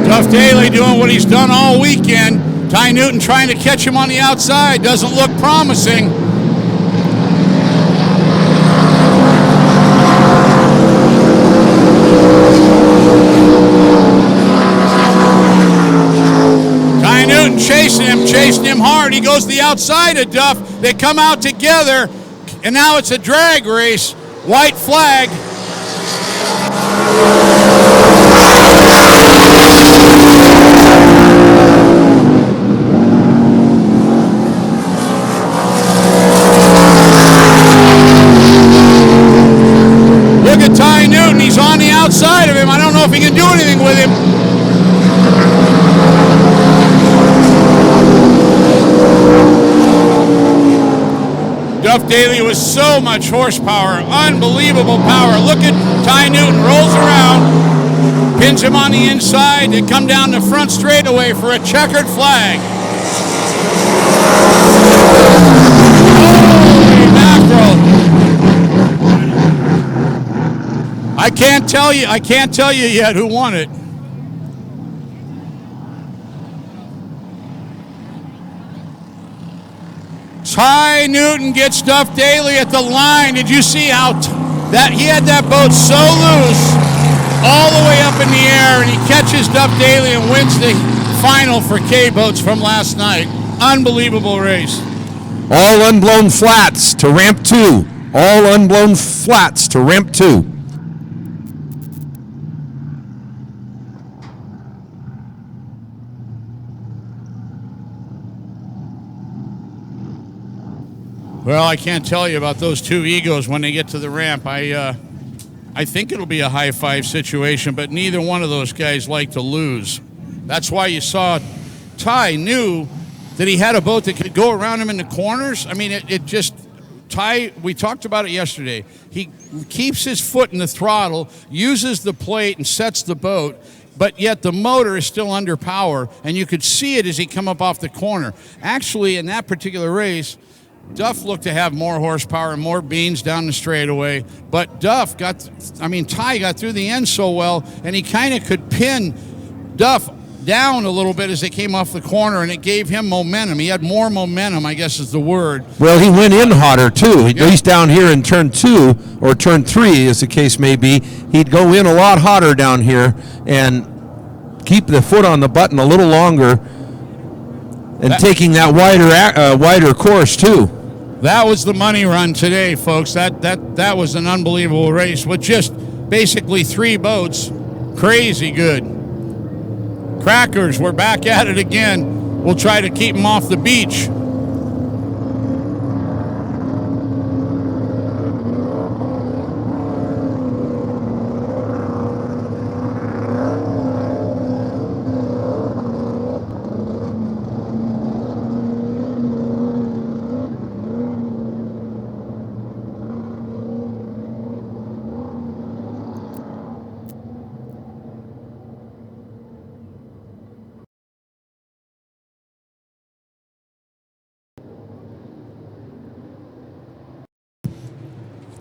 Duff Daly doing what he's done all weekend. Ty Newton trying to catch him on the outside. Doesn't look promising. Ty Newton chasing him hard. He goes to the outside of Duff. They come out together, and now it's a drag race. White flag. Look at Ty Newton. He's on the outside of him. I don't know if he can do anything with him. Duff Daly with so much horsepower, unbelievable power. Look at Ty Newton, rolls around, pins him on the inside. They come down the front straightaway for a checkered flag. Holy mackerel! I can't tell you yet who won it. Ty Newton gets Duff Daly at the line. Did you see how that he had that boat so loose all the way up in the air, and he catches Duff Daly and wins the final for K-Boats from last night. Unbelievable race. All unblown flats to ramp 2. All unblown flats to ramp 2. Well, I can't tell you about those two egos when they get to the ramp. I think it'll be a high five situation, but neither one of those guys like to lose. That's why you saw Ty knew that he had a boat that could go around him in the corners. I mean, it just, Ty, we talked about it yesterday. He keeps his foot in the throttle, uses the plate, and sets the boat, but yet the motor is still under power, and you could see it as he come up off the corner. Actually, in that particular race, Duff looked to have more horsepower and more beans down the straightaway, but Ty got through the end so well, and he kind of could pin Duff down a little bit as they came off the corner, and it gave him momentum. He had more momentum, I guess is the word. Well, he went in hotter, too. At least down here in turn 2, or turn 3, as the case may be. He'd go in a lot hotter down here and keep the foot on the button a little longer, and taking that wider course, too. That was the money run today, folks. That was an unbelievable race with just basically 3 boats. Crazy good. Crackers, we're back at it again. We'll try to keep them off the beach.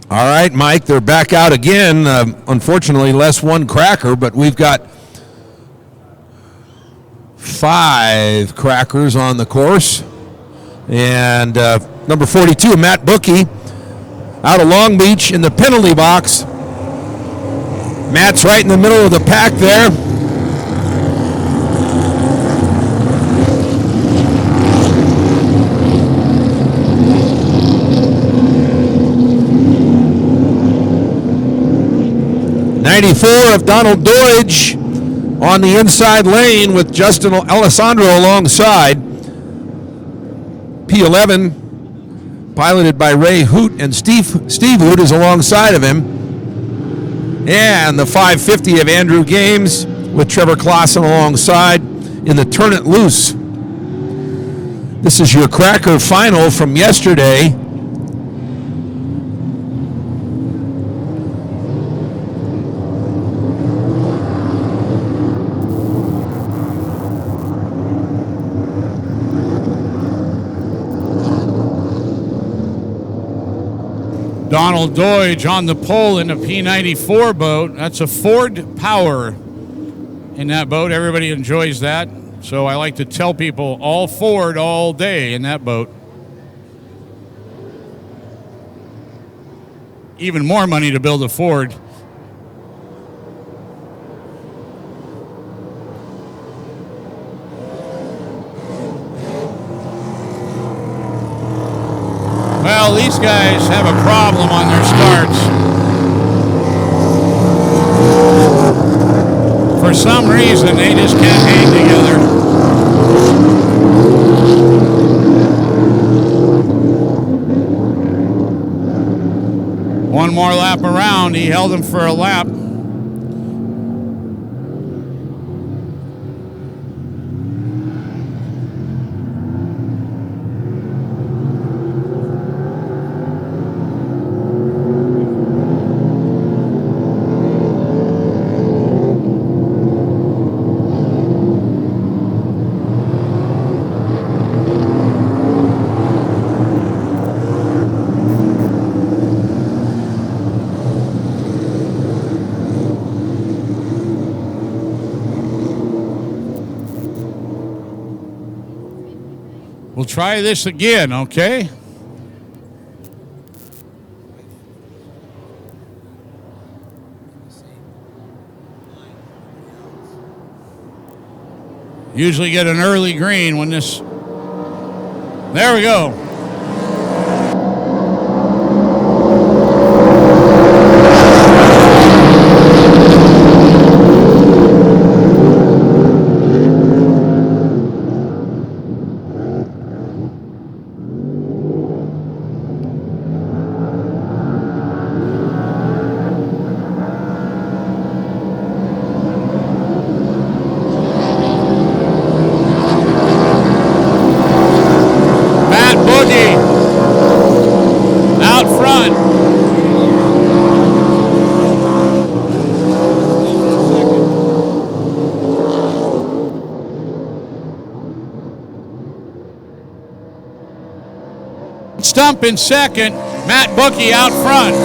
All right, Mike, they're back out again. Unfortunately, less one cracker, but we've got 5 crackers on the course. And number 42, Matt Bookie, out of Long Beach in the penalty box. Matt's right in the middle of the pack there. '94 of Donald Deutsch on the inside lane with Justin Alessandro alongside. P11 piloted by Ray Hoot, and Steve Hoot is alongside of him. And the 550 of Andrew Games with Trevor Clausen alongside in the Turn It Loose. This is your Cracker final from yesterday. Donald Deutsch on the pole in a P94 boat. That's a Ford Power in that boat. Everybody enjoys that. So I like to tell people all Ford all day in that boat. Even more money to build a Ford. Well, these guys have a problem on their starts. For some reason, they just can't hang together. One more lap around. He held him for a lap. We'll try this again, okay? Usually get an early green when this... There we go. Stump in second, Matt Bookie out front.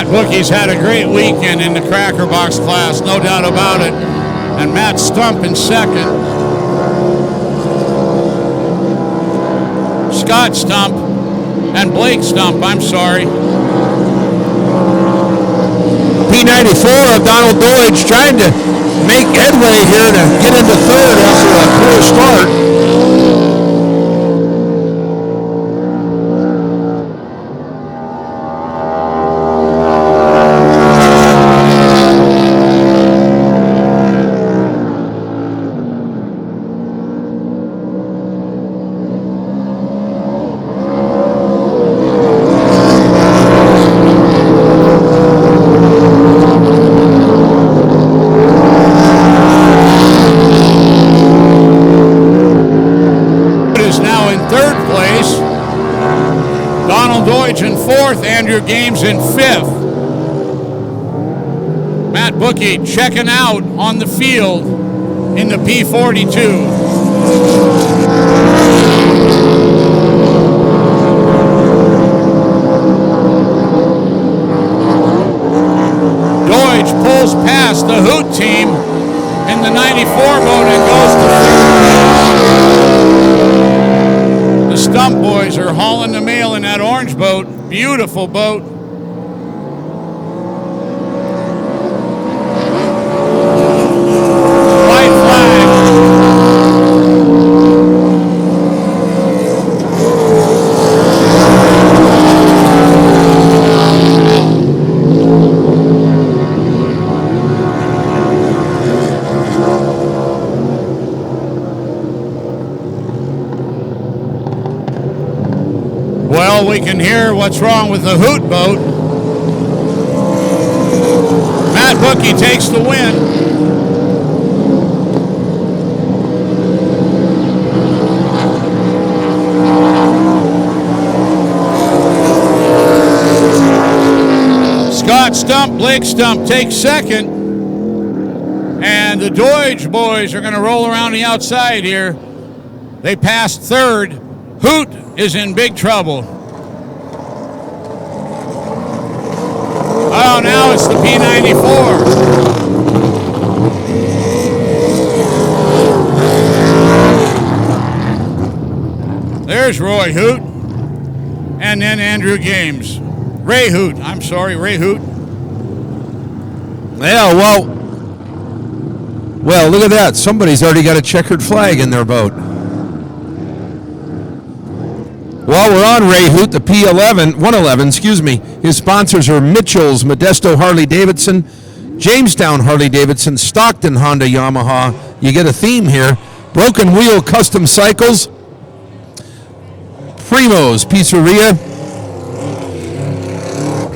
Bookie's had a great weekend in the Cracker Box class, no doubt about it. And Matt Stump in second. Scott Stump and Blake Stump, I'm sorry. P94 of Donald Deutsch trying to make headway here to get into third after a poor start. Andrew Games in fifth. Matt Bookie checking out on the field in the P42. Deutsch pulls past the Hoot team in the 94 boat and goes to third. The Stump boys are hauling the mail in that orange boat. Beautiful boat. Now we can hear what's wrong with the Hoot boat. Matt Bookie takes the win. Scott Stump, Blake Stump takes second. And the Deutsch boys are going to roll around the outside here. They passed third. Hoot is in big trouble. Oh, now it's the P94. There's Roy Hoot. And then Andrew Games. Ray Hoot. I'm sorry, Ray Hoot. Yeah, well, look at that. Somebody's already got a checkered flag in their boat. Well, we're on Ray Hoot, the P11, 111, excuse me. His sponsors are Mitchell's, Modesto Harley-Davidson, Jamestown Harley-Davidson, Stockton Honda Yamaha. You get a theme here. Broken Wheel Custom Cycles, Primo's Pizzeria,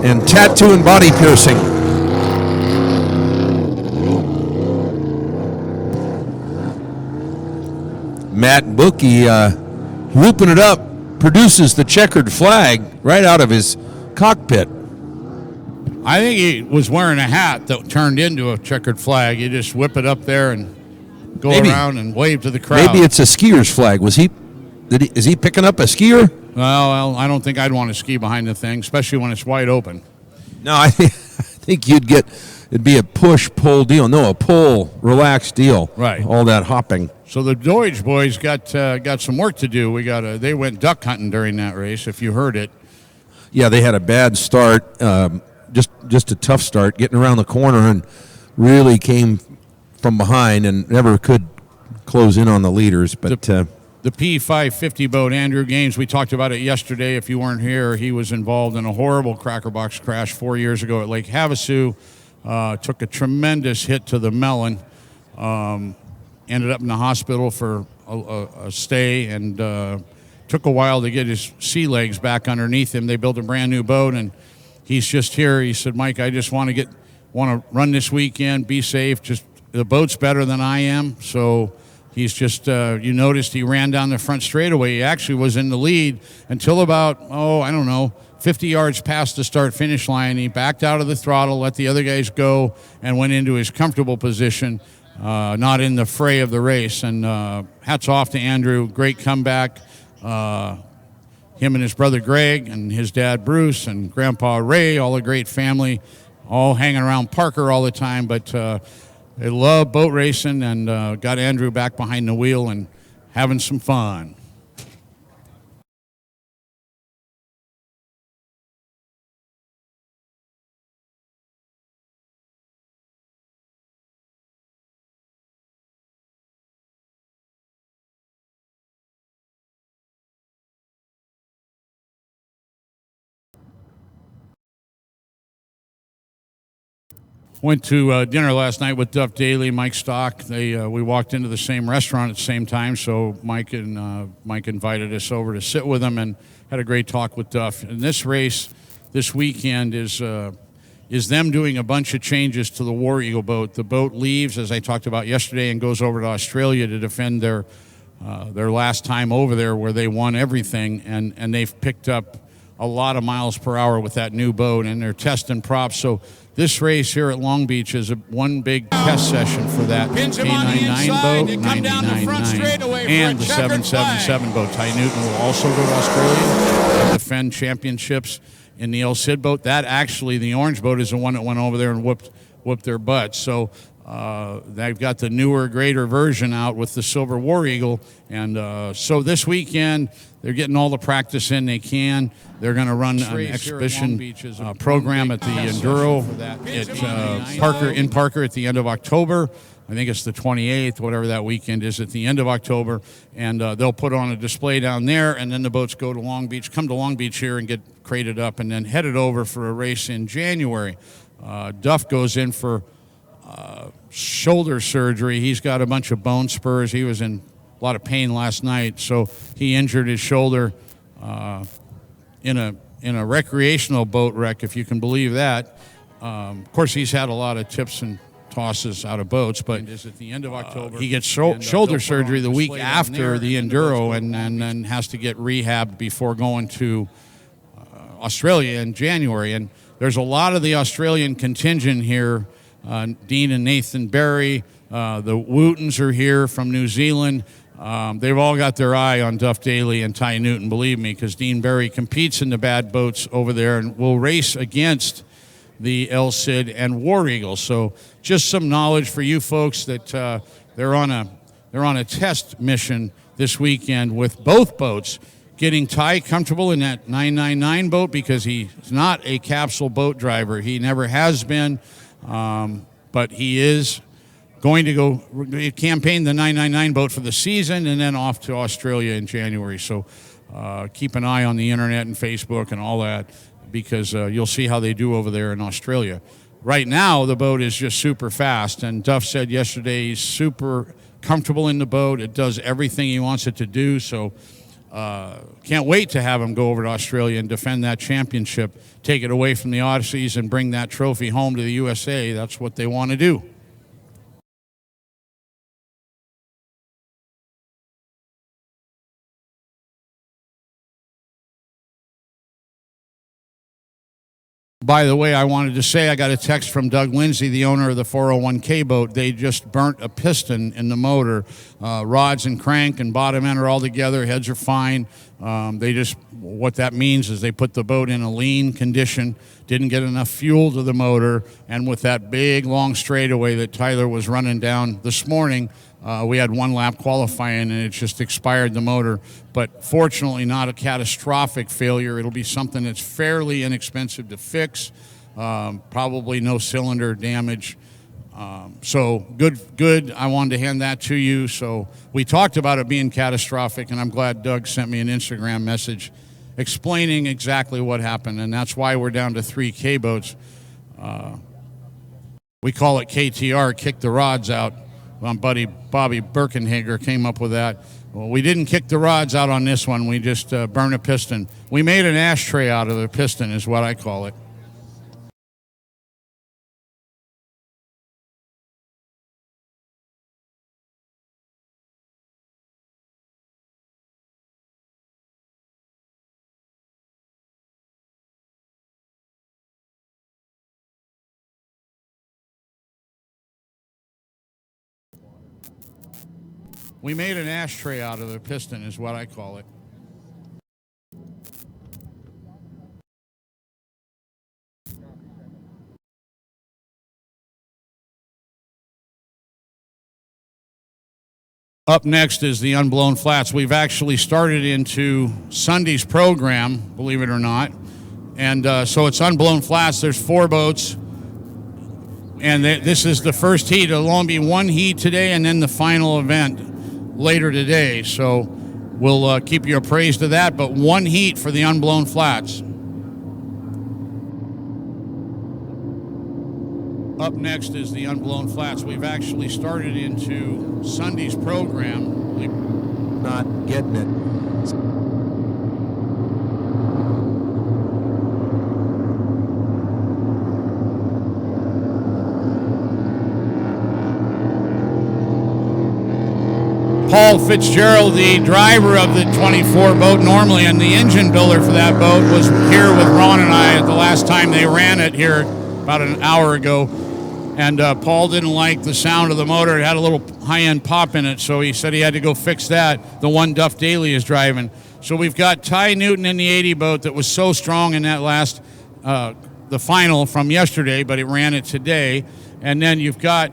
and Tattoo and Body Piercing. Matt Bookie whooping it up, produces the checkered flag right out of his cockpit. I think he was wearing a hat that turned into a checkered flag. You just whip it up there and go around and wave to the crowd. Maybe it's a skier's flag. Is he picking up a skier? Well, I don't think I'd want to ski behind the thing, especially when it's wide open. No, I think it'd be a push-pull deal. No, a pull, relaxed deal. Right. All that hopping. So the Deutsch boys got some work to do. They went duck hunting during that race, if you heard it. Yeah, they had a bad start, just a tough start, getting around the corner, and really came from behind and never could close in on the leaders. But the P550 boat, Andrew Gaines, we talked about it yesterday. If you weren't here, he was involved in a horrible cracker box crash 4 years ago at Lake Havasu. Took a tremendous hit to the melon. Ended up in the hospital for a stay, and took a while to get his sea legs back underneath him. They built a brand new boat, and he's just here. He said, "Mike, I just want to run this weekend, be safe. Just the boat's better than I am." So he's just, you noticed he ran down the front straightaway. He actually was in the lead until about, 50 yards past the start-finish line. He backed out of the throttle, let the other guys go, and went into his comfortable position. Not in the fray of the race. And hats off to Andrew. Great comeback. Him and his brother Greg and his dad Bruce and Grandpa Ray, all a great family, all hanging around Parker all the time. But they love boat racing, and got Andrew back behind the wheel and having some fun. Went to dinner last night with Duff Daly, Mike Stock. We walked into the same restaurant at the same time, so Mike invited us over to sit with him and had a great talk with Duff. And this race this weekend is them doing a bunch of changes to the War Eagle boat. The boat leaves, as I talked about yesterday, and goes over to Australia to defend their last time over there, where they won everything, and they've picked up a lot of miles per hour with that new boat, and they're testing props. So this race here at Long Beach is one big test session for that K99 boat, 99.9, and the 777 boat. Ty Newton will also go to Australia and defend championships in the El Cid boat. That actually, the orange boat, is the one that went over there and whooped their butts. So they've got the newer, greater version out with the Silver War Eagle. And so this weekend, they're getting all the practice in they can. They're going to run an exhibition program at the Enduro at Parker at the end of October. I think it's the 28th, whatever that weekend is, at the end of October. And they'll put on a display down there, and then the boats go to Long Beach, come to Long Beach here and get crated up, and then headed over for a race in January. Duff goes in for shoulder surgery. He's got a bunch of bone spurs. He was in a lot of pain last night, so he injured his shoulder in a recreational boat wreck, if you can believe that. Of course, he's had a lot of tips and tosses out of boats, but At the end of October, he gets shoulder surgery the week after the Enduro, and then has to get rehabbed before going to Australia in January. And there's a lot of the Australian contingent here. Dean and Nathan Berry, the Wootons are here from New Zealand. They've all got their eye on Duff Daly and Ty Newton, believe me, because Dean Berry competes in the bad boats over there and will race against the El Cid and War Eagle. So just some knowledge for you folks that they're on a test mission this weekend with both boats, getting Ty comfortable in that 999 boat because he's not a capsule boat driver. He never has been, but he is going to go campaign the 999 boat for the season and then off to Australia in January. So keep an eye on the internet and Facebook and all that, because you'll see how they do over there in Australia. Right now, the boat is just super fast, and Duff said yesterday he's super comfortable in the boat. It does everything he wants it to do, so can't wait to have him go over to Australia and defend that championship, take it away from the Odysseys and bring that trophy home to the USA. That's what they want to do. By the way, I wanted to say I got a text from Doug Lindsay, the owner of the 401k boat. They just burnt a piston in the motor. Rods and crank and bottom end are all together. Heads are fine. What that means is they put the boat in a lean condition, didn't get enough fuel to the motor, and with that big long straightaway that Tyler was running down this morning, we had one lap qualifying and it just expired the motor. But fortunately not a catastrophic failure. It'll be something that's fairly inexpensive to fix. Probably no cylinder damage. So good. I wanted to hand that to you. So we talked about it being catastrophic, and I'm glad Doug sent me an Instagram message explaining exactly what happened, and that's why we're down to 3 K boats. We call it KTR, kick the rods out. My buddy Bobby Birkenhager came up with that. Well, we didn't kick the rods out on this one. We just burned a piston. We made an ashtray out of the piston is what I call it. We made an ashtray out of the piston is what I call it. Up next is the Unblown Flats. We've actually started into Sunday's program, believe it or not. And so it's Unblown Flats. There's 4 boats. And this is the first heat. It'll only be 1 heat today and then the final event later today. So we'll keep you appraised of that. But 1 heat for the Unblown Flats. Up next is the Unblown Flats. We've actually started into Sunday's program. Not getting it. Paul Fitzgerald, the driver of the 24 boat normally, and the engine builder for that boat, was here with Ron and I at the last time they ran it here about an hour ago. And Paul didn't like the sound of the motor. It had a little high-end pop in it, so he said he had to go fix that, the one Duff Daly is driving. So we've got Ty Newton in the 80 boat that was so strong in that last, the final from yesterday, but it ran it today. And then you've got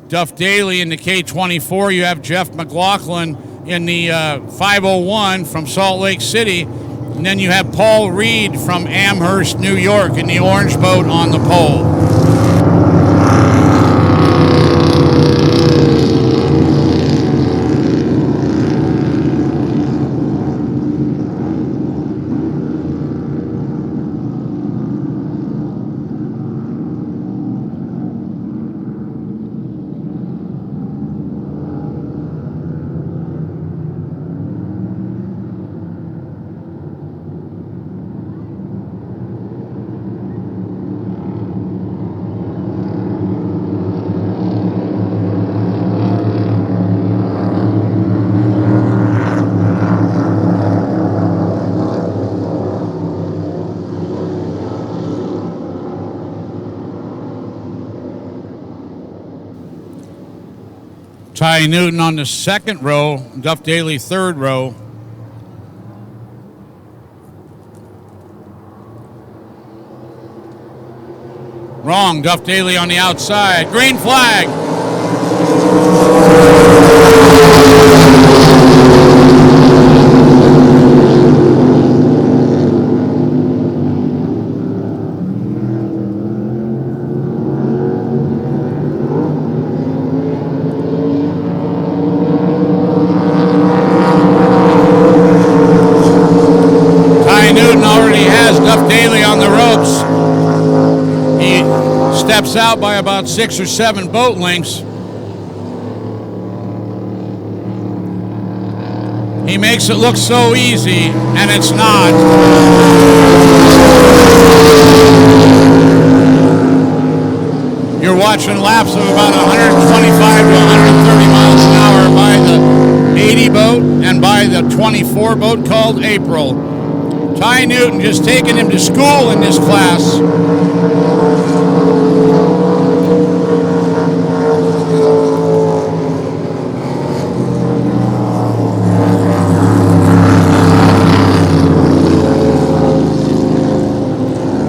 Duff Daly in the K24. You have Jeff McLaughlin in the 501 from Salt Lake City. And then you have Paul Reed from Amherst, New York in the orange boat on the pole. Ty Newton on the second row, Duff Daly third row. Wrong, Duff Daly on the outside. Green flag. Ty Newton already has Duff Daly on the ropes. He steps out by about 6 or 7 boat lengths. He makes it look so easy, and it's not. You're watching laps of about 125 to 130 miles an hour by the 80 boat and by the 24 boat called April. Ty Newton just taking him to school in this class.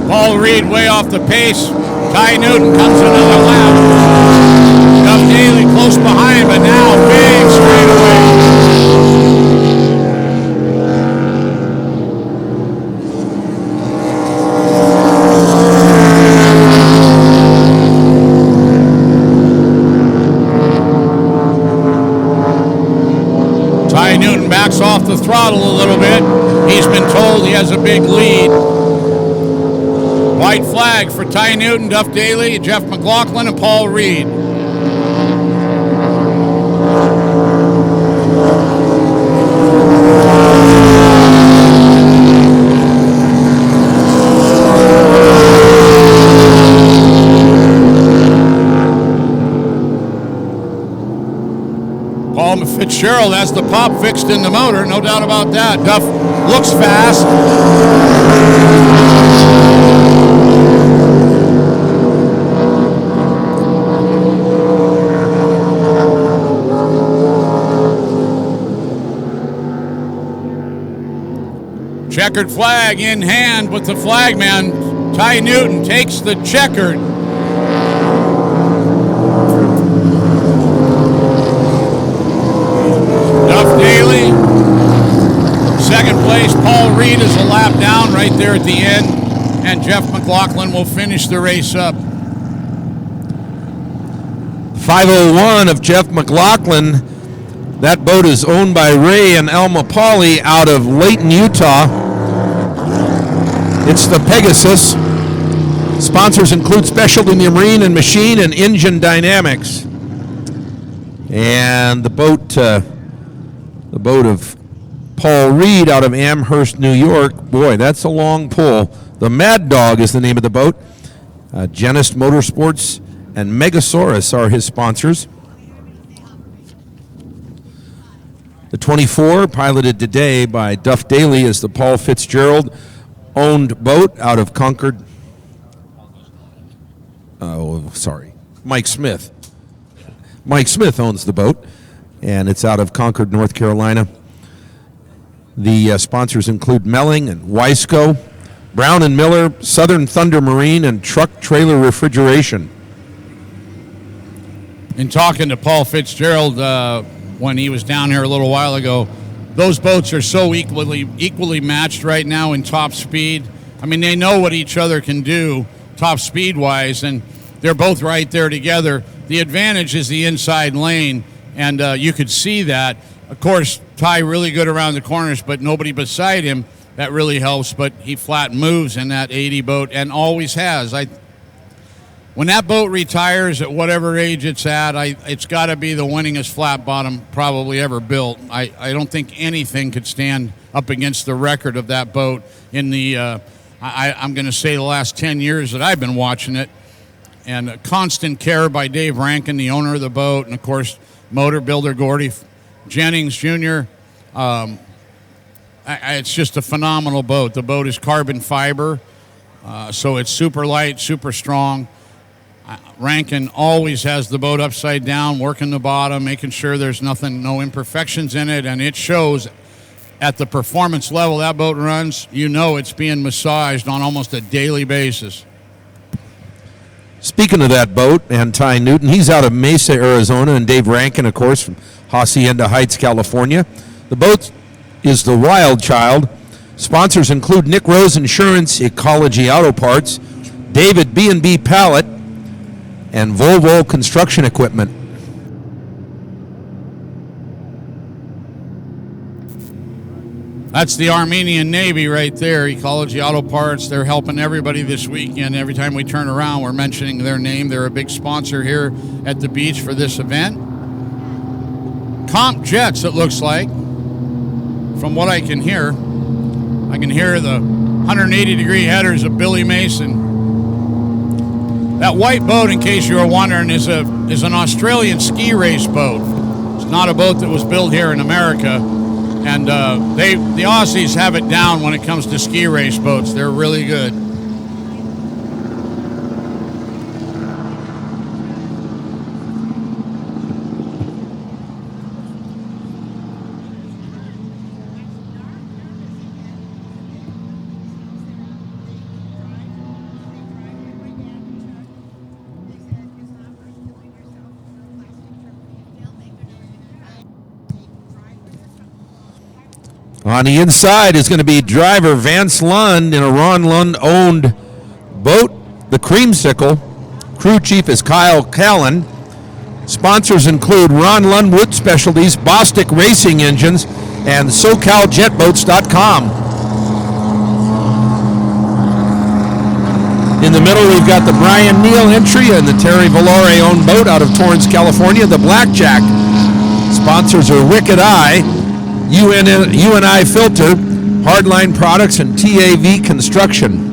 Paul Reed way off the pace. Ty Newton comes another lap. Duff Daly close behind, but now big straightaway. Ty Newton backs off the throttle a little bit. He's been told he has a big lead. White flag for Ty Newton, Duff Daly, Jeff McLaughlin, and Paul Reed. Paul Fitzgerald has the pop fixed in the motor, no doubt about that. Duff looks fast. Checkered flag in hand with the flagman. Ty Newton takes the checkered. Duff Daly, second place. Paul Reed is a lap down right there at the end. And Jeff McLaughlin will finish the race up. 501 of Jeff McLaughlin. That boat is owned by Ray and Elma Pauley out of Layton, Utah. It's the Pegasus. Sponsors include Specialty Marine and Machine and Engine Dynamics. And the boat of Paul Reed out of Amherst, New York. Boy, that's a long pull. The Mad Dog is the name of the boat. Genist Motorsports and Megasaurus are his sponsors. The 24, piloted today by Duff Daly, is the Paul Fitzgerald owned boat out of Concord. Mike Smith. Mike Smith owns the boat, and it's out of Concord, North Carolina. The sponsors include Melling and Wiseco, Brown and Miller, Southern Thunder Marine, and Truck Trailer Refrigeration. In talking to Paul Fitzgerald when he was down here a little while ago, those boats are so equally matched right now in top speed. I mean, they know what each other can do top speed-wise, and they're both right there together. The advantage is the inside lane, and you could see that. Of course, Ty really good around the corners, but nobody beside him. That really helps, but he flat moves in that 80 boat and always has. When that boat retires at whatever age it's at, it's got to be the winningest flat bottom probably ever built. I don't think anything could stand up against the record of that boat in the, I'm going to say the last 10 years that I've been watching it. And constant care by Dave Rankin, the owner of the boat, and of course, motor builder Gordy Jennings Jr. It's just a phenomenal boat. The boat is carbon fiber, so it's super light, super strong. Rankin always has the boat upside down, working the bottom, making sure there's nothing, no imperfections in it, and it shows at the performance level that boat runs. You know it's being massaged on almost a daily basis. Speaking of that boat, and Ty Newton, he's out of Mesa, Arizona, and Dave Rankin, of course, from Hacienda Heights, California. The boat is the Wild Child. Sponsors include Nick Rose Insurance, Ecology Auto Parts, David B&B Pallet, and Volvo Construction Equipment. That's the Armenian Navy right there, Ecology Auto Parts. They're helping everybody this weekend. Every time we turn around, we're mentioning their name. They're a big sponsor here at the beach for this event. Comp Jets, it looks like, from what I can hear. I can hear the 180-degree headers of Billy Mason. That white boat, in case you were wondering, is an Australian ski race boat. It's not a boat that was built here in America. And the Aussies have it down when it comes to ski race boats. They're really good. On the inside is going to be driver Vance Lund in a Ron Lund-owned boat, the Creamsicle. Crew chief is Kyle Callan. Sponsors include Ron Lund Wood Specialties, Bostic Racing Engines, and SoCalJetBoats.com. In the middle, we've got the Brian Neal entry and the Terry Valore-owned boat out of Torrance, California, the Blackjack. Sponsors are Wicked Eye, UNI Filter, Hardline Products, and TAV Construction.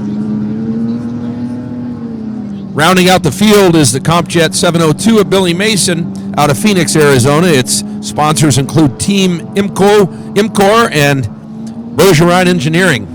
Rounding out the field is the CompJet 702 of Billy Mason out of Phoenix, Arizona. Its sponsors include Team Imcor and Bergeron Engineering.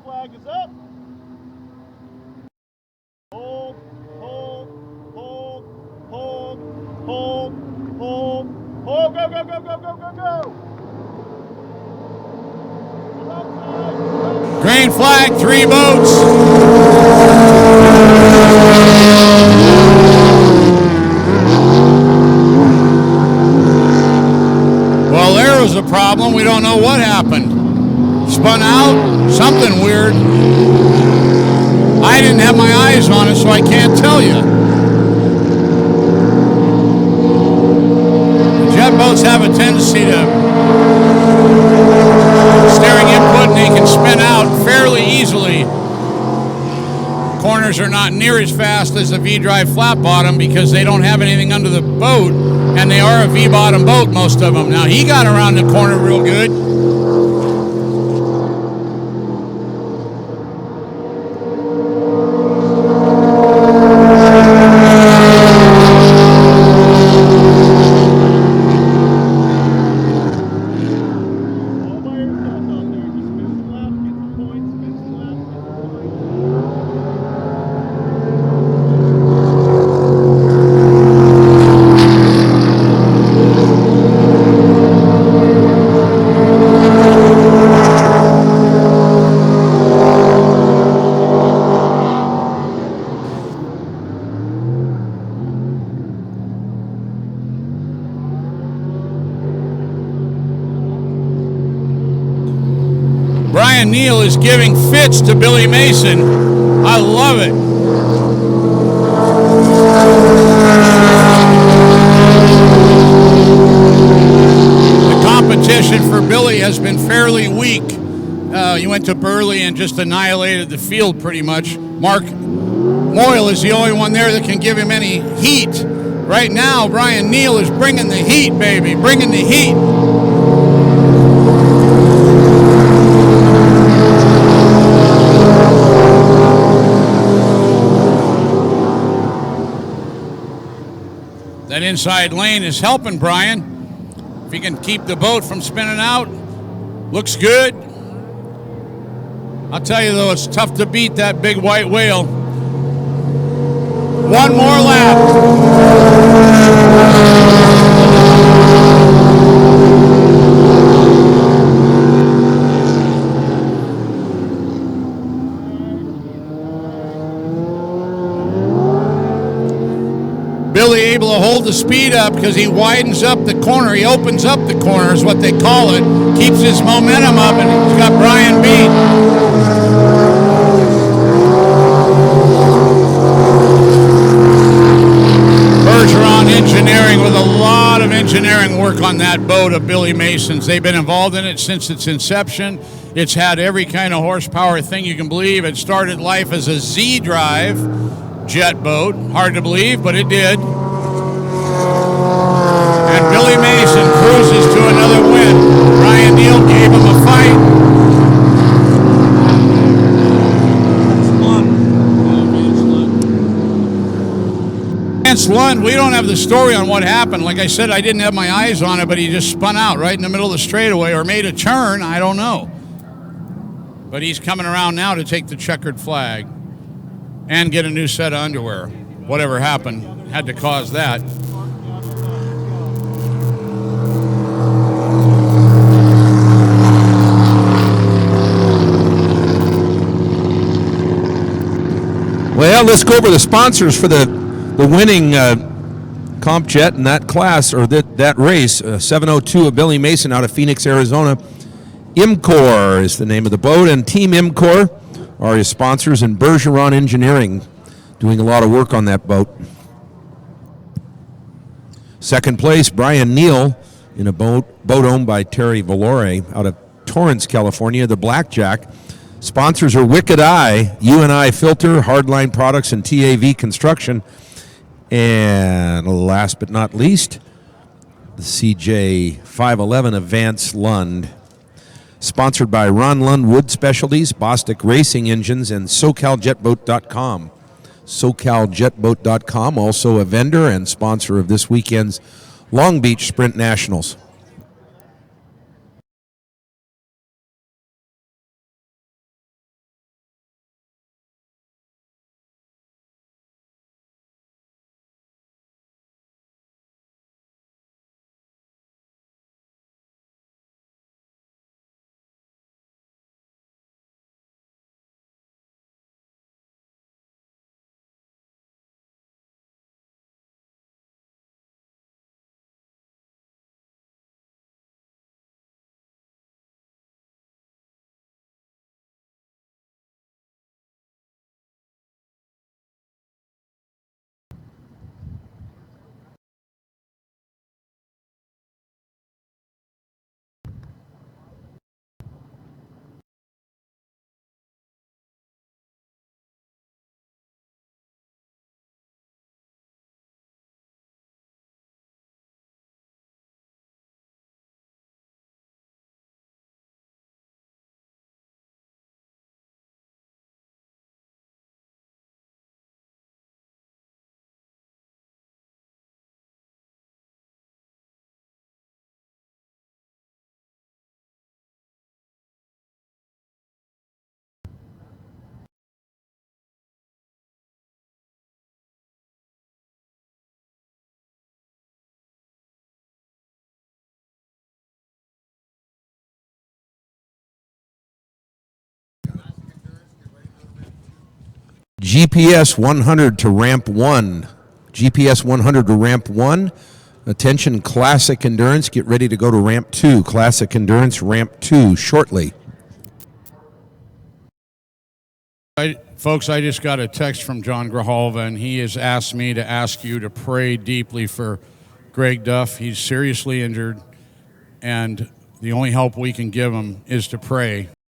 Flag is up. Hold, hold, hold, hold, hold, hold, hold, go, go, go, go, go, go, go. Green flag, 3 boats. Well, there was a problem. We don't know what happened. Spun out, something weird. I didn't have my eyes on it, so I can't tell you. Jet boats have a tendency to steering input, and they can spin out fairly easily. Corners are not near as fast as a V-drive flat bottom because they don't have anything under the boat, and they are a V-bottom boat, most of them. Now, he got around the corner real good. Brian Neal is giving fits to Billy Mason. I love it. The competition for Billy has been fairly weak. You went to Burley and just annihilated the field pretty much. Mark Moyle is the only one there that can give him any heat. Right now, Brian Neal is bringing the heat, baby, bringing the heat. That inside lane is helping Brian. If he can keep the boat from spinning out, looks good. I'll tell you though, it's tough to beat that big white whale. One more lap. Billy able to hold the speed up because he widens up the corner. He opens up the corner is what they call it. Keeps his momentum up, and he's got Brian beat. Bergeron Engineering with a lot of engineering work on that boat of Billy Mason's. They've been involved in it since its inception. It's had every kind of horsepower thing you can believe. It started life as a Z-drive jet boat. Hard to believe, but it did. And Billy Mason cruises to another win. Brian Neal gave him a fight. Vance Lund, we don't have the story on what happened. Like I said, I didn't have my eyes on it, but he just spun out right in the middle of the straightaway or made a turn. I don't know. But he's coming around now to take the checkered flag and get a new set of underwear. Whatever happened had to cause that. Well, let's go over the sponsors for the winning comp jet in that class, or that race. 702 of Billy Mason out of Phoenix, Arizona. IMCOR is the name of the boat, and Team IMCOR are his sponsors, and Bergeron Engineering doing a lot of work on that boat. Second place, Brian Neal in a boat owned by Terry Valore out of Torrance, California, the Blackjack. Sponsors are Wicked Eye, UNI Filter, Hardline Products, and TAV Construction. And last but not least, the CJ 511 of Vance Lund. Sponsored by Ron Lund Wood Specialties, Bostic Racing Engines, and SoCalJetBoat.com. SoCalJetBoat.com, also a vendor and sponsor of this weekend's Long Beach Sprint Nationals. GPS 100 to ramp 1. GPS 100 to ramp 1. Attention, Classic Endurance. Get ready to go to ramp 2. Classic Endurance, ramp 2 shortly. Folks, I just got a text from John Grijalva, and he has asked me to ask you to pray deeply for Greg Duff. He's seriously injured, and the only help we can give him is to pray.